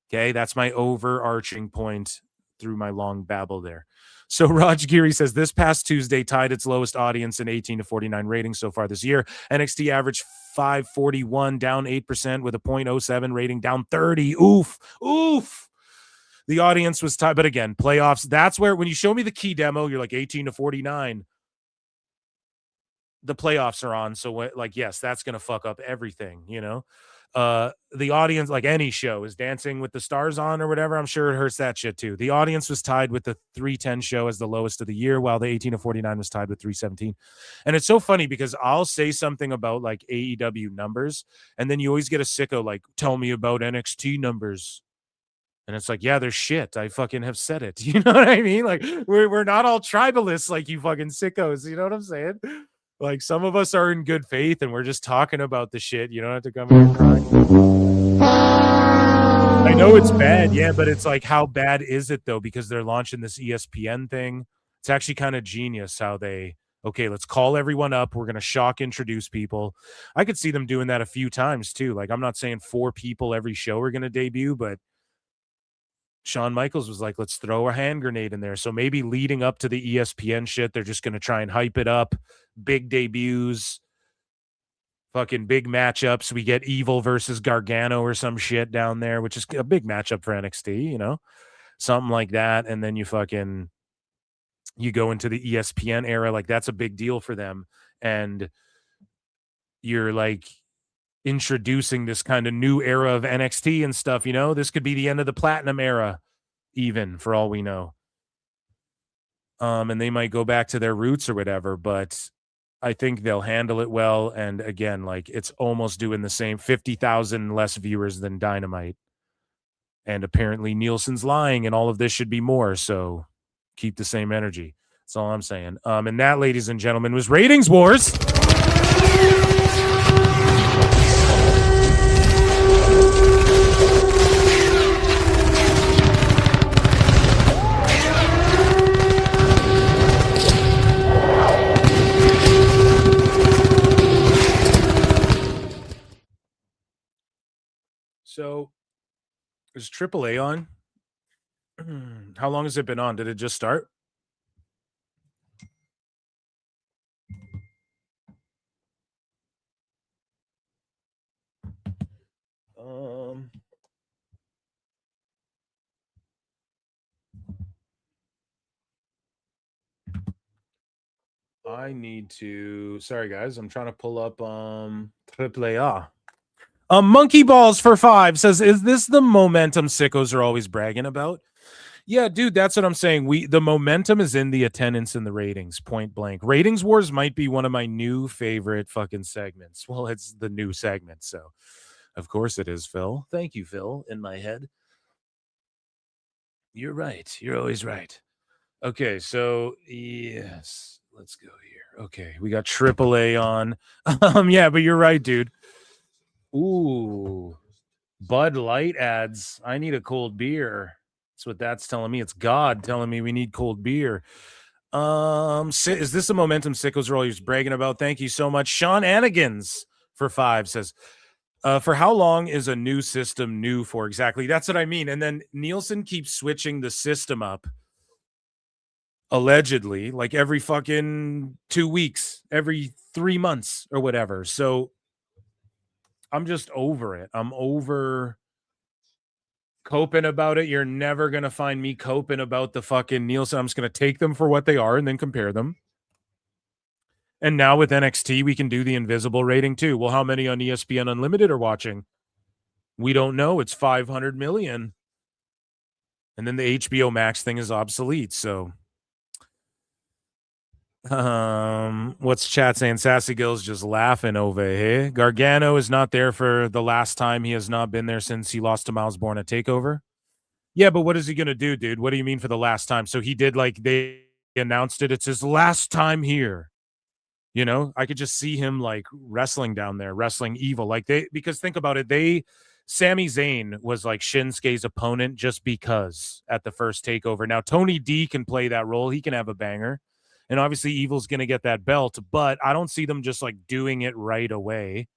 Okay. That's my overarching point through my long babble there. So Raj Giri says this past Tuesday tied its lowest audience in 18 to 49 ratings so far this year. NXT averaged 541, down 8% with a 0.07 rating, down 30. Oof. The audience was tied, but again, playoffs, that's where, when you show me the key demo, you're like 18 to 49. The playoffs are on, so like, yes, that's going to fuck up everything, you know? The audience, like any show, is Dancing with the Stars on or whatever. I'm sure it hurts that shit too. The audience was tied with the 310 show as the lowest of the year, while the 18 to 49 was tied with 317. And it's so funny because I'll say something about like AEW numbers, and then you always get a sicko like, tell me about NXT numbers. And it's like, yeah, they're shit. I fucking have said it. You know what I mean? Like, we're not all tribalists like you fucking sickos. You know what I'm saying? Like, some of us are in good faith and we're just talking about the shit. You don't have to come here crying. I know it's bad, yeah, but it's like, how bad is it though? Because they're launching this ESPN thing. It's actually kind of genius how okay, let's call everyone up. We're going to shock introduce people. I could see them doing that a few times too. Like, I'm not saying 4 people every show are going to debut, but Shawn Michaels was like, let's throw a hand grenade in there. So maybe leading up to the ESPN shit, they're just going to try and hype it up. Big debuts, fucking big matchups. We get Evil versus Gargano or some shit down there, which is a big matchup for NXT, you know, something like that. And then you go into the ESPN era. Like, that's a big deal for them. And you're like introducing this kind of new era of NXT and stuff, you know. This could be the end of the Platinum era, even, for all we know. And they might go back to their roots or whatever, but I think they'll handle it well. And again, like, it's almost doing the same, 50,000 less viewers than Dynamite. And apparently Nielsen's lying, and all of this should be more. So keep the same energy. That's all I'm saying. And that, ladies and gentlemen, was Ratings Wars. So, is AAA on? How long has it been on? Did it just start? I need to. Sorry, guys. I'm trying to pull up AAA. Monkey Balls for 5 says, is this the momentum sickos are always bragging about? Yeah, dude, that's what I'm saying. The momentum is in the attendance and the ratings, point blank. Ratings Wars might be one of my new favorite fucking segments. Well, it's the new segment, so of course it is, Phil. Thank you, Phil, in my head. You're right. You're always right. Okay, so yes, let's go here. Okay, we got AAA on. Yeah, but you're right, dude. Ooh, Bud Light ads. I need a cold beer. That's what that's telling me. It's God telling me we need cold beer. Is this a Momentum Sickos role you're bragging about? Thank you so much. Sean Anigans for 5 says, for how long is a new system new for exactly? That's what I mean. And then Nielsen keeps switching the system up, allegedly, like every fucking 2 weeks, every 3 months or whatever. So I'm just over it. I'm over coping about it. You're never going to find me coping about the fucking Nielsen. I'm just going to take them for what they are and then compare them. And now with NXT, we can do the invisible rating too. Well, how many on ESPN Unlimited are watching? We don't know. It's 500 million. And then the HBO Max thing is obsolete. So what's chat saying? Sassy Gill's just laughing over here. Gargano is not there for the last time. He has not been there since he lost to Miles Bourne at TakeOver. Yeah, but what is he gonna do, dude? What do you mean for the last time? So he did, like, they announced it. It's his last time here. You know, I could just see him like wrestling down there, wrestling Evil. Like because think about it, Sami Zayn was like Shinsuke's opponent just because at the first TakeOver. Now Tony D can play that role. He can have a banger. And obviously Evil's going to get that belt, but I don't see them just like doing it right away.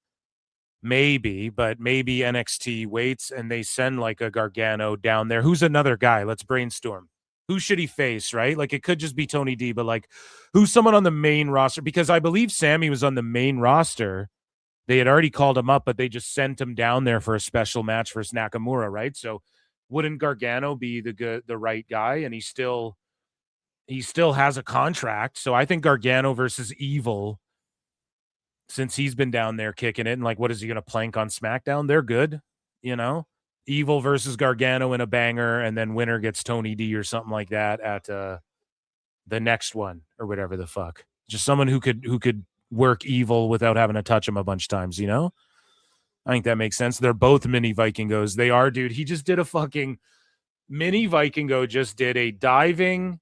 Maybe, but maybe NXT waits and they send like a Gargano down there. Who's another guy? Let's brainstorm. Who should he face, right? Like it could just be Tony D, but like who's someone on the main roster? Because I believe Sammy was on the main roster. They had already called him up, but they just sent him down there for a special match versus Nakamura, right? So wouldn't Gargano be the right guy? And he still has a contract. So I think Gargano versus Evil, since he's been down there kicking it, and like, what is he going to plank on SmackDown? They're good, you know? Evil versus Gargano in a banger, and then winner gets Tony D or something like that at the next one or whatever the fuck. Just someone who could work Evil without having to touch him a bunch of times, you know? I think that makes sense. They're both mini Vikingos. They are, dude. He just did a fucking mini Vikingo, just did a diving.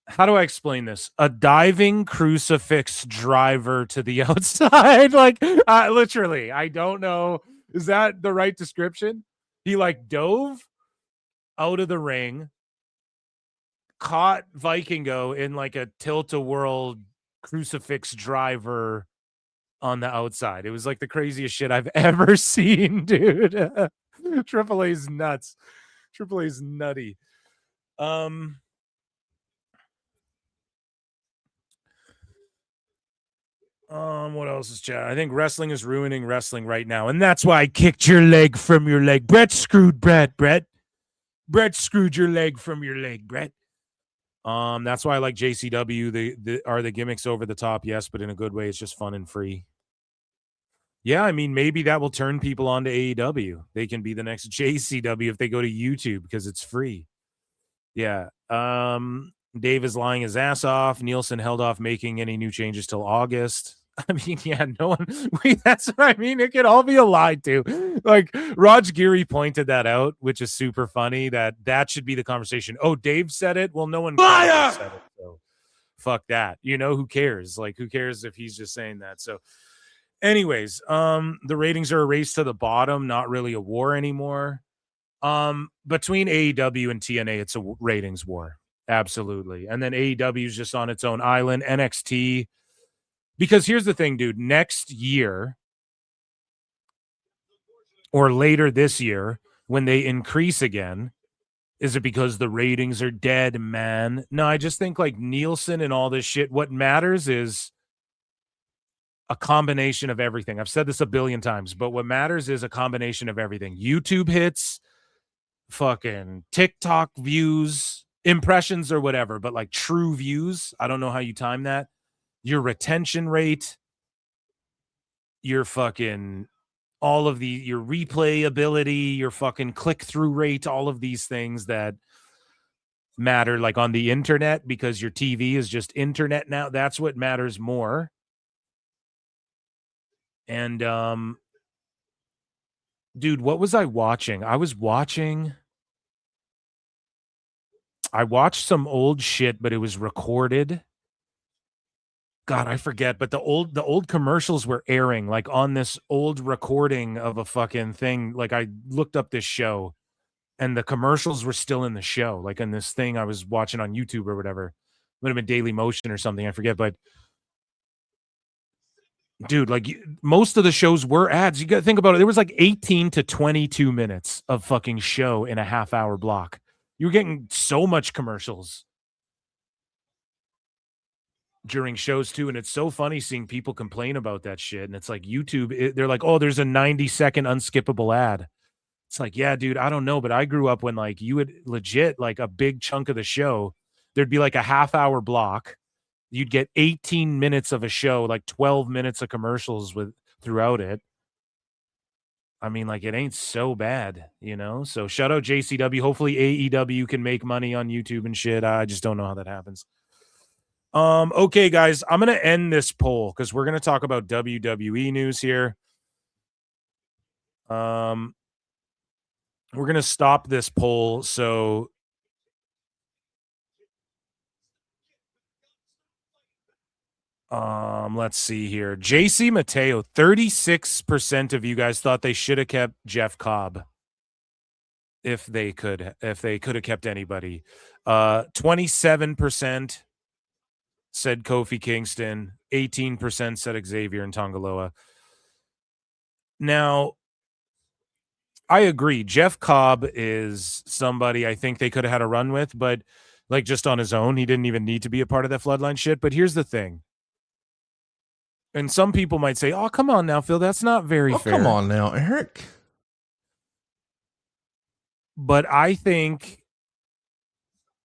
How do I explain this? A diving crucifix driver to the outside. Like, literally, I don't know. Is that the right description? He like dove out of the ring, caught Vikingo in like a tilt-a-whirl crucifix driver on the outside. It was like the craziest shit I've ever seen, dude. Triple A's nuts. Triple A's nutty. What else is chat? I think wrestling is ruining wrestling right now, and that's why I kicked your leg from your leg. Brett screwed Brett. Brett screwed your leg from your leg, Brett. That's why I like JCW. Are the gimmicks over the top? Yes, but in a good way. It's just fun and free. Yeah, I mean, maybe that will turn people on to AEW. They can be the next JCW if they go to YouTube because it's free. Yeah. Dave is lying his ass off. Nielsen held off making any new changes till August. I mean, yeah, no one. That's what I mean. It could all be a lie too. Like Raj Giri pointed that out, which is super funny. That should be the conversation. Oh, Dave said it. Well, no one said it. So fuck that. You know, who cares? Like, who cares if he's just saying that? So, anyways, the ratings are a race to the bottom. Not really a war anymore. Between AEW and TNA, it's a ratings war. Absolutely. And then AEW is just on its own island. NXT. Because here's the thing, dude. Next year or later this year, when they increase again, is it because the ratings are dead, man? No, I just think like Nielsen and all this shit, what matters is a combination of everything. I've said this a billion times, but what matters is a combination of everything. YouTube hits, fucking TikTok views, impressions or whatever, but like true views. I don't know how you time that. Your retention rate, your fucking all of your replay ability, your fucking click-through rate, all of these things that matter like on the internet, because your TV is just internet now. That's what matters more. And dude, what was I watching? I watched some old shit, but it was recorded. God, I forget, but the old commercials were airing like on this old recording of a fucking thing. Like I looked up this show and the commercials were still in the show, like in this thing I was watching on YouTube or whatever. Would have been Daily Motion or something, I forget, but dude, like most of the shows were ads. You got to think about it. There was like 18 to 22 minutes of fucking show in a half-hour block. You were getting so much commercials during shows too, and it's so funny seeing people complain about that shit. And it's like YouTube, they're like, oh, there's a 90-second unskippable ad. It's like, yeah, dude, I don't know, but I grew up when like you would legit like a big chunk of the show, there'd be like a half-hour block. You'd get 18 minutes of a show, like 12 minutes of commercials with throughout it. I mean, like it ain't so bad, you know? So shout out JCW. Hopefully AEW can make money on YouTube and shit. I just don't know how that happens. Okay, guys, I'm going to end this poll because we're going to talk about WWE news here. We're going to stop this poll. So let's see here. JC Mateo, 36% of you guys thought they should have kept Jeff Cobb. If they could have kept anybody. 27% said Kofi Kingston, 18% said Xavier and Tonga Loa. Now, I agree. Jeff Cobb is somebody I think they could have had a run with, but like just on his own, he didn't even need to be a part of that Floodline shit. But here's the thing. And some people might say, oh, come on now, Phil. That's not very fair. Come on now, Eric. But I think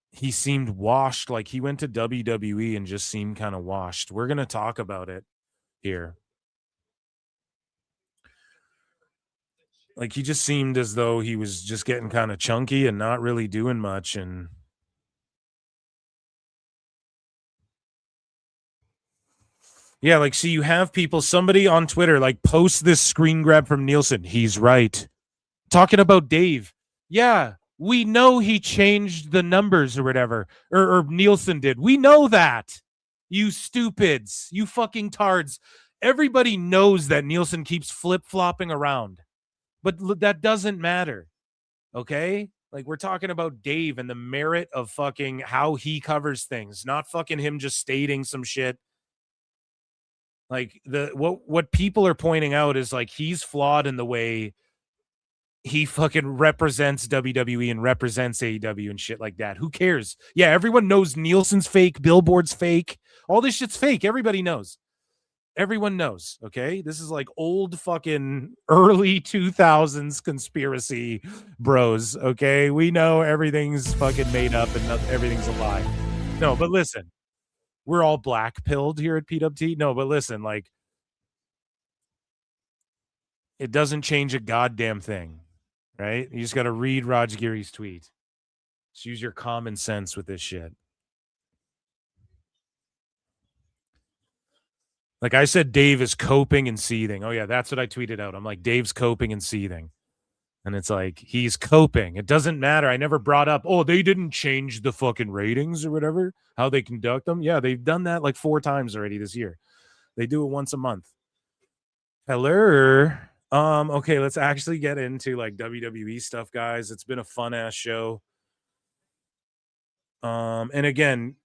he seemed washed. Like he went to WWE and just seemed kind of washed. We're going to talk about it here. Like he just seemed as though he was just getting kind of chunky and not really doing much. And yeah, like, see, you have people, somebody on Twitter, like post this screen grab from Nielsen. He's right. Talking about Dave. Yeah, we know he changed the numbers or whatever, or Nielsen did. We know that. You stupids, you fucking tards. Everybody knows that Nielsen keeps flip-flopping around, but that doesn't matter. Okay? Like, we're talking about Dave and the merit of fucking how he covers things, not fucking him just stating some shit. Like, what people are pointing out is like he's flawed in the way he fucking represents WWE and represents AEW and shit like that. Who cares? Yeah, everyone knows Nielsen's fake, Billboard's fake. All this shit's fake. Everybody knows. Everyone knows, okay? This is like old fucking early 2000s conspiracy bros, okay? We know everything's fucking made up and everything's a lie. No, but listen. We're all black-pilled here at PWT. No, but listen, like, it doesn't change a goddamn thing, right? You just got to read Raj Giri's tweet. Just use your common sense with this shit. Like I said, Dave is coping and seething. Oh, yeah, that's what I tweeted out. I'm like, Dave's coping and seething. And it's like, he's coping. It doesn't matter. I never brought up, oh, they didn't change the fucking ratings or whatever, how they conduct them. Yeah, they've done that like 4 times already this year. They do it once a month. Hello. Okay, let's actually get into like WWE stuff, guys. It's been a fun-ass show. And again,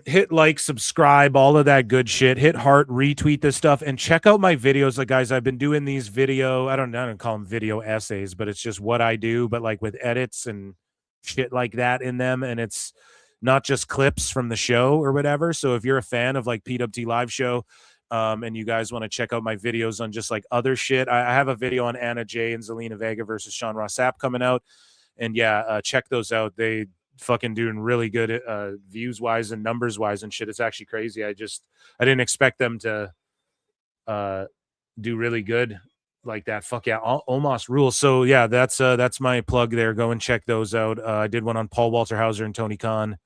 hit like, subscribe, all of that good shit. Hit heart, retweet this stuff, and check out my videos. Like, guys, I've been doing these I don't call them video essays, but it's just what I do, but like with edits and shit like that in them. And it's not just clips from the show or whatever. So if you're a fan of like PWT live show, and you guys want to check out my videos on just like other shit, I have a video on Anna Jay and Zelina Vega versus Sean Ross Sapp coming out. And yeah, check those out. They fucking doing really good views wise and numbers wise and shit. It's actually crazy. I didn't expect them to do really good like that. Fuck yeah, Omos rules. So yeah, that's my plug there. Go and check those out. I did one on Paul Walter Hauser and Tony Khan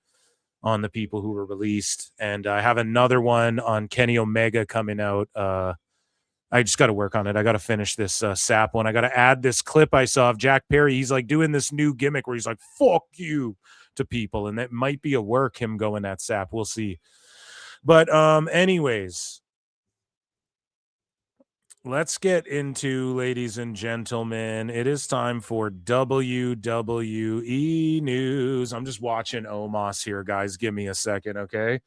on the people who were released, and I have another one on Kenny Omega coming out. I just got to work on it. I got to finish this Sap one. I got to add this clip I saw of Jack Perry. He's like doing this new gimmick where he's like, fuck you to people. And that might be a work, him going that Sap. We'll see. But anyways, let's get into, ladies and gentlemen, it is time for WWE news. I'm just watching Omos here, guys. Give me a second, okay?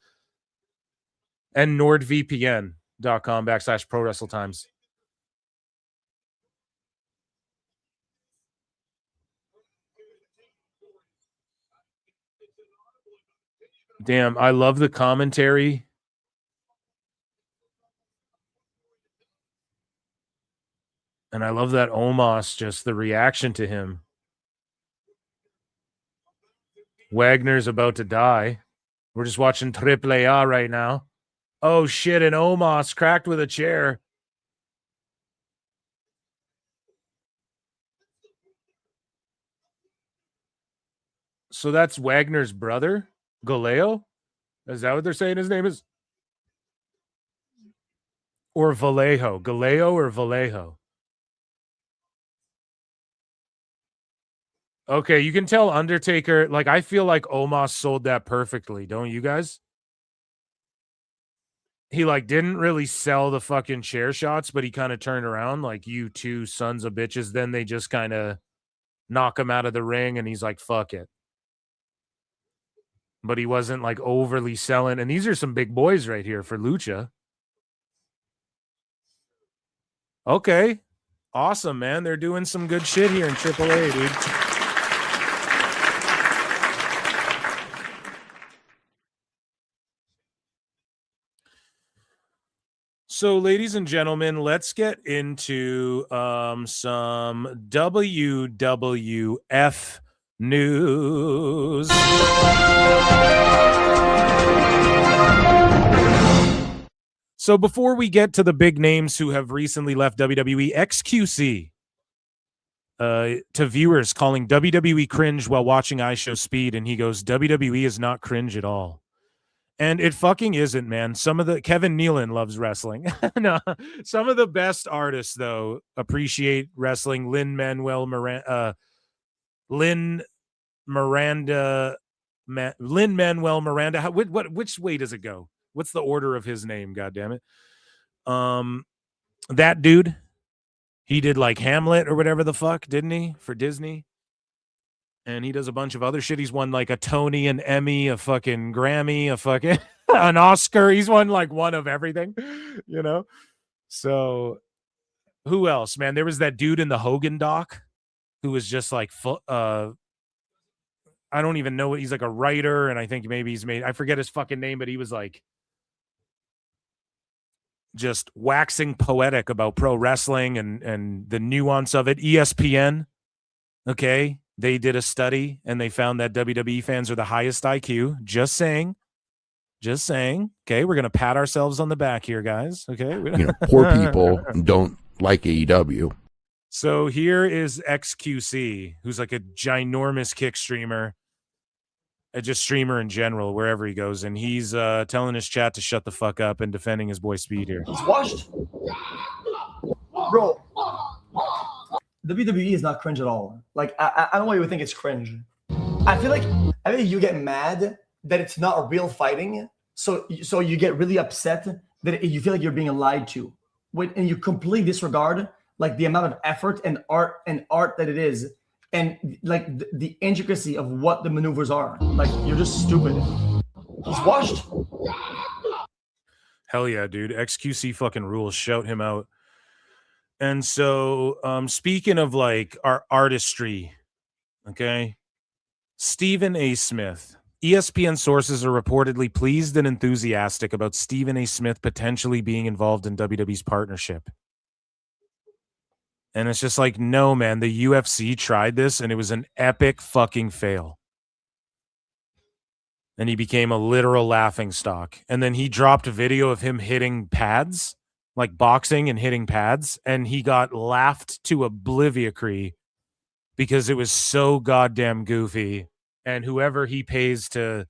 And nordvpn.com/Pro Wrestle Times. Damn, I love the commentary. And I love that Omos, just the reaction to him. Wagner's about to die. We're just watching Triple A right now. Oh, shit, and Omos cracked with a chair. So that's Wagner's brother, Galeo? Is that what they're saying his name is? Or Vallejo? Galeo or Vallejo? Okay, you can tell Undertaker, like, I feel like Omos sold that perfectly, don't you guys? He, like, didn't really sell the fucking chair shots, but he kind of turned around, like, you two sons of bitches. Then they just kind of knock him out of the ring, and he's like, fuck it. But he wasn't, like, overly selling. And these are some big boys right here for Lucha. Okay. Awesome, man. They're doing some good shit here in AAA, dude. So, ladies and gentlemen, let's get into some WWF news. So before we get to the big names who have recently left WWE, XQC to viewers calling WWE cringe while watching iShow Speed, and he goes, WWE is not cringe at all. And it fucking isn't, man. Some of the Kevin Nealon loves wrestling. No, some of the best artists though appreciate wrestling. Lin-Manuel Miranda. Which way does it go? What's the order of his name? God damn it. That dude, he did like Hamlet or whatever the fuck, didn't he? For Disney. And he does a bunch of other shit. He's won like a Tony, an Emmy, a fucking Grammy, a fucking an Oscar. He's won like one of everything, you know? So who else, man? There was that dude in the Hogan doc who was just like, I don't even know what he's like, a writer. And I think maybe he's made, I forget his fucking name, but he was like just waxing poetic about pro wrestling and the nuance of it. ESPN. Okay. They did a study and they found that WWE fans are the highest IQ. Just saying. Okay, we're gonna pat ourselves on the back here, guys. Okay, poor people don't like AEW. So here is XQC, who's like a ginormous kick streamer, just streamer in general, wherever he goes, and he's telling his chat to shut the fuck up and defending his boy Speed here. He's washed, bro. WWE is not cringe at all. Like, I don't know why you would think it's cringe. I feel like you get mad that it's not real fighting, so you get really upset that you feel like you're being lied to, and you completely disregard like the amount of effort and art that it is, and like the intricacy of what the maneuvers are. Like, you're just stupid. He's washed. Hell yeah, dude. XQC fucking rules. Shout him out. And so, speaking of like our artistry, okay, Stephen A. Smith. ESPN sources are reportedly pleased and enthusiastic about Stephen A. Smith potentially being involved in WWE's partnership. And it's just like, no, man, the UFC tried this and it was an epic fucking fail. And he became a literal laughingstock. And then he dropped a video of him hitting pads, like boxing and hitting pads, and he got laughed to oblivion because it was so goddamn goofy. And whoever he pays to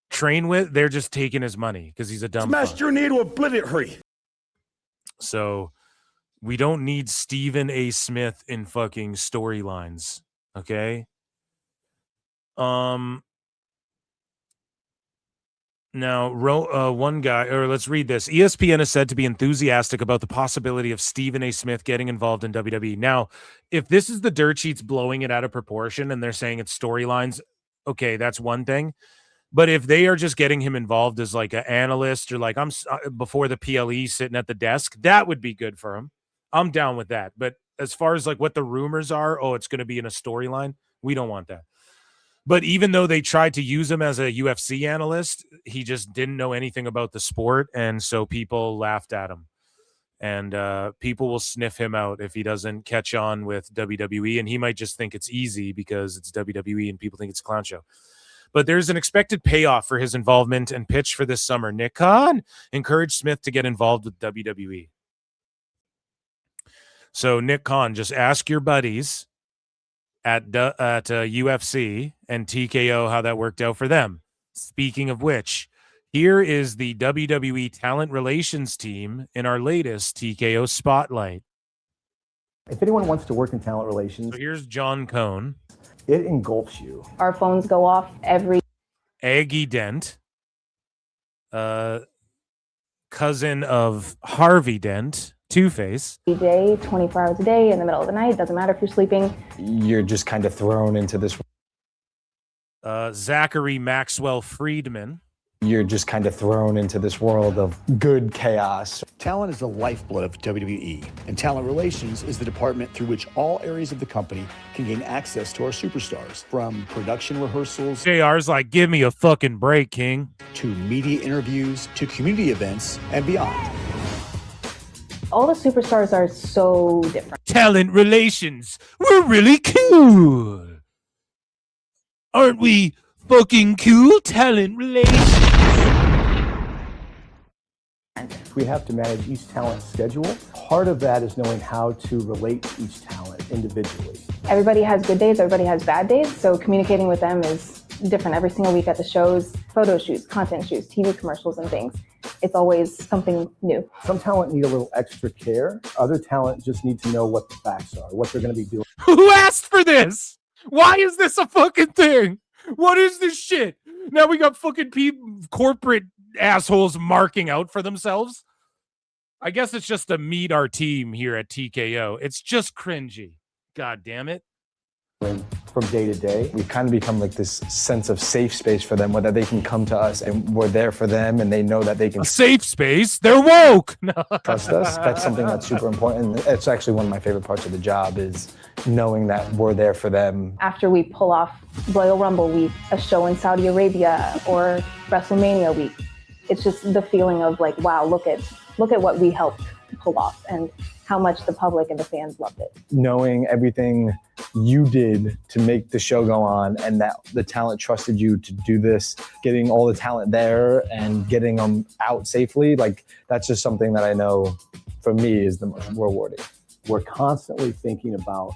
train with, they're just taking his money because he's a dumb Smashed your knee to oblivion. So we don't need Stephen A. Smith in fucking storylines, okay? Now, one guy, or let's read this. ESPN is said to be enthusiastic about the possibility of Stephen A. Smith getting involved in WWE. Now, if this is the dirt sheets blowing it out of proportion and they're saying it's storylines, okay, that's one thing. But if they are just getting him involved as like an analyst or like before the PLE sitting at the desk, that would be good for him. I'm down with that. But as far as like what the rumors are, it's going to be in a storyline. We don't want that. But even though they tried to use him as a UFC analyst, he just didn't know anything about the sport. And so people laughed at him. And people will sniff him out if he doesn't catch on with WWE. And he might just think it's easy because it's WWE and people think it's a clown show. But there's an expected payoff for his involvement and pitch for this summer. Nick Khan encouraged Smith to get involved with WWE. So Nick Khan, just ask your buddies at UFC and TKO how that worked out for them. Speaking of which, here is the WWE talent relations team in our latest TKO spotlight. If anyone wants to work in talent relations, so here's John Cohn. It engulfs you. Our phones go off every Aggie Dent, cousin of Harvey Dent, Two-Face. day, 24 hours a day, in the middle of the night. Doesn't matter if you're sleeping. You're just kind of thrown into this. Zachary Maxwell Friedman. You're just kind of thrown into this world of good chaos. Talent is the lifeblood of WWE, and talent relations is the department through which all areas of the company can gain access to our superstars, from production rehearsals. JR's like, give me a fucking break, King. To media interviews, to community events, and beyond. All the superstars are so different. Talent relations. We're really cool. Aren't we fucking cool? Talent relations. We have to manage each talent's schedule. Part of that is knowing how to relate to each talent individually. Everybody has good days, everybody has bad days, so communicating with them is different every single week at the shows, photo shoots, content shoots, TV commercials and things. It's always something new. Some talent need a little extra care. Other talent just need to know what the facts are, what they're going to be doing. Who asked for this? Why is this a fucking thing? What is this shit? Now we got fucking corporate assholes marking out for themselves. I guess it's just to meet our team here at TKO. It's just cringy. God damn it. From day to day, we've kind of become like this sense of safe space for them, whether they can come to us and we're there for them and they know that they can. A safe space? They're woke. Trust us. That's something that's super important. It's actually one of my favorite parts of the job is knowing that we're there for them. After we pull off Royal Rumble week, a show in Saudi Arabia, or WrestleMania week, it's just the feeling of like, wow, look at what we helped pull off and how much the public and the fans loved it. Knowing everything you did to make the show go on and that the talent trusted you to do this, getting all the talent there and getting them out safely, like that's just something that I know for me is the most rewarding. We're constantly thinking about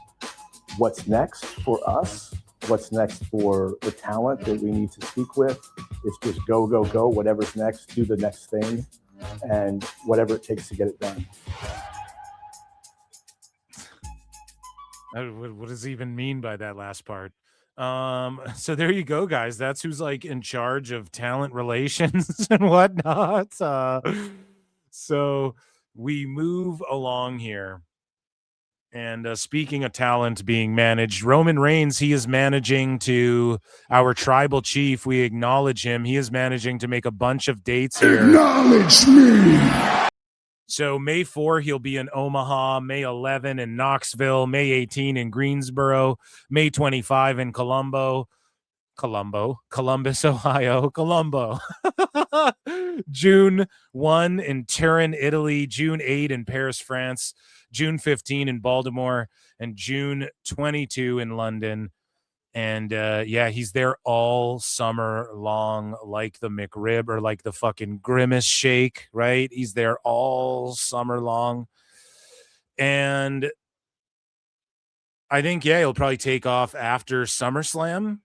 what's next for us, what's next for the talent that we need to speak with. It's just go, go, go, whatever's next, do the next thing, and whatever it takes to get it done. What does he even mean by that last part? So there you go, guys. That's who's like in charge of talent relations and whatnot. So we move along here. And speaking of talent being managed, Roman Reigns, he is managing to our tribal chief. We acknowledge him. He is managing to make a bunch of dates here. Acknowledge me. So May 4, he'll be in Omaha, May 11 in Knoxville, May 18 in Greensboro, May 25 in Columbus, Ohio, Colombo. June 1 in Turin, Italy, June 8 in Paris, France, June 15 in Baltimore, and June 22 in London. And yeah, he's there all summer long, like the McRib or like the fucking Grimace Shake, right? He's there all summer long. And I think, yeah, he'll probably take off after SummerSlam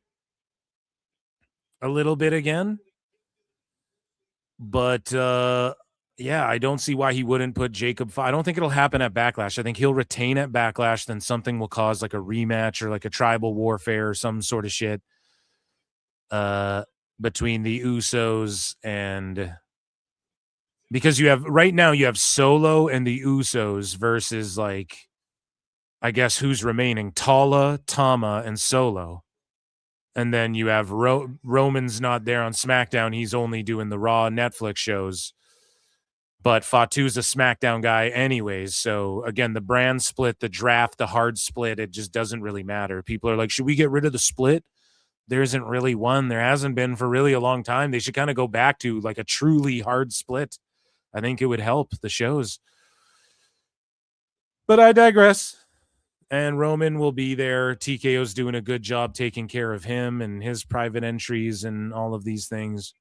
a little bit again. But yeah, I don't see why he wouldn't put Jacob. I don't think it'll happen at Backlash. I think he'll retain at Backlash. Then something will cause like a rematch or like a tribal warfare or some sort of shit. between the Usos and, because you have right now you have Solo and the Usos versus, like, I guess who's remaining? Tala, Tama, and Solo. And then you have Roman's not there on SmackDown. He's only doing the Raw Netflix shows. But Fatu's a SmackDown guy anyways. So, again, the brand split, the draft, the hard split, it just doesn't really matter. People are like, should we get rid of the split? There isn't really one. There hasn't been for really a long time. They should kind of go back to, like, a truly hard split. I think it would help the shows. But I digress. And Roman will be there. TKO's doing a good job taking care of him and his private entries and all of these things.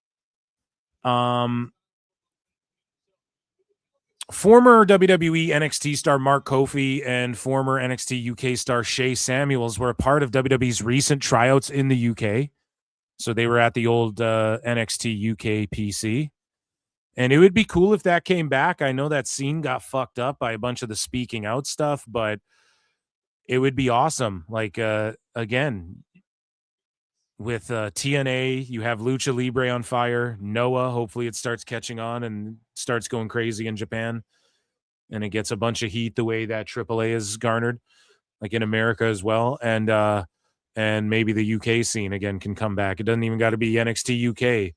Former WWE NXT star Mark Kofi and former NXT UK star Shay Samuels were a part of WWE's recent tryouts in the UK. So they were at the old NXT UK PC. And it would be cool if that came back. I know that scene got fucked up by a bunch of the speaking out stuff, but it would be awesome. Like, again, with TNA, you have Lucha Libre on fire. Noah, hopefully it starts catching on and starts going crazy in Japan. And it gets a bunch of heat the way that AAA is garnered, like in America as well. And maybe the UK scene, again, can come back. It doesn't even got to be NXT UK.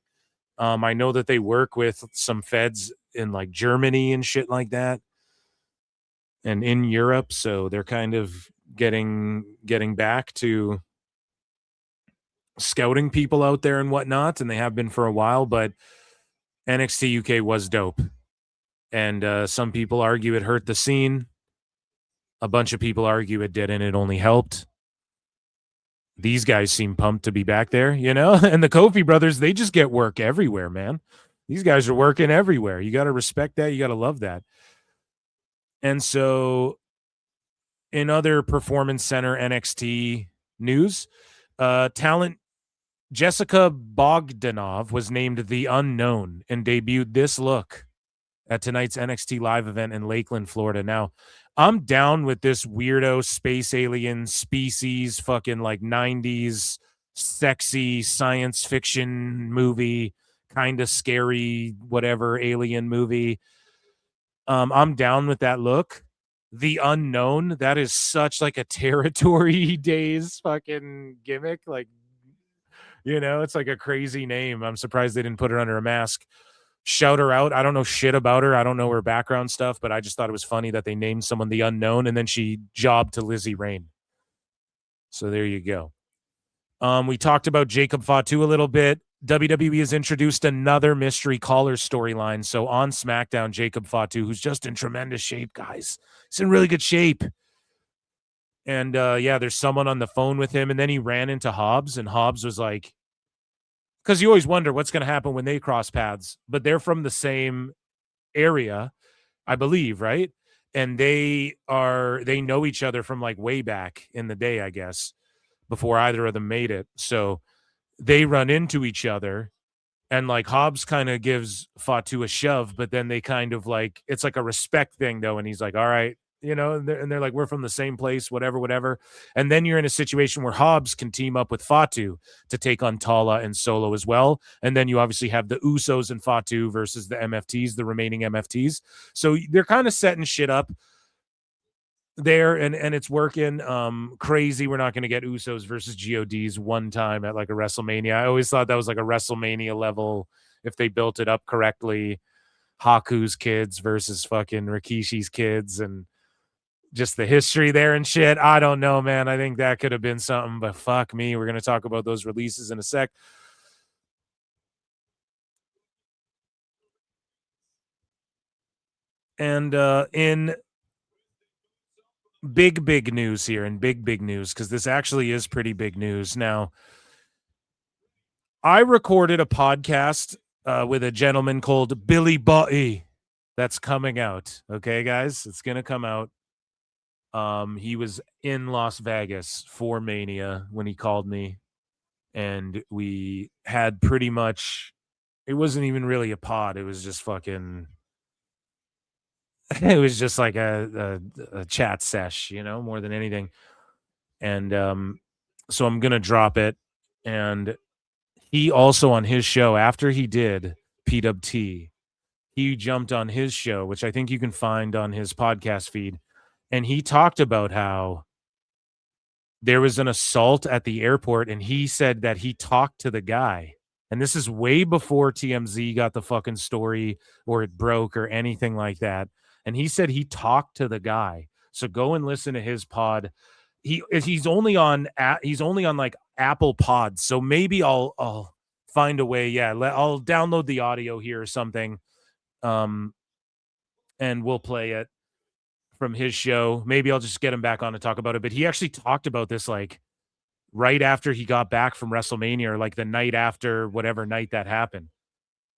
I know that they work with some feds in, like, Germany and shit like that. And in Europe, so they're kind of getting back to scouting people out there and whatnot, and they have been for a while, but NXT UK was dope. And some people argue it hurt the scene. A bunch of people argue it didn't. It only helped. These guys seem pumped to be back there, you know? And the Kofi brothers, they just get work everywhere, man. These guys are working everywhere. You got to respect that. You got to love that. And so in other Performance Center NXT news, talent Jessica Bogdanov was named the Unknown and debuted this look at tonight's NXT live event in Lakeland, Florida. Now, I'm down with this weirdo space alien species, fucking like 90s sexy science fiction movie, kind of scary, whatever alien movie. I'm down with that look. The Unknown, that is such like a Territory Days fucking gimmick. Like, you know, it's like a crazy name. I'm surprised they didn't put her under a mask. Shout her out. I don't know shit about her. I don't know her background stuff, but I just thought it was funny that they named someone the Unknown and then she jobbed to Lizzie Rain. So there you go. We talked about Jacob Fatu a little bit. WWE has introduced another mystery caller storyline. So on SmackDown, Jacob Fatu, who's just in tremendous shape, guys. He's in really good shape. And yeah, there's someone on the phone with him. And then he ran into Hobbs, and Hobbs was like, because you always wonder what's going to happen when they cross paths, but they're from the same area, I believe, right? And they know each other from like way back in the day, I guess, before either of them made it. So they run into each other, and like Hobbs kind of gives Fatu a shove, but then they kind of like, it's like a respect thing though. And he's like, all right, you know, and they're like, we're from the same place, whatever. And then you're in a situation where Hobbs can team up with Fatu to take on Tala and Solo as well. And then you obviously have the Usos and Fatu versus the MFTs, the remaining MFTs. So they're kind of setting shit up there, and it's working. Crazy. We're not going to get Usos versus GODs one time at like a WrestleMania. I always thought that was like a WrestleMania level if they built it up correctly. Haku's kids versus fucking Rikishi's kids, and just the history there and shit. I don't know, man. I think that could have been something, but fuck me. We're going to talk about those releases in a sec. And in big news here, and big news, because this actually is pretty big news. Now, I recorded a podcast with a gentleman called Billy Butty that's coming out. Okay, guys? It's going to come out. He was in Las Vegas for Mania when he called me, and we had pretty much, it wasn't even really a pod. It was just fucking, it was just like a chat sesh, you know, more than anything. And so I'm going to drop it. And he also on his show, after he did PWT, he jumped on his show, which I think you can find on his podcast feed, and he talked about how there was an assault at the airport, and he said that he talked to the guy. And this is way before TMZ got the fucking story or it broke or anything like that. And he said he talked to the guy. So go and listen to his pod. He's only on like Apple Pods. So maybe I'll find a way. Yeah, I'll download the audio here or something. And we'll play it from his show. Maybe I'll just get him back on to talk about it. But he actually talked about this like right after he got back from WrestleMania, or like the night after, whatever night that happened.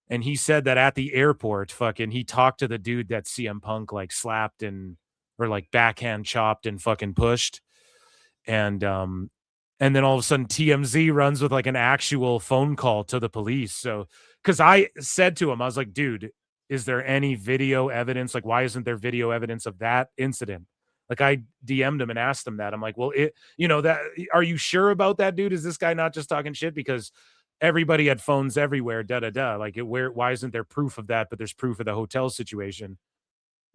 And he said that at the airport, fucking, he talked to the dude that CM Punk like slapped or like backhand chopped and fucking pushed. And then all of a sudden TMZ runs with like an actual phone call to the police. So, cause I said to him, I was like, dude, is there any video evidence? Like, why isn't there video evidence of that incident? Like, I DM'd him and asked him that. I'm like, well, are you sure about that, dude? Is this guy not just talking shit? Because everybody had phones everywhere, Like, why isn't there proof of that? But there's proof of the hotel situation.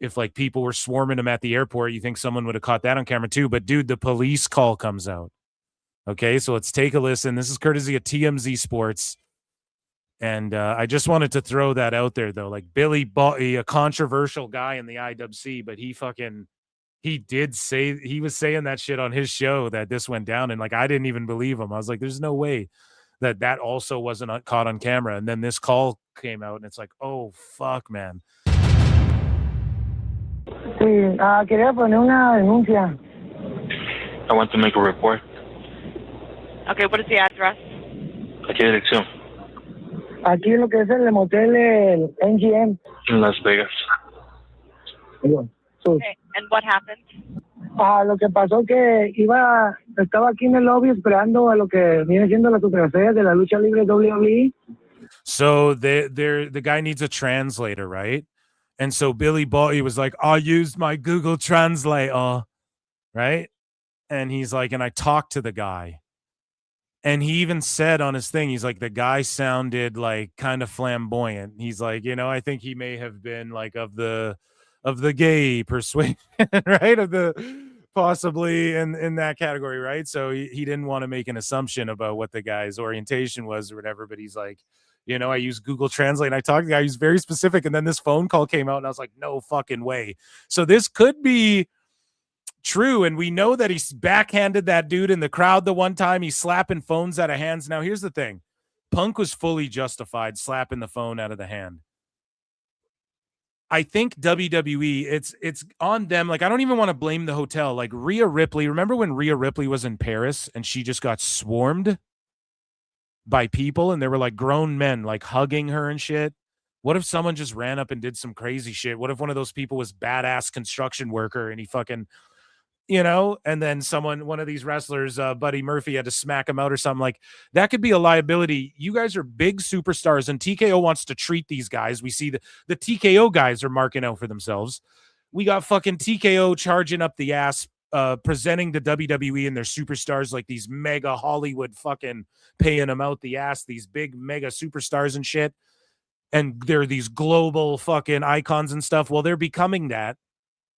If like people were swarming him at the airport, you think someone would have caught that on camera too. But dude, the police call comes out. Okay, so let's take a listen. This is courtesy of TMZ Sports. And I just wanted to throw that out there, though. Like, Billy Butty, a controversial guy in the IWC, but he did say, he was saying that shit on his show that this went down. And like, I didn't even believe him. I was like, there's no way that also wasn't caught on camera. And then this call came out and it's like, oh, fuck, man. Sí, quería poner una denuncia. I want to make a report. Okay, what is the address? ¿A qué dirección? Aquí lo que es el motel, el NGM. En Las Vegas. Okay, and what happened? Lo que pasó que estaba aquí en el lobby esperando a lo que viene siendo la superestrella de la lucha libre WWE. So the guy needs a translator, right? And so Billy Butty was like, I used my Google Translator, right? And he's like, and I talked to the guy. And he even said on his thing, he's like, the guy sounded like kind of flamboyant. He's like, I think he may have been like of the gay persuasion, right? Of the possibly in that category, right? So he didn't want to make an assumption about what the guy's orientation was or whatever, but he's like, I use Google Translate and I talked to the guy. He's very specific. And then this phone call came out and I was like, no fucking way. So this could be true. And we know that he's backhanded that dude in the crowd the one time. He's slapping phones out of hands. Now, here's the thing. Punk was fully justified slapping the phone out of the hand. I think WWE, it's on them. Like, I don't even want to blame the hotel. Like, Rhea Ripley, remember when Rhea Ripley was in Paris and she just got swarmed by people and there were like grown men like hugging her and shit? What if someone just ran up and did some crazy shit? What if one of those people was badass construction worker and he fucking, and then one of these wrestlers, Buddy Murphy, had to smack him out or something? Like, that could be a liability. You guys are big superstars and TKO wants to treat these guys. We see the TKO guys are marking out for themselves. We got fucking TKO charging up the ass, presenting to WWE and their superstars like these mega Hollywood fucking paying them out the ass, these big mega superstars and shit. And they're these global fucking icons and stuff. Well, they're becoming that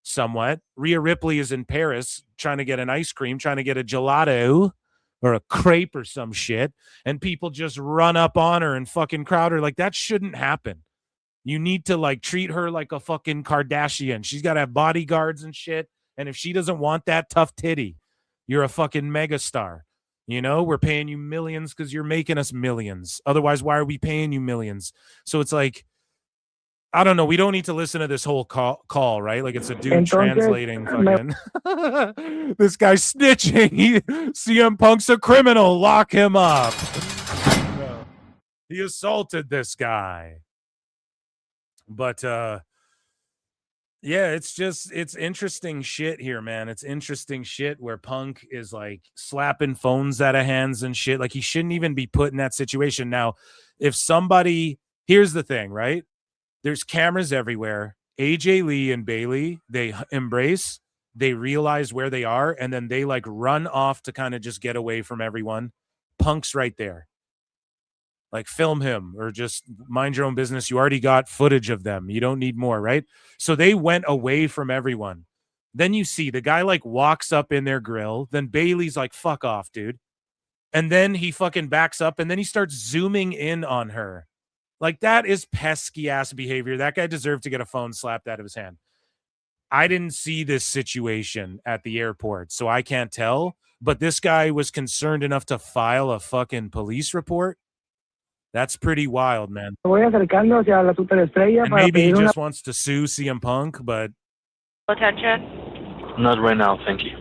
somewhat. Rhea Ripley is in Paris trying to get an ice cream, trying to get a gelato or a crepe or some shit. And people just run up on her and fucking crowd her. Like, that shouldn't happen. You need to like treat her like a fucking Kardashian. She's got to have bodyguards and shit. And if she doesn't want that tough titty, you're a fucking megastar. We're paying you millions because you're making us millions. Otherwise, why are we paying you millions? So it's like, I don't know. We don't need to listen to this whole call, right? Like, it's a dude translating fucking this guy's snitching. CM Punk's a criminal. Lock him up. He assaulted this guy. But yeah, it's interesting shit here, man. It's interesting shit where Punk is like slapping phones out of hands and shit. Like, he shouldn't even be put in that situation. Now, if somebody, here's the thing, right? There's cameras everywhere. AJ Lee and Bailey, they embrace, they realize where they are, and then they like run off to kind of just get away from everyone. Punk's right there. Like, film him or just mind your own business. You already got footage of them. You don't need more, right? So they went away from everyone. Then you see the guy like walks up in their grill. Then Bailey's like, fuck off, dude. And then he fucking backs up and then he starts zooming in on her. Like, that is pesky ass behavior. That guy deserved to get a phone slapped out of his hand. I didn't see this situation at the airport, so I can't tell. But this guy was concerned enough to file a fucking police report. That's pretty wild, man. And maybe he just wants to sue CM Punk, but... Attention. Not right now, thank you.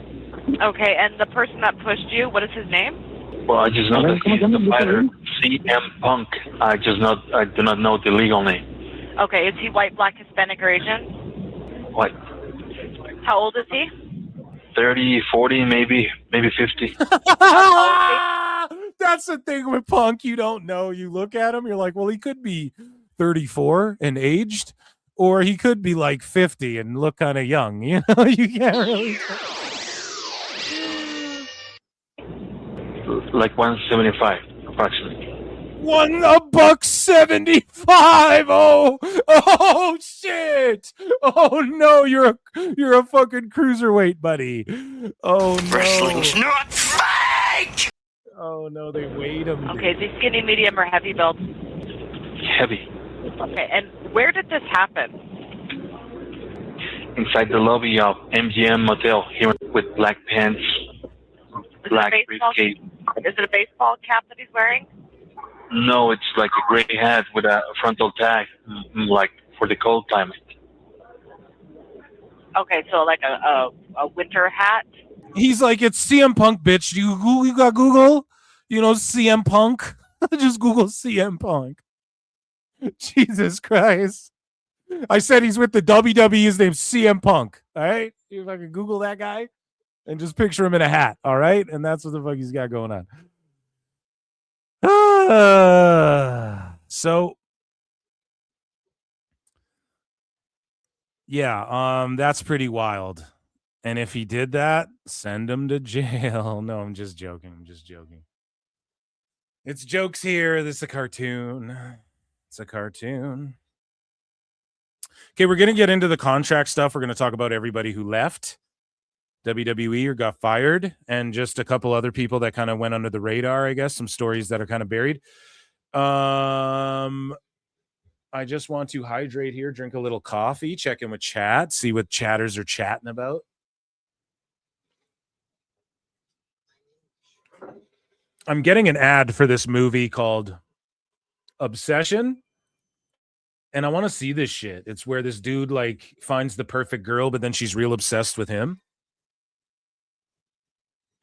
Okay, and the person that pushed you, what is his name? Well, I just know that he's the fighter, CM Punk. I do not know the legal name. Okay, is he white, black, Hispanic, or Asian? White. How old is he? 30, 40, maybe 50. That's the thing with Punk. You don't know. You look at him, you're like, well, he could be 34 and aged, or he could be like 50 and look kind of young. You know, you can't really... Like 175, approximately. $1.75. Oh shit. Oh no, you're a fucking cruiserweight, buddy. Oh no. Wrestling's not fake. Oh no, they weighed him. Okay, is he skinny, medium, or heavy build? Heavy. Okay, and where did this happen? Inside the lobby of MGM Mateo, here with black pants, black briefcase. Is it a baseball cap that he's wearing? No, it's like a gray hat with a frontal tag, like for the cold climate. Okay, so like a winter hat? He's like, it's CM Punk, bitch. You got Google? You know, CM Punk? Just Google CM Punk. Jesus Christ. I said he's with the WWE. His name's CM Punk. All right? If I could Google that guy and just picture him in a hat. All right? And that's what the fuck he's got going on. So yeah, that's pretty wild. And if he did that, send him to jail. No, I'm just joking. It's jokes here. This is a cartoon. It's a cartoon. Okay, we're gonna get into the contract stuff. We're gonna talk about everybody who left WWE or got fired, and just a couple other people that kind of went under the radar, I guess, some stories that are kind of buried. I just want to hydrate here, drink a little coffee, check in with chat, see what chatters are chatting about. I'm getting an ad for this movie called Obsession, and I want to see this shit. It's where this dude like finds the perfect girl, but then she's real obsessed with him.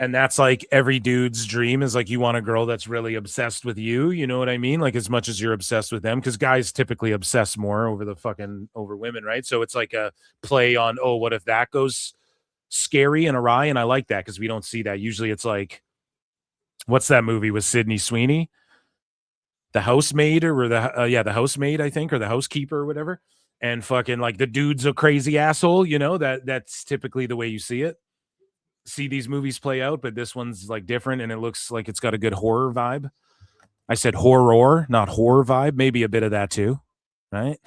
And that's like every dude's dream is like you want a girl that's really obsessed with you. You know what I mean? Like as much as you're obsessed with them, because guys typically obsess more over women, right? So it's like a play on, oh, what if that goes scary and awry? And I like that because we don't see that. Usually it's like, what's that movie with Sydney Sweeney? The Housemaid or the Housemaid, I think, or the Housekeeper or whatever. And fucking like the dude's a crazy asshole, you know, that's typically the way you see it. See these movies play out, but this one's like different and it looks like it's got a good horror vibe. I said horror, not horror vibe. Maybe a bit of that too, right?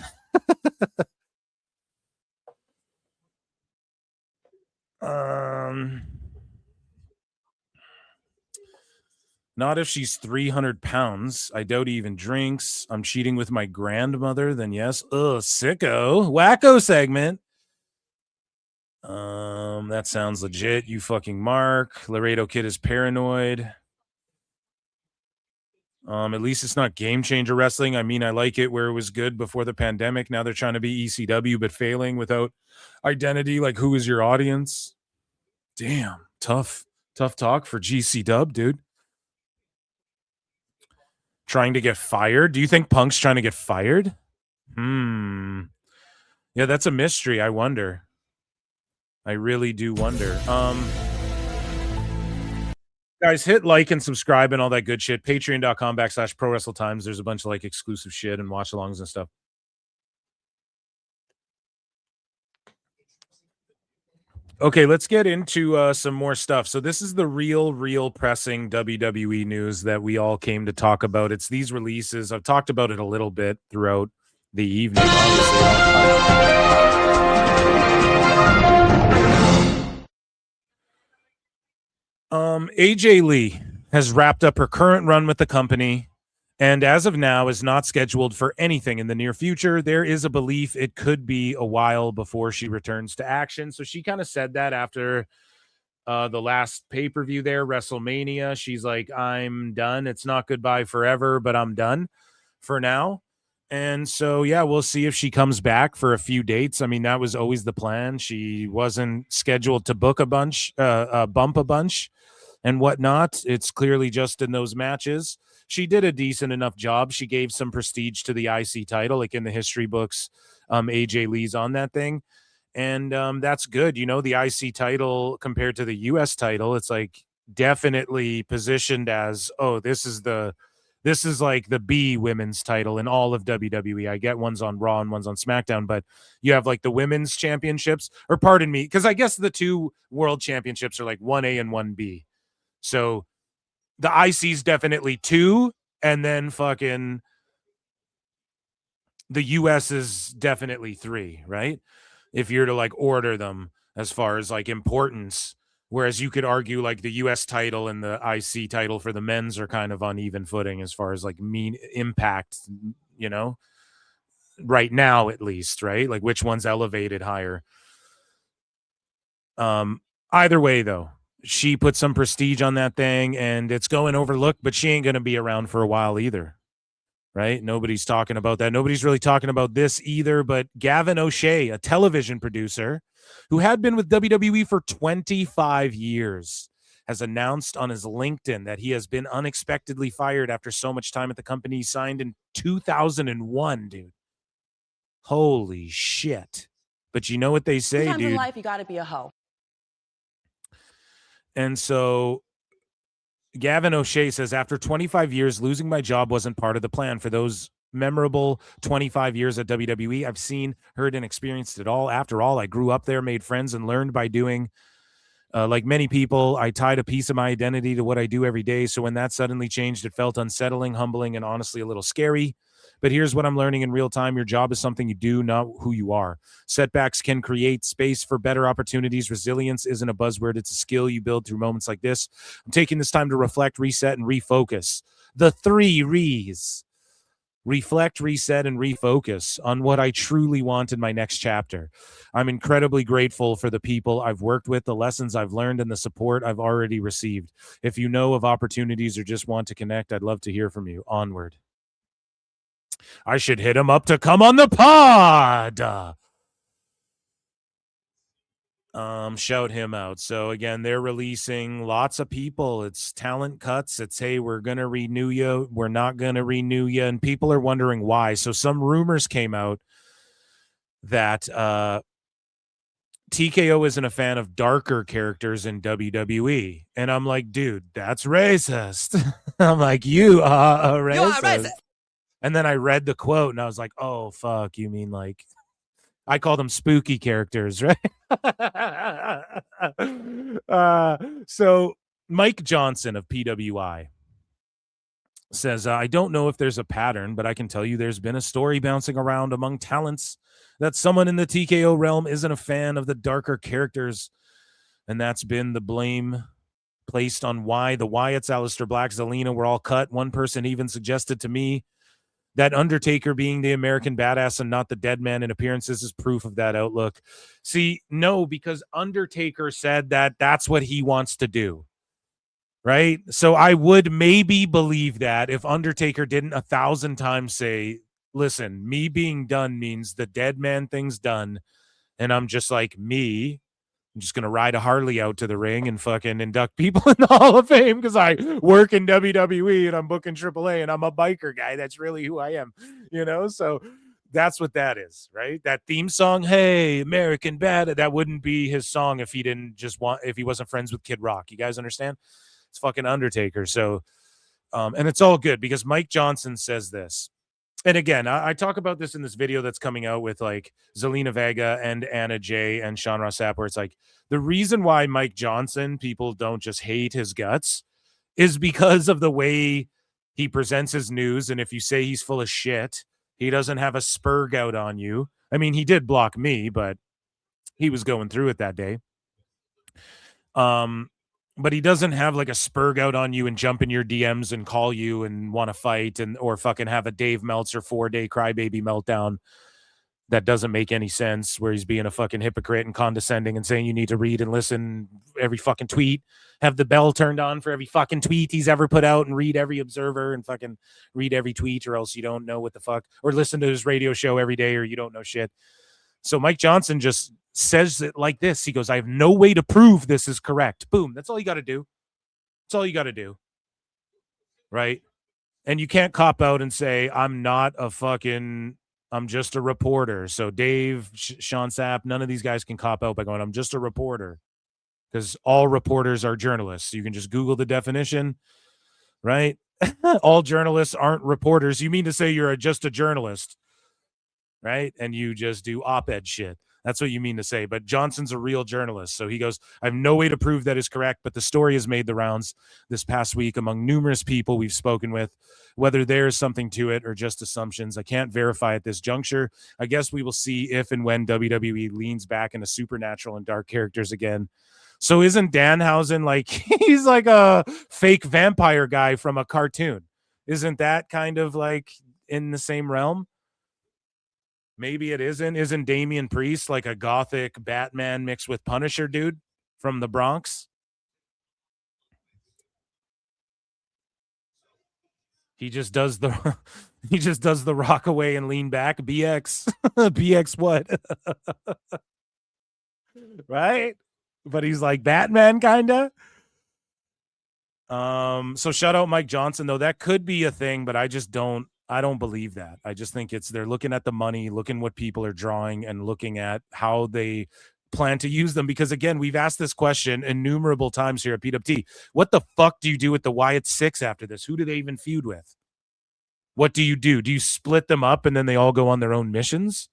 Not if she's 300 pounds. I doubt he even drinks. I'm cheating with my grandmother. Then yes. Sicko. Wacko segment. That sounds legit. You fucking Mark. Laredo Kid is paranoid. At least it's not Game Changer Wrestling. I mean, I like it where it was good before the pandemic. Now they're trying to be ECW, but failing without identity. Like, who is your audience? Damn. Tough talk for GC Dub, dude. Trying to get fired? Do you think Punk's trying to get fired? Yeah, that's a mystery. I wonder. I really do wonder. Guys, hit like and subscribe and all that good shit. Patreon.com/ProWrestleTimes. There's a bunch of like exclusive shit and watch alongs and stuff. Okay, let's get into some more stuff. So this is the real pressing WWE news that we all came to talk about. It's these releases. I've talked about it a little bit throughout the evening, obviously. AJ Lee has wrapped up her current run with the company, and as of now is not scheduled for anything in the near future. There is a belief it could be a while before she returns to action. So she kind of said that after the last pay-per-view there, WrestleMania. She's like, I'm done. It's not goodbye forever, but I'm done for now. And so, yeah, we'll see if she comes back for a few dates. I mean, that was always the plan. She wasn't scheduled to book a bunch, bump a bunch and whatnot. It's clearly just in those matches. She did a decent enough job. She gave some prestige to the IC title, like in the history books. AJ Lee's on that thing. And that's good. You know, the IC title compared to the US title, it's like definitely positioned as, oh, this is like the B women's title in all of WWE. I get one's on Raw and one's on SmackDown, but you have like the women's championships, or pardon me, because I guess the two world championships are like 1A and 1B. So the IC's definitely 2, and then fucking the US is definitely 3, right? If you're to like order them as far as like importance. Whereas you could argue like the US title and the IC title for the men's are kind of on even footing as far as like mean impact, you know, right now at least, right? Like which one's elevated higher. Either way though, she put some prestige on that thing and it's going overlooked, but she ain't going to be around for a while either, right? Nobody's talking about that. Nobody's really talking about this either, but Gavin O'Shea, a television producer who had been with WWE for 25 years, has announced on his LinkedIn that he has been unexpectedly fired after so much time at the company. He signed in 2001, dude. Holy shit. But you know what they say, Sometimes dude. in life, you got to be a hoe. And so Gavin O'Shea says, after 25 years, losing my job wasn't part of the plan. For those memorable 25 years at WWE, I've seen, heard, and experienced it all. After all, I grew up there, made friends, and learned by doing. Like many people, I tied a piece of my identity to what I do every day. So when that suddenly changed, it felt unsettling, humbling, and honestly a little scary. But here's what I'm learning in real time. Your job is something you do, not who you are. Setbacks can create space for better opportunities. Resilience isn't a buzzword. It's a skill you build through moments like this. I'm taking this time to reflect, reset, and refocus. The 3 Re's. Reflect, reset, and refocus on what I truly want in my next chapter. I'm incredibly grateful for the people I've worked with, the lessons I've learned, and the support I've already received. If you know of opportunities or just want to connect, I'd love to hear from you. Onward. I should hit him up to come on the pod. Shout him out. So again, they're releasing lots of people. It's talent cuts. It's, hey, we're gonna renew you, we're not gonna renew you, and people are wondering why. So some rumors came out that TKO isn't a fan of darker characters in WWE, and I'm like, dude, that's racist. I'm like, you are a racist. You are racist. And then I read the quote and I was like, oh fuck, you mean like, I call them spooky characters, right? So Mike Johnson of PWI says, I don't know if there's a pattern, but I can tell you there's been a story bouncing around among talents that someone in the TKO realm isn't a fan of the darker characters. And that's been the blame placed on why the Wyatts, Aleister Black, Zelina were all cut. One person even suggested to me that Undertaker being the American badass and not the dead man in appearances is proof of that outlook. See, no, because Undertaker said that that's what he wants to do, right? So I would maybe believe that if Undertaker didn't 1,000 times say, listen, me being done means the dead man thing's done, and I'm just like me. I'm just going to ride a Harley out to the ring and fucking induct people in the Hall of Fame because I work in WWE and I'm booking AAA and I'm a biker guy. That's really who I am, you know? So that's what that is, right? That theme song, hey, American Bad, that wouldn't be his song if he didn't just want, if he wasn't friends with Kid Rock. You guys understand? It's fucking Undertaker. So, and it's all good because Mike Johnson says this. And again, I talk about this in this video that's coming out with like Zelina Vega and Anna Jay and Sean Ross Sapp, where it's like the reason why Mike Johnson, people don't just hate his guts, is because of the way he presents his news. And if you say he's full of shit, he doesn't have a spurg out on you. I mean, he did block me, but he was going through it that day. But he doesn't have like a spurg out on you and jump in your DMs and call you and want to fight or fucking have a Dave Meltzer 4-day crybaby meltdown that doesn't make any sense, where he's being a fucking hypocrite and condescending and saying you need to read and listen every fucking tweet, have the bell turned on for every fucking tweet he's ever put out, and read every Observer and fucking read every tweet, or else you don't know what the fuck, or listen to his radio show every day, or you don't know shit. So Mike Johnson just says it like this. He goes, I have no way to prove this is correct. Boom. That's all you got to do. That's all you got to do. Right? And you can't cop out and say, I'm just a reporter. So Dave, Sean Sapp, none of these guys can cop out by going, I'm just a reporter. Because all reporters are journalists. You can just Google the definition, right? All journalists aren't reporters. You mean to say you're just a journalist, right? And you just do op-ed shit. That's what you mean to say. But Johnson's a real journalist. So he goes, I have no way to prove that is correct, but the story has made the rounds this past week among numerous people we've spoken with, whether there is something to it or just assumptions. I can't verify at this juncture. I guess we will see if and when WWE leans back into supernatural and dark characters again. So isn't Danhausen like, he's like a fake vampire guy from a cartoon? Isn't that kind of like in the same realm? Maybe it isn't. Isn't Damian Priest like a gothic Batman mixed with Punisher dude from the Bronx? He just does the rock away and lean back. BX. BX what? Right? But he's like Batman kinda. So shout out Mike Johnson, though. That could be a thing, but I don't believe that. I just think they're looking at the money, looking what people are drawing, and looking at how they plan to use them. Because again, we've asked this question innumerable times here at PWT. What the fuck do you do with the Wyatt Six after this? Who do they even feud with? What do you do? Do you split them up and then they all go on their own missions?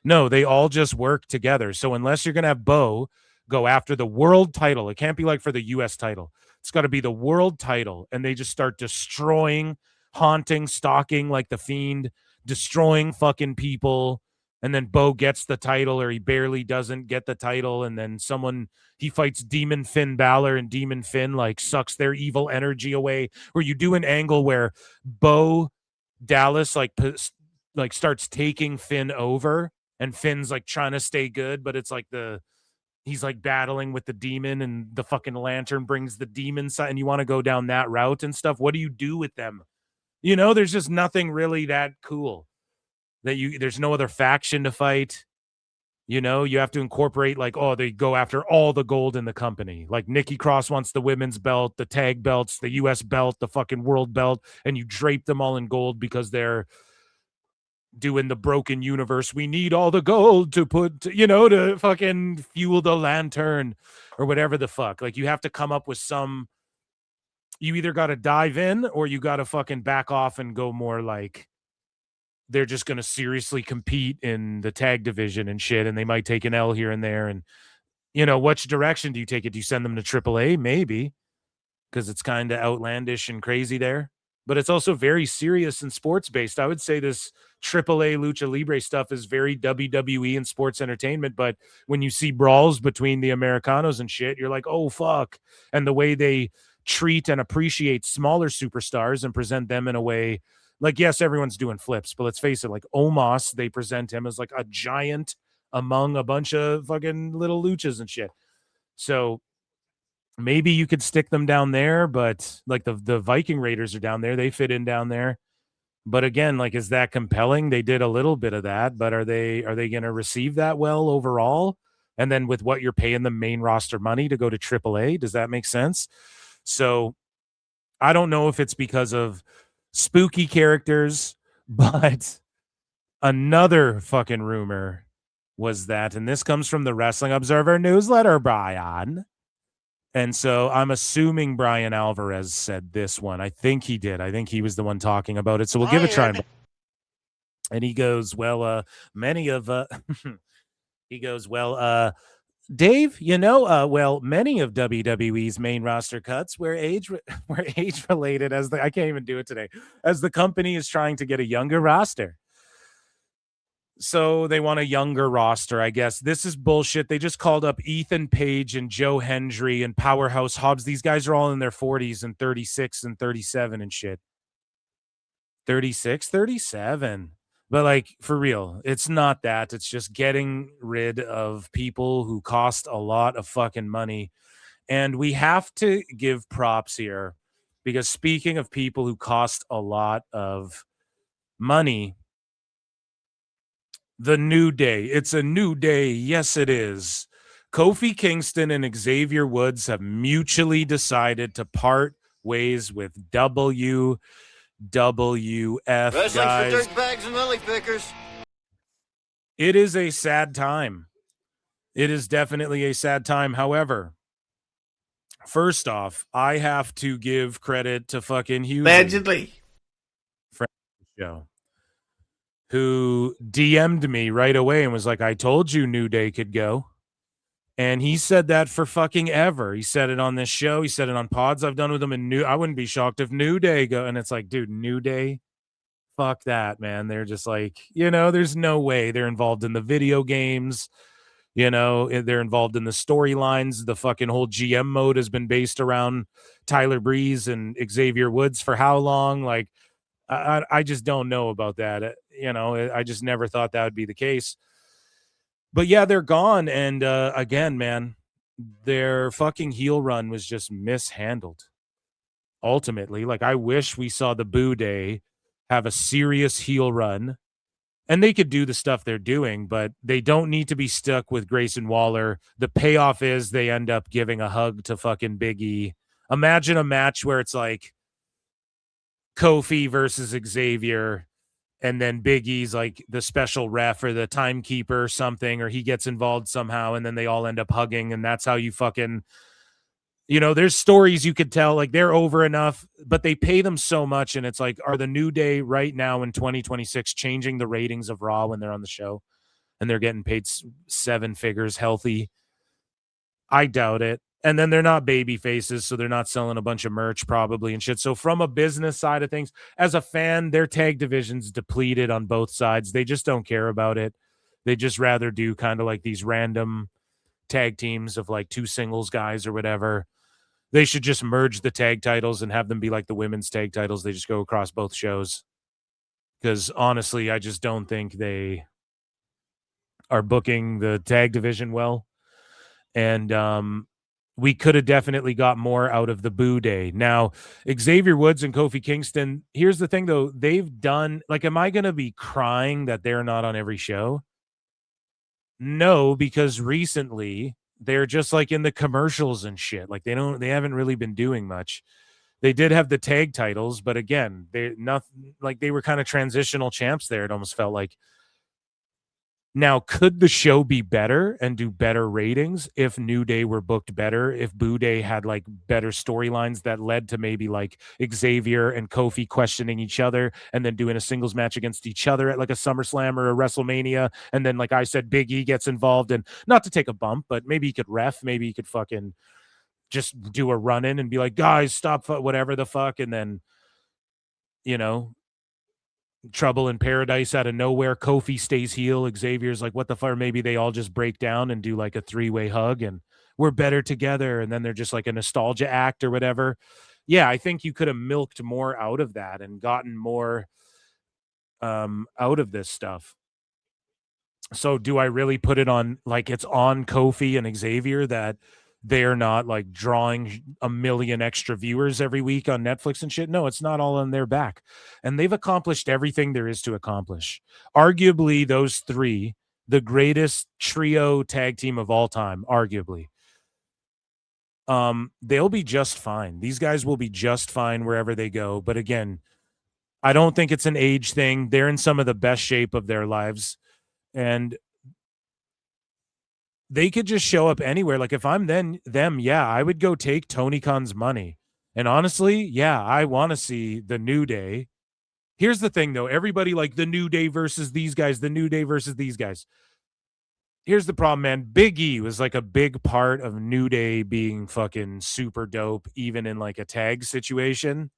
No, they all just work together. So unless you're going to have Bo go after the world title, it can't be like for the US title. It's got to be the world title. And they just start destroying, haunting, stalking like the Fiend, destroying fucking people, and then Bo gets the title, or he barely doesn't get the title, and then he fights Demon Finn Balor, and Demon Finn like sucks their evil energy away. Or you do an angle where Bo Dallas like starts taking Finn over, and Finn's like trying to stay good, but it's like he's like battling with the demon, and the fucking lantern brings the demon side, and you want to go down that route and stuff. What do you do with them? You know, there's just nothing really that cool. There's no other faction to fight. You know, you have to incorporate like, oh, they go after all the gold in the company. Like Nikki Cross wants the women's belt, the tag belts, the US belt, the fucking world belt, and you drape them all in gold because they're doing the broken universe. We need all the gold to to fucking fuel the lantern or whatever the fuck. Like you have to come up with you either got to dive in or you got to fucking back off and go more like they're just going to seriously compete in the tag division and shit. And they might take an L here and there. And, which direction do you take it? Do you send them to AAA? Maybe, because it's kind of outlandish and crazy there. But it's also very serious and sports-based. I would say this AAA Lucha Libre stuff is very WWE and sports entertainment. But when you see brawls between the Americanos and shit, you're like, oh, fuck. And the way they treat and appreciate smaller superstars and present them in a way like, yes, everyone's doing flips, but let's face it, like Omos, they present him as like a giant among a bunch of fucking little luchas and shit. So maybe you could stick them down there, but like the Viking Raiders are down there. They fit in down there. But again, like, is that compelling? They did a little bit of that, but are they going to receive that well overall? And then with what you're paying the main roster money to go to AAA, does that make sense? So I don't know if it's because of spooky characters, but another fucking rumor was that, and this comes from the Wrestling Observer newsletter, Brian. And so I'm assuming Brian Alvarez said this one. I think he did. I think he was the one talking about it. So we'll give it a try. And he goes, well, many of he goes, well, Dave, well, many of WWE's main roster cuts were age related, I can't even do it today, as the company is trying to get a younger roster. So they want a younger roster, I guess. This is bullshit. They just called up Ethan Page and Joe Hendry and Powerhouse Hobbs. These guys are all in their 40s and 36 and 37 and shit. 36, 37. But like, for real, it's not that. It's just getting rid of people who cost a lot of fucking money. And we have to give props here, because speaking of people who cost a lot of money, the New Day. It's a new day. Yes, it is. Kofi Kingston and Xavier Woods have mutually decided to part ways with WWF, Wrestling guys. for dirtbags and lily pickers. It is a sad time. It is definitely a sad time. However, first off, I have to give credit to fucking Hughes. Allegedly. Friend of the show, who DM'd me right away and was like, I told you New Day could go. And he said that for fucking ever. He said it on this show. He said it on pods I've done with him. And I wouldn't be shocked if New Day go. And it's like, dude, New Day? Fuck that, man. They're just like, there's no way. They're involved in the video games. They're involved in the storylines. The fucking whole GM mode has been based around Tyler Breeze and Xavier Woods for how long? Like, I just don't know about that. I just never thought that would be the case. But yeah, they're gone. And again, man, their fucking heel run was just mishandled. Ultimately, like, I wish we saw the Boo Day have a serious heel run. And they could do the stuff they're doing, but they don't need to be stuck with Grayson Waller. The payoff is they end up giving a hug to fucking Big E. Imagine a match where it's like Kofi versus Xavier, and then Big E's like the special ref or the timekeeper or something, or he gets involved somehow, and then they all end up hugging, and that's how you fucking, there's stories you could tell, like, they're over enough, but they pay them so much, and it's like, are the New Day right now in 2026 changing the ratings of Raw when they're on the show, and they're getting paid 7 figures healthy? I doubt it. And then they're not baby faces, so they're not selling a bunch of merch probably and shit. So from a business side of things, as a fan, their tag division's depleted on both sides. They just don't care about it. They just rather do kind of like these random tag teams of like 2 singles guys or whatever. They should just merge the tag titles and have them be like the women's tag titles. They just go across both shows. Because honestly, I just don't think they are booking the tag division well. And we could have definitely got more out of the Boo Day. Now, Xavier Woods and Kofi Kingston, here's the thing, though. They've done, like, am I going to be crying that they're not on every show? No, because recently they're just like in the commercials and shit. Like, they haven't really been doing much. They did have the tag titles, but again, they were kind of transitional champs there. It almost felt like. Now, could the show be better and do better ratings if New Day were booked better? If Boo Day had like better storylines that led to maybe like Xavier and Kofi questioning each other and then doing a singles match against each other at like a SummerSlam or a WrestleMania. And then, like I said, Big E gets involved, and not to take a bump, but maybe he could ref, maybe he could fucking just do a run in and be like, guys, stop, whatever the fuck. And then, Trouble in Paradise out of nowhere, Kofi stays heel, Xavier's like, what the fuck? Maybe they all just break down and do like a 3-way hug and we're better together, and then they're just like a nostalgia act or whatever. Yeah, I think you could have milked more out of that and gotten more out of this stuff. So do I really put it on, like, it's on Kofi and Xavier that they're not like drawing 1 million extra viewers every week on Netflix and shit? No, it's not all on their back. And they've accomplished everything there is to accomplish. Arguably, those 3, the greatest trio tag team of all time, arguably. They'll be just fine. These guys will be just fine wherever they go. But again, I don't think it's an age thing. They're in some of the best shape of their lives. And they could just show up anywhere. Like, if I'm them, yeah, I would go take Tony Khan's money. And honestly, yeah, I want to see the New Day Here's the thing, though. Everybody like the New Day versus these guys, the New Day versus these guys. Here's the problem, man. Big E was like a big part of New Day being fucking super dope, even in like a tag situation.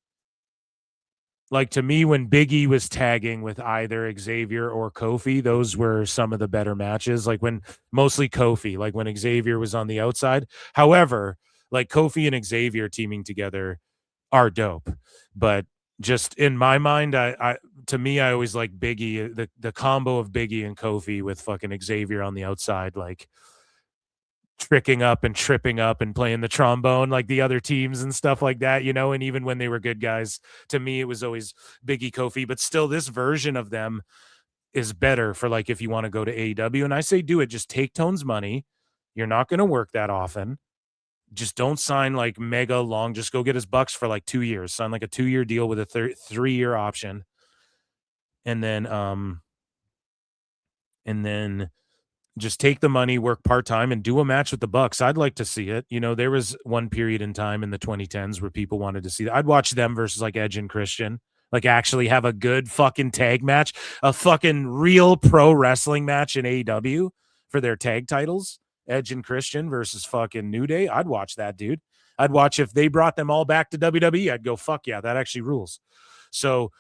Like, to me, when Big E was tagging with either Xavier or Kofi, those were some of the better matches. Like when mostly Kofi, like when Xavier was on the outside. However, like Kofi and Xavier teaming together are dope. But just in my mind, to me, I always like Big E, the combo of Big E and Kofi with fucking Xavier on the outside, like tricking up and tripping up and playing the trombone like the other teams and stuff like that, you know. And even when they were good guys, to me, it was always Big E, Kofi. But still, this version of them is better for like if you want to go to AEW. And I say do it. Just take Tone's money. You're not going to work that often. Just don't sign like mega long. Just go get his bucks for like 2 years. Sign like a 2-year deal with a 3-year option. And then just take the money, work part-time, and do a match with the Bucks. I'd like to see it. You know, there was one period in time in the 2010s where people wanted to see that. I'd watch them versus like Edge and Christian, like actually have a good fucking tag match, a fucking real pro wrestling match in AEW for their tag titles. Edge and Christian versus fucking New Day. I'd watch that, dude. I'd watch if they brought them all back to WWE. I'd go, fuck yeah, that actually rules. So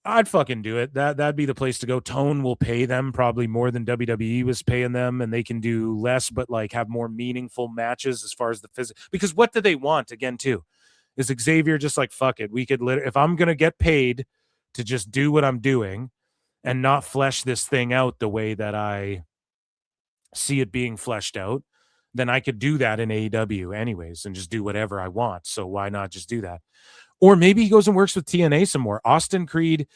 I'd fucking do it. That'd be the place to go. Tone will pay them probably more than WWE was paying them, and they can do less, but like have more meaningful matches as far as the physical. Because what do they want again too? Is Xavier just like, fuck it? We could if I'm gonna get paid to just do what I'm doing and not flesh this thing out the way that I see it being fleshed out, then I could do that in AEW anyways and just do whatever I want. So why not just do that? Or maybe he goes and works with TNA some more. Austin Creed,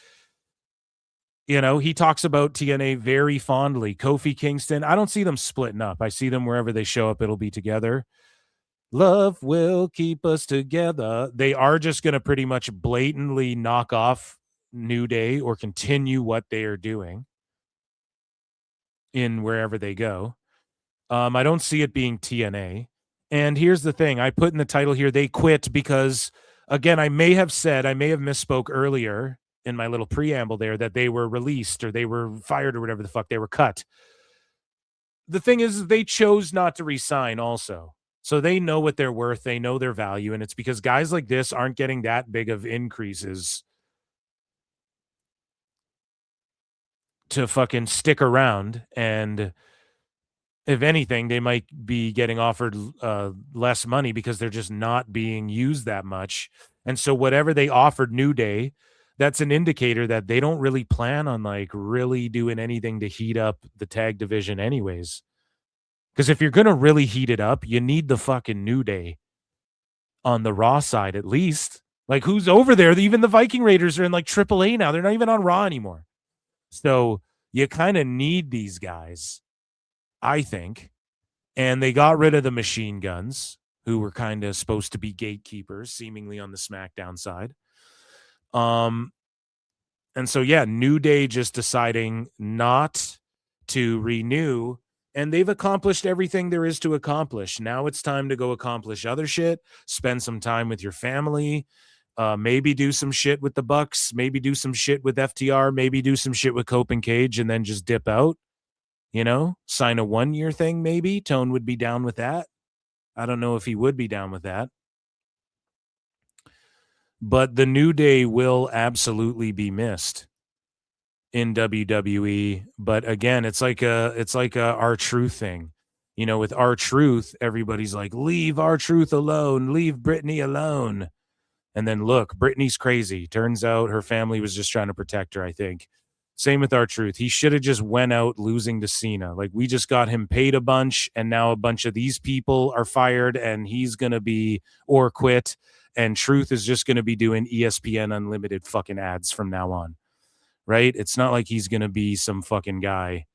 you know, he talks about TNA very fondly. Kofi Kingston, I don't see them splitting up. I see them wherever they show up, it'll be together. Love will keep us together. They are just going to pretty much blatantly knock off New Day or continue what they are doing in wherever they go. I don't see it being TNA. And here's the thing. I put in the title here, they quit because, again, I may have misspoke earlier in my little preamble there that they were released or they were fired or whatever the fuck, they were cut. The thing is, they chose not to resign also. So they know what they're worth. They know their value. And it's because guys like this aren't getting that big of increases to fucking stick around. And if anything, they might be getting offered less money because they're just not being used that much. And so whatever they offered New Day, that's an indicator that they don't really plan on like really doing anything to heat up the tag division anyways. Because if you're going to really heat it up, you need the fucking New Day on the Raw side at least. Like, who's over there? Even the Viking Raiders are in like AAA now. They're not even on Raw anymore. So you kind of need these guys, I think. And they got rid of the Machine Guns, who were kind of supposed to be gatekeepers, seemingly on the SmackDown side. And so, yeah, New Day just deciding not to renew, and they've accomplished everything there is to accomplish. Now it's time to go accomplish other shit, spend some time with your family, maybe do some shit with the Bucks, maybe do some shit with FTR, maybe do some shit with Cope and Cage, and then just dip out. You know, sign a 1-year thing, maybe. Tone would be down with that. I don't know if he would be down with that. But the New Day will absolutely be missed in WWE. But again, it's like a R-Truth thing. You know, with R-Truth, everybody's like, leave R-Truth alone, leave Brittany alone. And then look, Brittany's crazy. Turns out her family was just trying to protect her, I think. Same with R-Truth. He should have just went out losing to Cena. Like, we just got him paid a bunch, and now a bunch of these people are fired, and he's going to be or quit, and Truth is just going to be doing ESPN Unlimited fucking ads from now on, right? It's not like he's going to be some fucking guy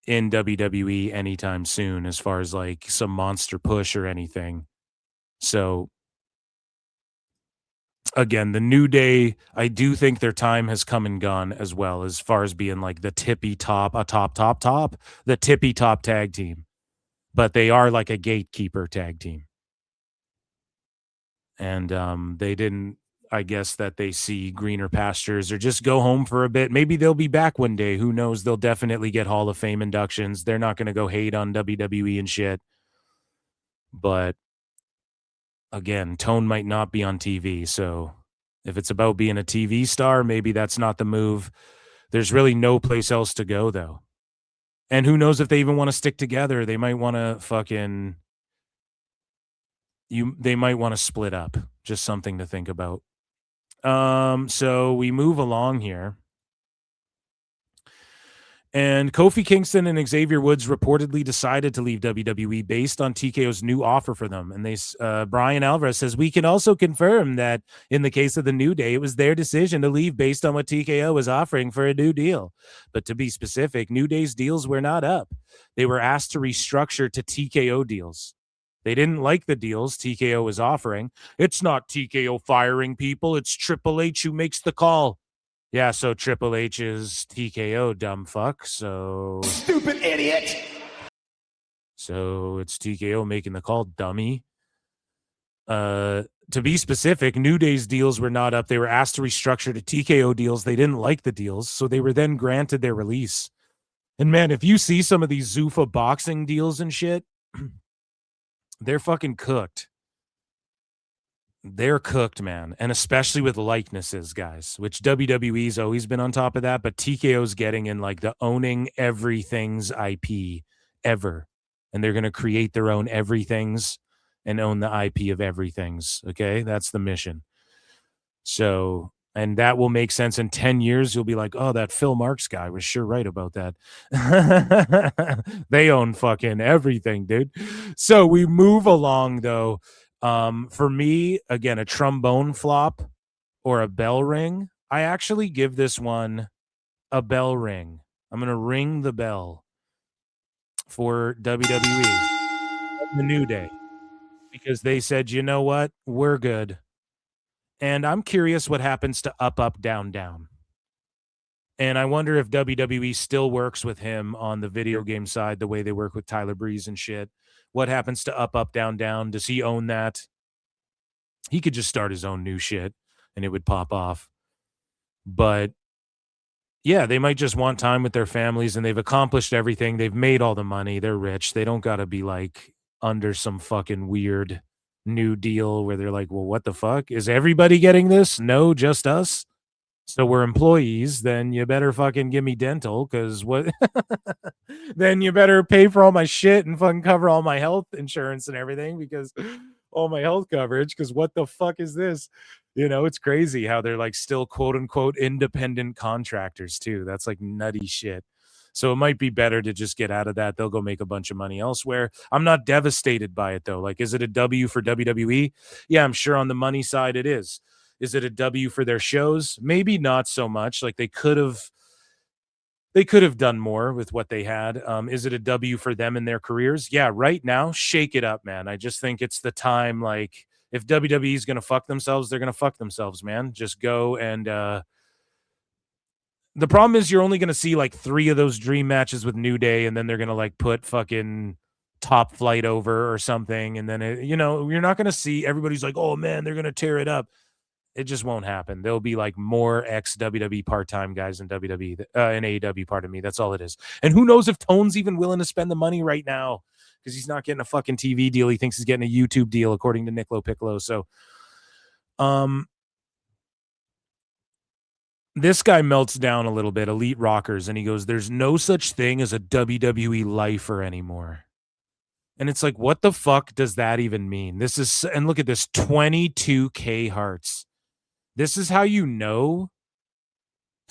in WWE anytime soon as far as, like, some monster push or anything. So again, the New Day, I do think their time has come and gone as well, as far as being like the tippy top, the tippy top tag team. But they are like a gatekeeper tag team. And they didn't, I guess that they see greener pastures or just go home for a bit. Maybe they'll be back one day. Who knows? They'll definitely get Hall of Fame inductions. They're not going to go hate on WWE and shit. But again, Tone might not be on TV. So if it's about being a TV star, maybe that's not the move. There's really no place else to go, though. And who knows if they even want to stick together. They might want to fucking... They might want to split up. Just something to think about. So we move along here. And Kofi Kingston and Xavier Woods reportedly decided to leave WWE based on TKO's new offer for them. And Brian Alvarez says, we can also confirm that in the case of the New Day, it was their decision to leave based on what TKO was offering for a new deal. But to be specific, New Day's deals were not up. They were asked to restructure to TKO deals. They didn't like the deals TKO was offering. It's not TKO firing people. It's Triple H who makes the call. Yeah, so Triple H is TKO, dumb fuck. So stupid idiot. So it's TKO making the call, dummy. To be specific, New Day's deals were not up. They were asked to restructure to TKO deals. They didn't like the deals, so they were then granted their release. And man, if you see some of these Zuffa boxing deals and shit, they're fucking cooked. They're cooked, man. And especially with likenesses, guys, which WWE's always been on top of that. But TKO's getting in like the owning everything's IP ever. And they're going to create their own everythings and own the IP of everything's. Okay. That's the mission. So, and that will make sense in 10 years. You'll be like, oh, that Phil Marks guy was sure right about that. They own fucking everything, dude. So we move along though. For me, again, a trombone flop or a bell ring. I actually give this one a bell ring. I'm going to ring the bell for WWE, the New Day, because they said, you know what? We're good. And I'm curious what happens to Up, Up, Down, Down. And I wonder if WWE still works with him on the video game side the way they work with Tyler Breeze and shit. What happens to Up, Up, Down, Down? Does he own that? He could just start his own new shit and it would pop off. But yeah, they might just want time with their families and they've accomplished everything. They've made all the money. They're rich. They don't got to be like under some fucking weird new deal where they're like, well, what the fuck? Is everybody getting this? No, just us. So we're employees, then you better fucking give me dental, because what? Then you better pay for all my shit and fucking cover all my health insurance and everything, because all my health coverage, because what the fuck is this? You know, it's crazy how they're like still quote unquote independent contractors too. That's like nutty shit. So it might be better to just get out of that. They'll go make a bunch of money elsewhere. I'm not devastated by it though. Like, is it a W for WWE? Yeah, I'm sure on the money side it is. Is it a W for their shows? Maybe not so much. Like they could have done more with what they had. Is it a W for them in their careers? Yeah, right now, shake it up, man. I just think it's the time. Like, if WWE is going to fuck themselves, they're going to fuck themselves, man. Just go and the problem is you're only going to see like 3 of those dream matches with New Day, and then they're going to like put fucking Top Flight over or something, and then you're not going to see everybody's like, oh man, they're going to tear it up. It just won't happen. There'll be like more ex-WWE part-time guys in WWE, in AEW, pardon me. That's all it is. And who knows if Tone's even willing to spend the money right now, because he's not getting a fucking TV deal. He thinks he's getting a YouTube deal, according to Nick LoPiccolo. So, this guy melts down a little bit, Elite Rockers, and he goes, there's no such thing as a WWE lifer anymore. And it's like, what the fuck does that even mean? This is, and look at this, 22K hearts. This is how you know.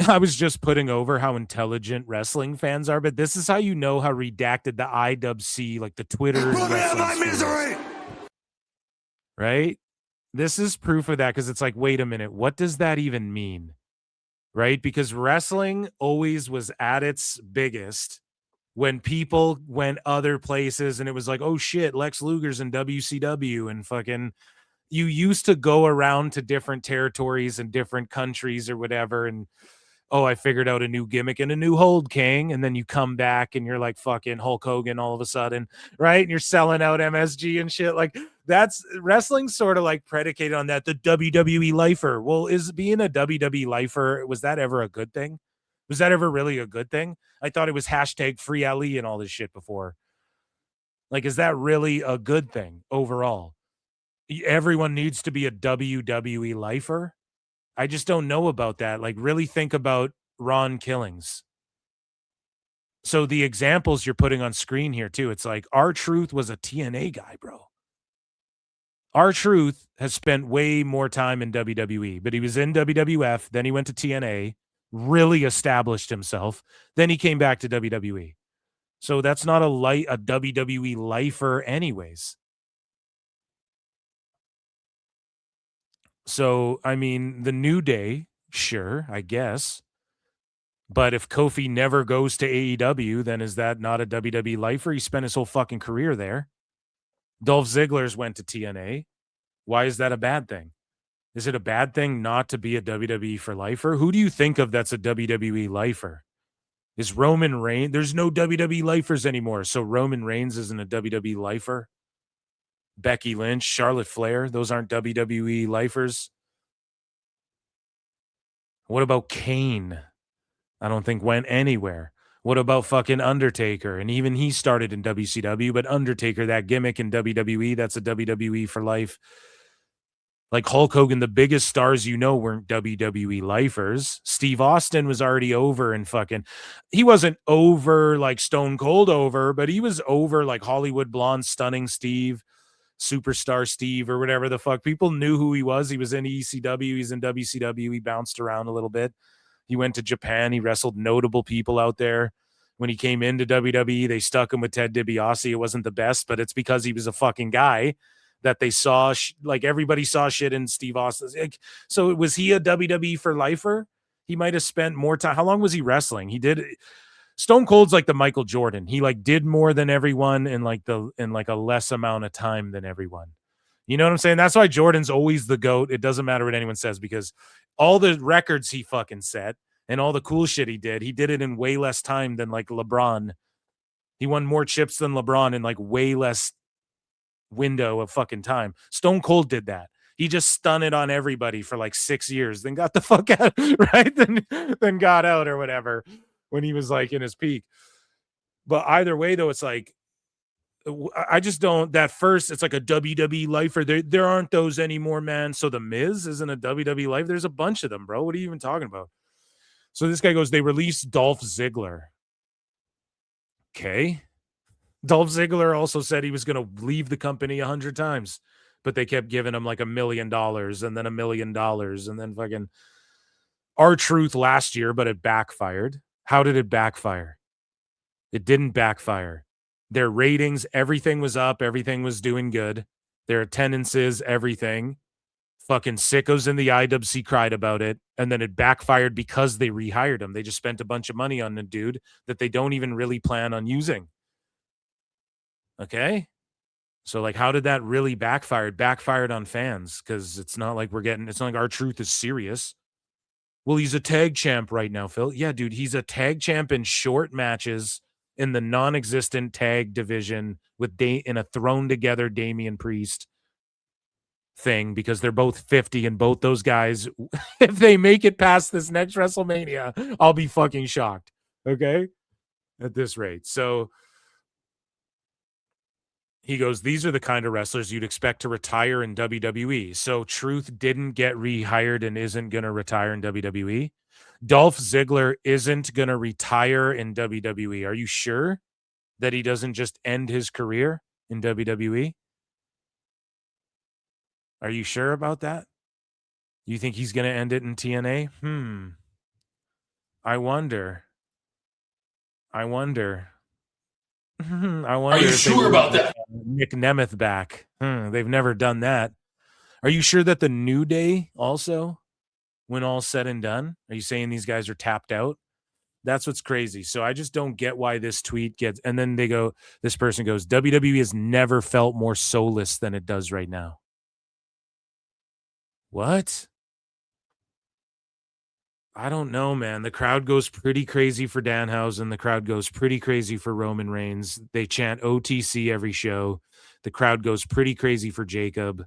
I was just putting over how intelligent wrestling fans are, but this is how you know how redacted the IWC, like the Twitter. Right? This is proof of that, because it's like, wait a minute, what does that even mean? Right? Because wrestling always was at its biggest when people went other places and it was like, oh shit, Lex Luger's in WCW, and fucking you used to go around to different territories and different countries or whatever, and oh, I figured out a new gimmick and a new hold, King. And then you come back and you're like fucking Hulk Hogan all of a sudden, right? And you're selling out MSG and shit. Like, that's wrestling sort of like predicated on that. The WWE lifer. Well, is being a WWE lifer, was that ever a good thing? Was that ever really a good thing? I thought it was hashtag free Ali and all this shit before. Like, is that really a good thing overall? Everyone needs to be a WWE lifer. I just don't know about that. Like, really think about Ron Killings. So the examples you're putting on screen here too, it's like R-Truth was a TNA guy, bro. R-Truth has spent way more time in WWE, but he was in WWF, then he went to TNA, really established himself, then he came back to WWE. So that's not a WWE lifer anyways. So, I mean, the New Day, sure, I guess. But if Kofi never goes to AEW, then is that not a WWE lifer? He spent his whole fucking career there. Dolph Ziggler's went to TNA. Why is that a bad thing? Is it a bad thing not to be a WWE for lifer? Who do you think of that's a WWE lifer? Is Roman Reigns? There's no WWE lifers anymore, so Roman Reigns isn't a WWE lifer. Becky Lynch, Charlotte Flair, those aren't WWE lifers. What about Kane? I don't think went anywhere. What about fucking Undertaker? And even he started in WCW, but Undertaker, that gimmick in WWE, that's a WWE for life. Like Hulk Hogan, the biggest stars weren't WWE lifers. Steve Austin was already over and fucking, he wasn't over like Stone Cold over, but he was over like Hollywood Blonde, Stunning Steve, Superstar Steve, or whatever the fuck. People knew who he was. He was in ECW, he's in WCW, he bounced around a little bit. He went to Japan, he wrestled notable people out there. When he came into WWE, they stuck him with Ted DiBiase. It wasn't the best, but it's because he was a fucking guy that they saw, like everybody saw shit in Steve Austin. Like, so was he a WWE for lifer? He might have spent more time. How long was he wrestling? He did. Stone Cold's like the Michael Jordan. He like did more than everyone in like a less amount of time than everyone. You know what I'm saying? That's why Jordan's always the GOAT. It doesn't matter what anyone says, because all the records he fucking set and all the cool shit he did it in way less time than like LeBron. He won more chips than LeBron in like way less window of fucking time. Stone Cold did that. He just stunted on everybody for like 6 years, then got the fuck out, right? Then got out or whatever when he was like in his peak. But either way, though, it's like, I just don't, that first, it's like a WWE lifer. There aren't those anymore, man. So the Miz isn't a WWE lifer. There's a bunch of them, bro. What are you even talking about? So this guy goes, they released Dolph Ziggler. Okay. Dolph Ziggler also said he was going to leave the company 100 times, but they kept giving him like $1 million and then $1 million and then fucking R-Truth last year, but it backfired. How did it backfire? It didn't backfire. Their ratings, everything was up. Everything was doing good. Their attendances, everything. Fucking sickos in the IWC cried about it, and then it backfired because they rehired him. They just spent a bunch of money on a dude that they don't even really plan on using. Okay? So, like, how did that really backfire? It backfired on fans, because it's not like it's not like R-Truth is serious. Well, he's a tag champ right now, Phil. Yeah, dude, he's a tag champ in short matches in the non-existent tag division in a thrown together Damian Priest thing, because they're both 50, and both those guys, if they make it past this next WrestleMania, I'll be fucking shocked. Okay? At this rate. So he goes, these are the kind of wrestlers you'd expect to retire in WWE. So Truth didn't get rehired and isn't going to retire in WWE. Dolph Ziggler isn't going to retire in WWE. Are you sure that he doesn't just end his career in WWE? Are you sure about that? You think he's going to end it in TNA? I wonder. I wonder Are you if they sure about that? Nick Nemeth back. They've never done that. Are you sure that the New Day also, when all's said and done, are you saying these guys are tapped out? That's what's crazy. So I just don't get why this tweet gets, and then this person goes, WWE has never felt more soulless than it does right now. What? I don't know, man. The crowd goes pretty crazy for Danhausen. The crowd goes pretty crazy for Roman Reigns. They chant OTC every show. The crowd goes pretty crazy for Jacob.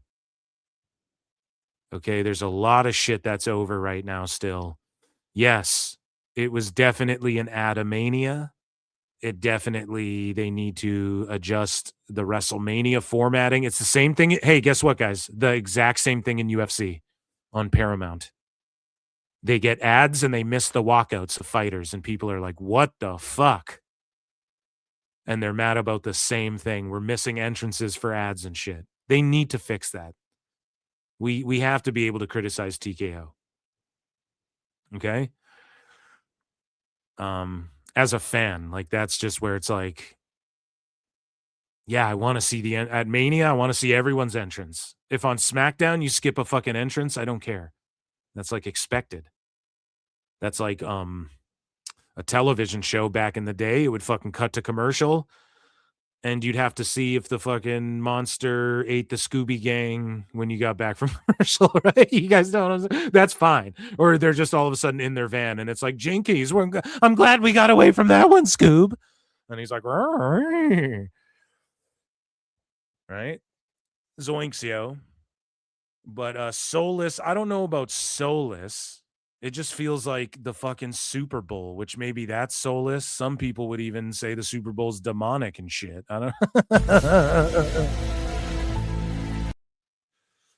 Okay, there's a lot of shit that's over right now still. Yes, it was definitely an Adamania. It definitely, they need to adjust the WrestleMania formatting. It's the same thing. Hey, guess what, guys? The exact same thing in UFC on Paramount. They get ads and they miss the walkouts of fighters, and people are like, what the fuck? And they're mad about the same thing. We're missing entrances for ads and shit. They need to fix that. We have to be able to criticize TKO. Okay? As a fan, like, that's just where it's like, yeah, I want to see at Mania, I want to see everyone's entrance. If on SmackDown you skip a fucking entrance, I don't care. That's like expected. That's like a television show back in the day. It would fucking cut to commercial, and you'd have to see if the fucking monster ate the Scooby Gang when you got back from commercial, right? You guys know what I'm saying? That's fine. Or they're just all of a sudden in their van, and it's like, Jinkies, I'm glad we got away from that one, Scoob. And he's like, right? Zoinksio. But Soulless, I don't know about Soulless. It just feels like the fucking Super Bowl, which maybe that's soulless. Some people would even say the Super Bowl's demonic and shit. I don't.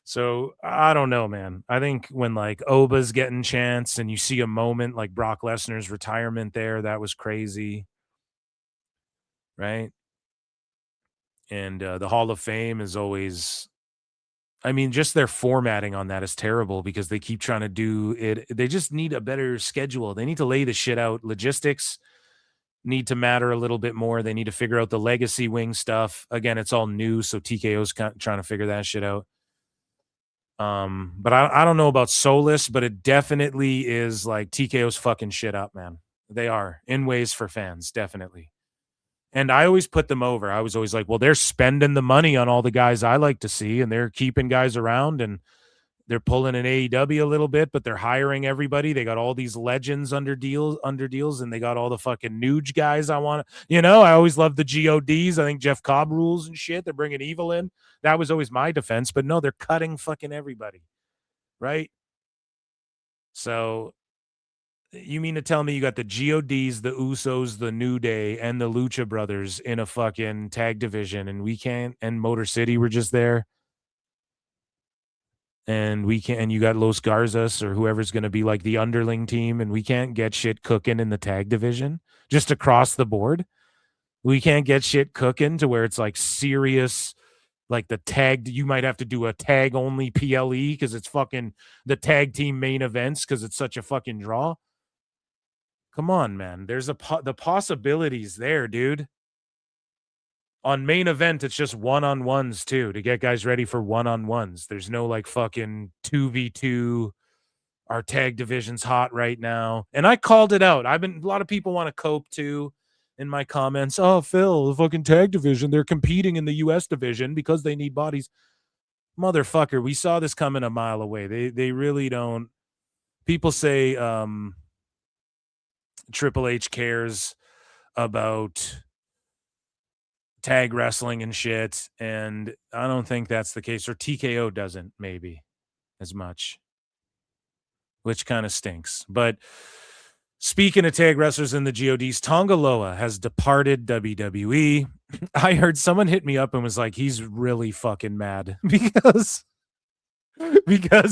So I don't know, man. I think when like Oba's getting chance and you see a moment like Brock Lesnar's retirement there, that was crazy, right? And the Hall of Fame is always. I mean, just their formatting on that is terrible because they keep trying to do it. They just need a better schedule. They need to lay the shit out. Logistics need to matter a little bit more. They need to figure out the legacy wing stuff. Again, it's all new, so TKO's trying to figure that shit out. But I don't know about Soulless, but it definitely is like TKO's fucking shit up, man. They are in ways for fans, definitely. And I always put them over. I was always like, well, they're spending the money on all the guys I like to see, and they're keeping guys around, and they're pulling an AEW a little bit, but they're hiring everybody. They got all these legends under deals, and they got all the fucking Nuge guys I want. I always love the GODs. I think Jeff Cobb rules and shit. They're bringing Evil in. That was always my defense, but no, they're cutting fucking everybody, right? So you mean to tell me you got the GODs, the Usos, the New Day, and the Lucha Brothers in a fucking tag division, and we can't, and Motor City were just there, and we can't, and you got Los Garzas or whoever's going to be like the underling team, and we can't get shit cooking in the tag division just across the board. We can't get shit cooking to where it's like serious, like the tag, you might have to do a tag only PLE because it's fucking the tag team main events because it's such a fucking draw. Come on, man. There's the possibilities there, dude. On main event, it's just one-on-ones too to get guys ready for one-on-ones. There's no like fucking 2v2. Our tag division's hot right now. And I called it out. A lot of people want to cope too in my comments. Oh, Phil, the fucking tag division, they're competing in the US division because they need bodies. Motherfucker, we saw this coming a mile away. They really don't. People say Triple H cares about tag wrestling and shit, and I don't think that's the case. Or TKO doesn't, maybe, as much, which kind of stinks. But speaking of tag wrestlers in the GODs, Tonga Loa has departed WWE. I heard someone hit me up and was like, he's really fucking mad because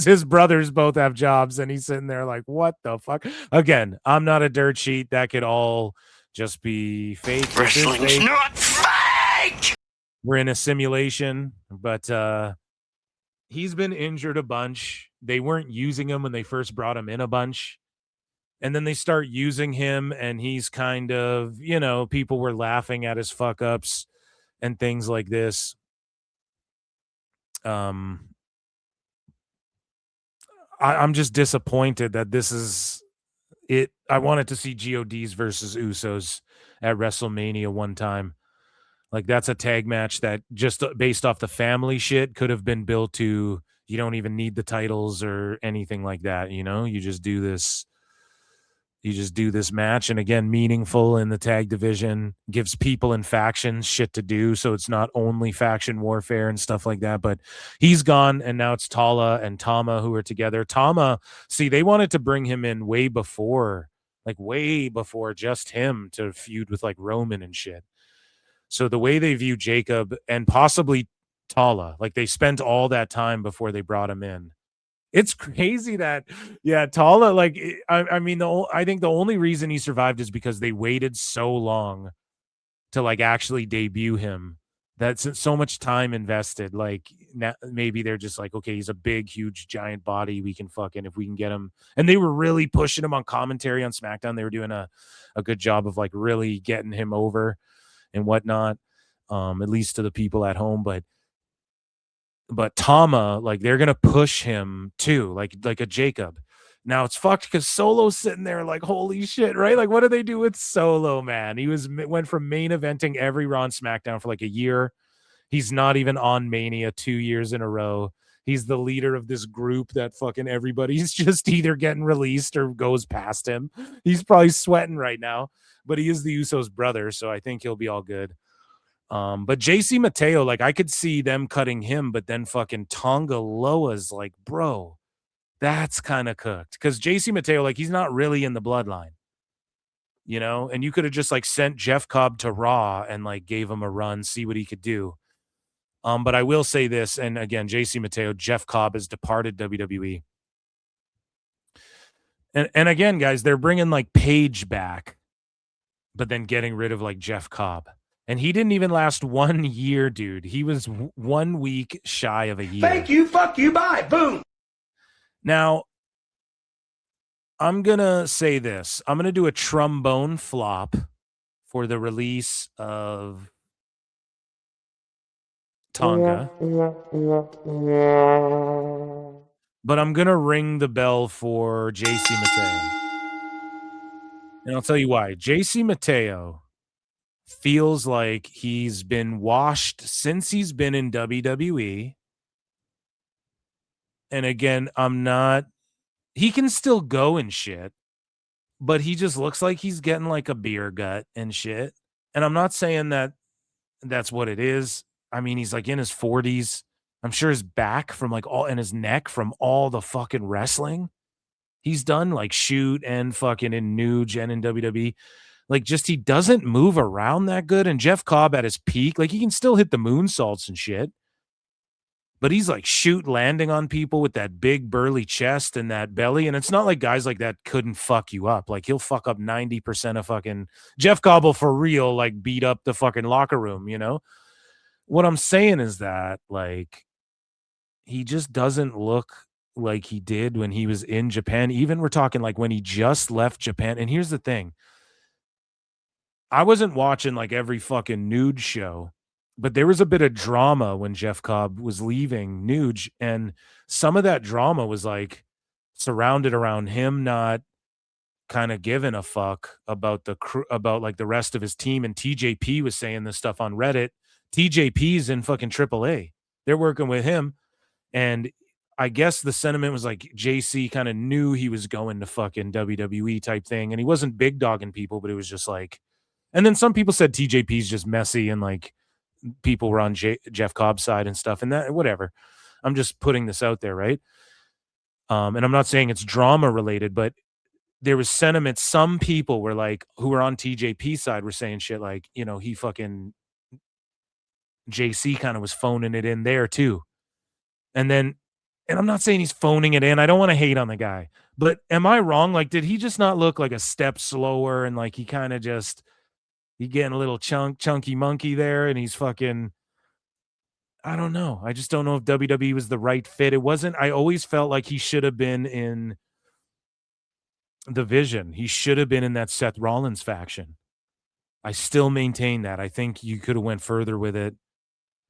his brothers both have jobs, and he's sitting there like, what the fuck? Again, I'm not a dirt sheet. That could all just be fake. Wrestling's not fake! We're in a simulation, but he's been injured a bunch. They weren't using him when they first brought him in a bunch. And then they start using him, and he's kind of, people were laughing at his fuck ups and things like this. I'm just disappointed that this is it. I wanted to see GODs versus Usos at WrestleMania one time. Like, that's a tag match that just based off the family shit could have been built to, you don't even need the titles or anything like that. You just do this You just do this match, and again, meaningful in the tag division, gives people in factions shit to do, so it's not only faction warfare and stuff like that. But he's gone, and now it's Tala and Tama who are together. Tama, see, they wanted to bring him in way before just him to feud with like Roman and shit. So the way they view Jacob and possibly Tala, like they spent all that time before they brought him in. It's crazy that, yeah, Tala, like, I mean, I think the only reason he survived is because they waited so long to like actually debut him. That's so much time invested. Like, maybe they're just like, okay, he's a big, huge, giant body. We can if we can get him. And they were really pushing him on commentary on SmackDown. They were doing a good job of like really getting him over and whatnot, at least to the people at home. But Tama, like, they're gonna push him too, like a Jacob. Now it's fucked because Solo's sitting there like, holy shit, right? Like, what do they do with Solo, man? He went from main eventing every Raw and SmackDown for like a year. He's not even on Mania 2 years in a row. He's the leader of this group that fucking everybody's just either getting released or goes past him. He's probably sweating right now, but he is the Usos' brother, so I think he'll be all good. But JC Mateo, like, I could see them cutting him, but then fucking Tonga Loa's like, bro, that's kind of cooked. Because JC Mateo, like, he's not really in the bloodline, you know? And you could have just like sent Jeff Cobb to Raw and like gave him a run, see what he could do. But I will say this, and again, JC Mateo, Jeff Cobb has departed WWE. And again, guys, they're bringing like Paige back, but then getting rid of like Jeff Cobb. And he didn't even last 1 year, dude. He was 1 week shy of a year. Thank you, fuck you, bye, boom. Now, I'm going to say this. I'm going to do a trombone flop for the release of Tonga. But I'm going to ring the bell for JC Mateo. And I'll tell you why. JC Mateo feels like he's been washed since he's been in WWE. And again, he can still go and shit, but he just looks like he's getting like a beer gut and shit. And I'm not saying that that's what it is. I mean, he's like in his 40s. I'm sure his back from like and his neck from all the fucking wrestling he's done, like shoot and fucking in Nuge and in WWE. Like, just he doesn't move around that good. And Jeff Cobb at his peak, like, he can still hit the moonsaults and shit. But he's like landing on people with that big burly chest and that belly. And it's not like guys like that couldn't fuck you up. Like, he'll fuck up 90% of fucking Jeff Cobb will for real, like, beat up the fucking locker room, you know? What I'm saying is that, like, he just doesn't look like he did when he was in Japan. Even we're talking like when he just left Japan. And here's the thing. I wasn't watching like every fucking Nude show, but there was a bit of drama when Jeff Cobb was leaving Nuge, and some of that drama was like surrounded around him not kind of giving a fuck about the crew, about like the rest of his team. And TJP was saying this stuff on Reddit. TJP's in fucking AAA. They're working with him, and I guess the sentiment was like JC kind of knew he was going to fucking WWE type thing, and he wasn't big dogging people, but it was just like. And then some people said TJP's just messy and like people were on Jeff Cobb's side and stuff, and that, whatever. I'm just putting this out there, right? And I'm not saying it's drama related, but there was sentiment. Some people were like, who were on TJP's side were saying shit like, you know, he fucking JC kind of was phoning it in there too. And I'm not saying he's phoning it in. I don't want to hate on the guy, but am I wrong? Like, did he just not look like a step slower and like he kind of just, he getting a little chunky monkey there, and he's fucking, I don't know. I just don't know if WWE was the right fit. It wasn't. I always felt like he should have been in the Vision. He should have been in that Seth Rollins faction. I still maintain that. I think you could have went further with it.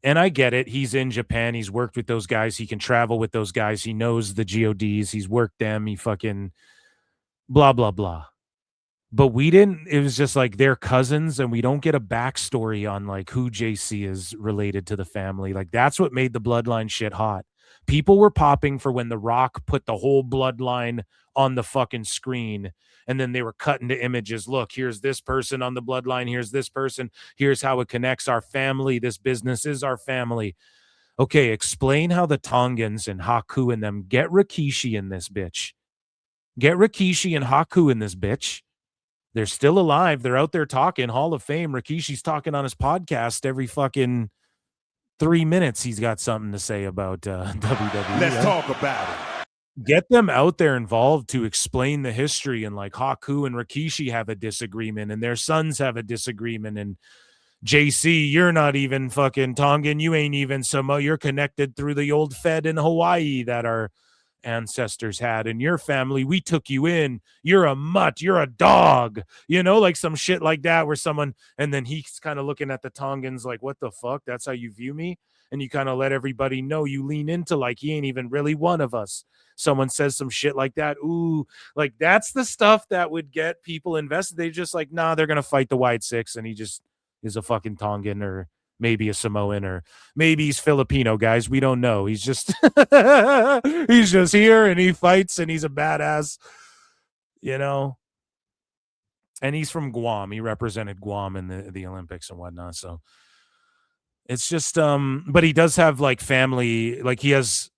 And I get it. He's in Japan. He's worked with those guys. He can travel with those guys. He knows the GODs. He's worked them. He fucking blah, blah, blah. But we didn't, it was just like they're cousins, and we don't get a backstory on like who JC is related to the family. Like, that's what made the bloodline shit hot. People were popping for when The Rock put the whole bloodline on the fucking screen, and then they were cutting to images. Look, here's this person on the bloodline. Here's this person. Here's how it connects our family. This business is our family. Okay, explain how the Tongans and Haku and them get Rikishi in this bitch. Get Rikishi and Haku in this bitch. They're still alive. They're out there talking. Hall of Fame. Rikishi's talking on his podcast every fucking 3 minutes. He's got something to say about WWE. Let's talk about it. Get them out there involved to explain the history. And like Haku and Rikishi have a disagreement, and their sons have a disagreement. And JC, you're not even fucking Tongan. You ain't even Samoa. You're connected through the old Fed in Hawaii that our ancestors had. In your family, we took you in. You're a mutt. You're a dog. You know, like some shit like that where someone, and then he's kind of looking at the Tongans like, what the fuck? That's how you view me? And you kind of let everybody know, you lean into like he ain't even really one of us. Someone says some shit like that. Ooh, like that's the stuff that would get people invested. They just like, nah, they're going to fight the White Six. And he just is a fucking Tongan or maybe a Samoan or maybe he's Filipino, guys. We don't know. He's just, he's just here and he fights and he's a badass, you know, and he's from Guam. He represented Guam in the Olympics and whatnot. So it's just, but he does have like family, like he's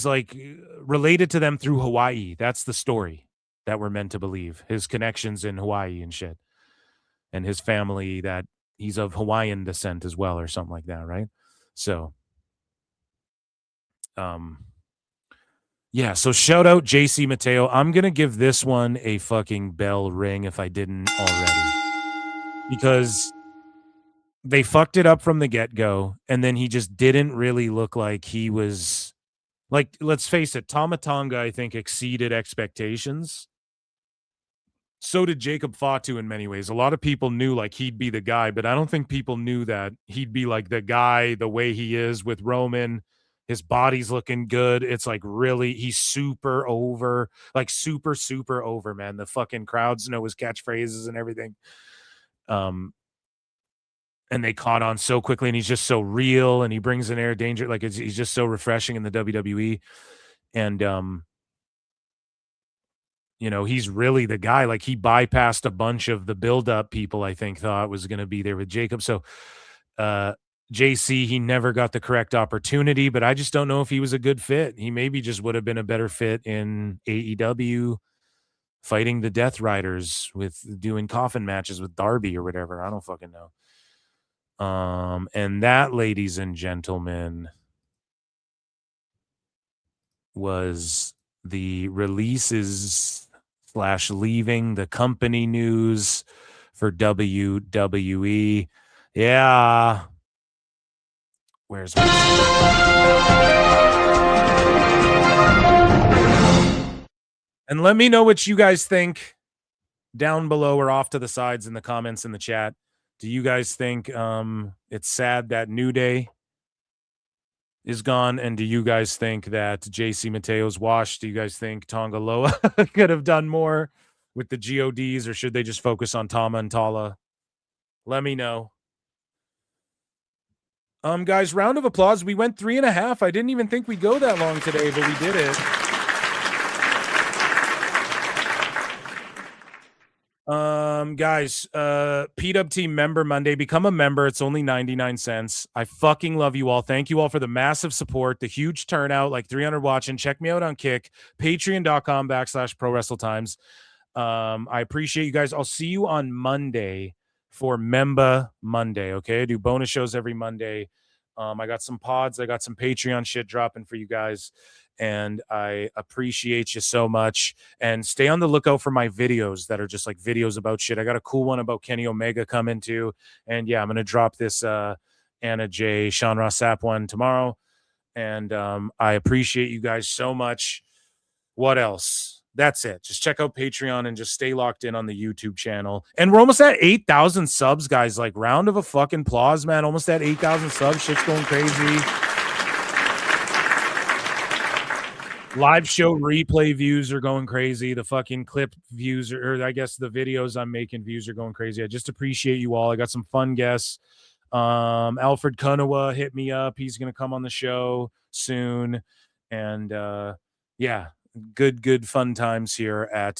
like related to them through Hawaii. That's the story that we're meant to believe. His connections in Hawaii and shit. And his family, that he's of Hawaiian descent as well or something like that, right? So, yeah, so shout out JC Mateo. I'm going to give this one a fucking bell ring if I didn't already. Because they fucked it up from the get-go, and then he just didn't really look like he was... Like, let's face it, Tama Tonga, I think, exceeded expectations. So did Jacob Fatu in many ways. A lot of people knew like he'd be the guy, but I don't think people knew that he'd be like the guy the way he is with Roman. His body's looking good. It's like really, he's super over, like super, super over, man. The fucking crowds know his catchphrases and everything. And they caught on so quickly, and he's just so real, and he brings an air of danger. Like he's just so refreshing in the WWE. And, you know, he's really the guy. Like he bypassed a bunch of the build-up people I think thought was going to be there with Jacob. So JC, he never got the correct opportunity, but I just don't know if he was a good fit. He maybe just would have been a better fit in AEW, fighting the Death Riders, with doing coffin matches with Darby or whatever. I don't fucking know. And that, ladies and gentlemen, was the releases / leaving the company news for WWE. Yeah. Where's my... And let me know what you guys think down below or off to the sides in the comments in the chat. Do you guys think it's sad that New Day is gone? And do you guys think that JC Mateo's washed? Do you guys think Tonga Loa could have done more with the GODs, or should they just focus on Tama and Tala? Let me know. Guys, round of applause. We went 3.5. I didn't even think we'd go that long today, but we did it. Guys, PWT member Monday. Become a member. It's only 99 cents. I fucking love you all. Thank you all for the massive support, the huge turnout, like 300 watching. Check me out on Kick, patreon.com/ProWrestleTimes. I appreciate you guys. I'll see you on Monday for Member Monday. Okay, I do bonus shows every Monday. I got some pods, I got some Patreon shit dropping for you guys, and I appreciate you so much. And stay on the lookout for my videos that are just like videos about shit. I got a cool one about Kenny Omega coming too, and yeah, I'm gonna drop this Anna J, Sean Ross Sapp one tomorrow. And I appreciate you guys so much. What else? That's it. Just check out Patreon and just stay locked in on the YouTube channel. And we're almost at 8,000 subs, guys. Like, round of a fucking applause, man. Almost at 8,000 subs. Shit's going crazy. Live show replay views are going crazy. The fucking clip views, or I guess the videos I'm making views are going crazy. I just appreciate you all. I got some fun guests. Alfred Konowa hit me up. He's going to come on the show soon. And yeah, good fun times here at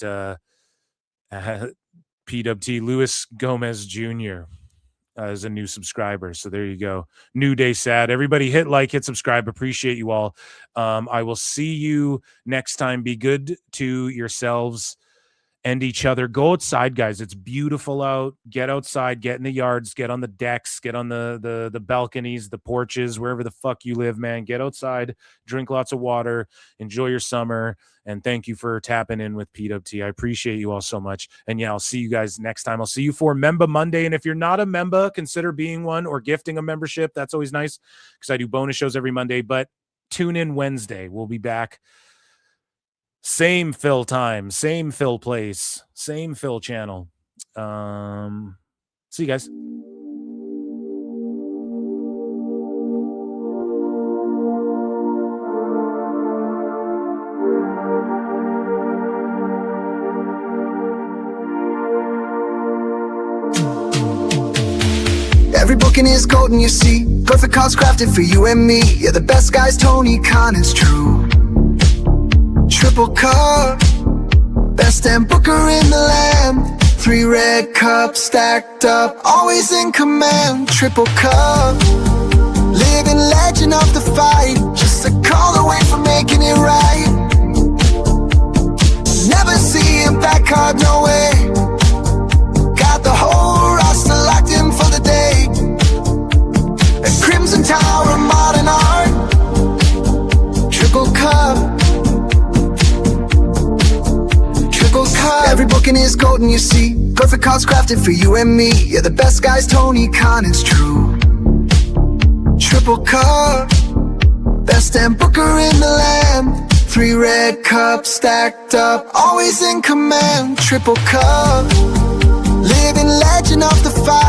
PWT. Luis Gomez Jr. Is a new subscriber. So there you go. New Day Sad. Everybody hit like, hit subscribe. Appreciate you all. I will see you next time. Be good to yourselves and each other. Go outside, guys. It's beautiful out. Get outside, get in the yards, get on the decks, get on the balconies, the porches, wherever the fuck you live, man. Get outside, drink lots of water, enjoy your summer, and thank you for tapping in with PWT. I appreciate you all so much. And yeah, I'll see you guys next time. I'll see you for Member Monday. And if you're not a member, consider being one or gifting a membership. That's always nice because I do bonus shows every Monday. But tune in Wednesday. We'll be back. Same Phil time, same Phil place, same Phil channel. See you guys. Every booking is golden, you see. Perfect cards crafted for you and me. Yeah, the best guys, Tony Khan, it's true. Triple cup, best damn booker in the land. 3 red cups stacked up, always in command. Triple cup, living legend of the fight. Just a call away from making it right. Never see him back hard, no way. Got the whole roster locked in for the day. A Crimson Tower, modern art. Triple cup. Every booking is golden, you see. Perfect cards crafted for you and me. Yeah, the best guys, Tony Khan, it's true. Triple cup, best damn booker in the land. 3 red cups stacked up, always in command. Triple cup, living legend of the fight.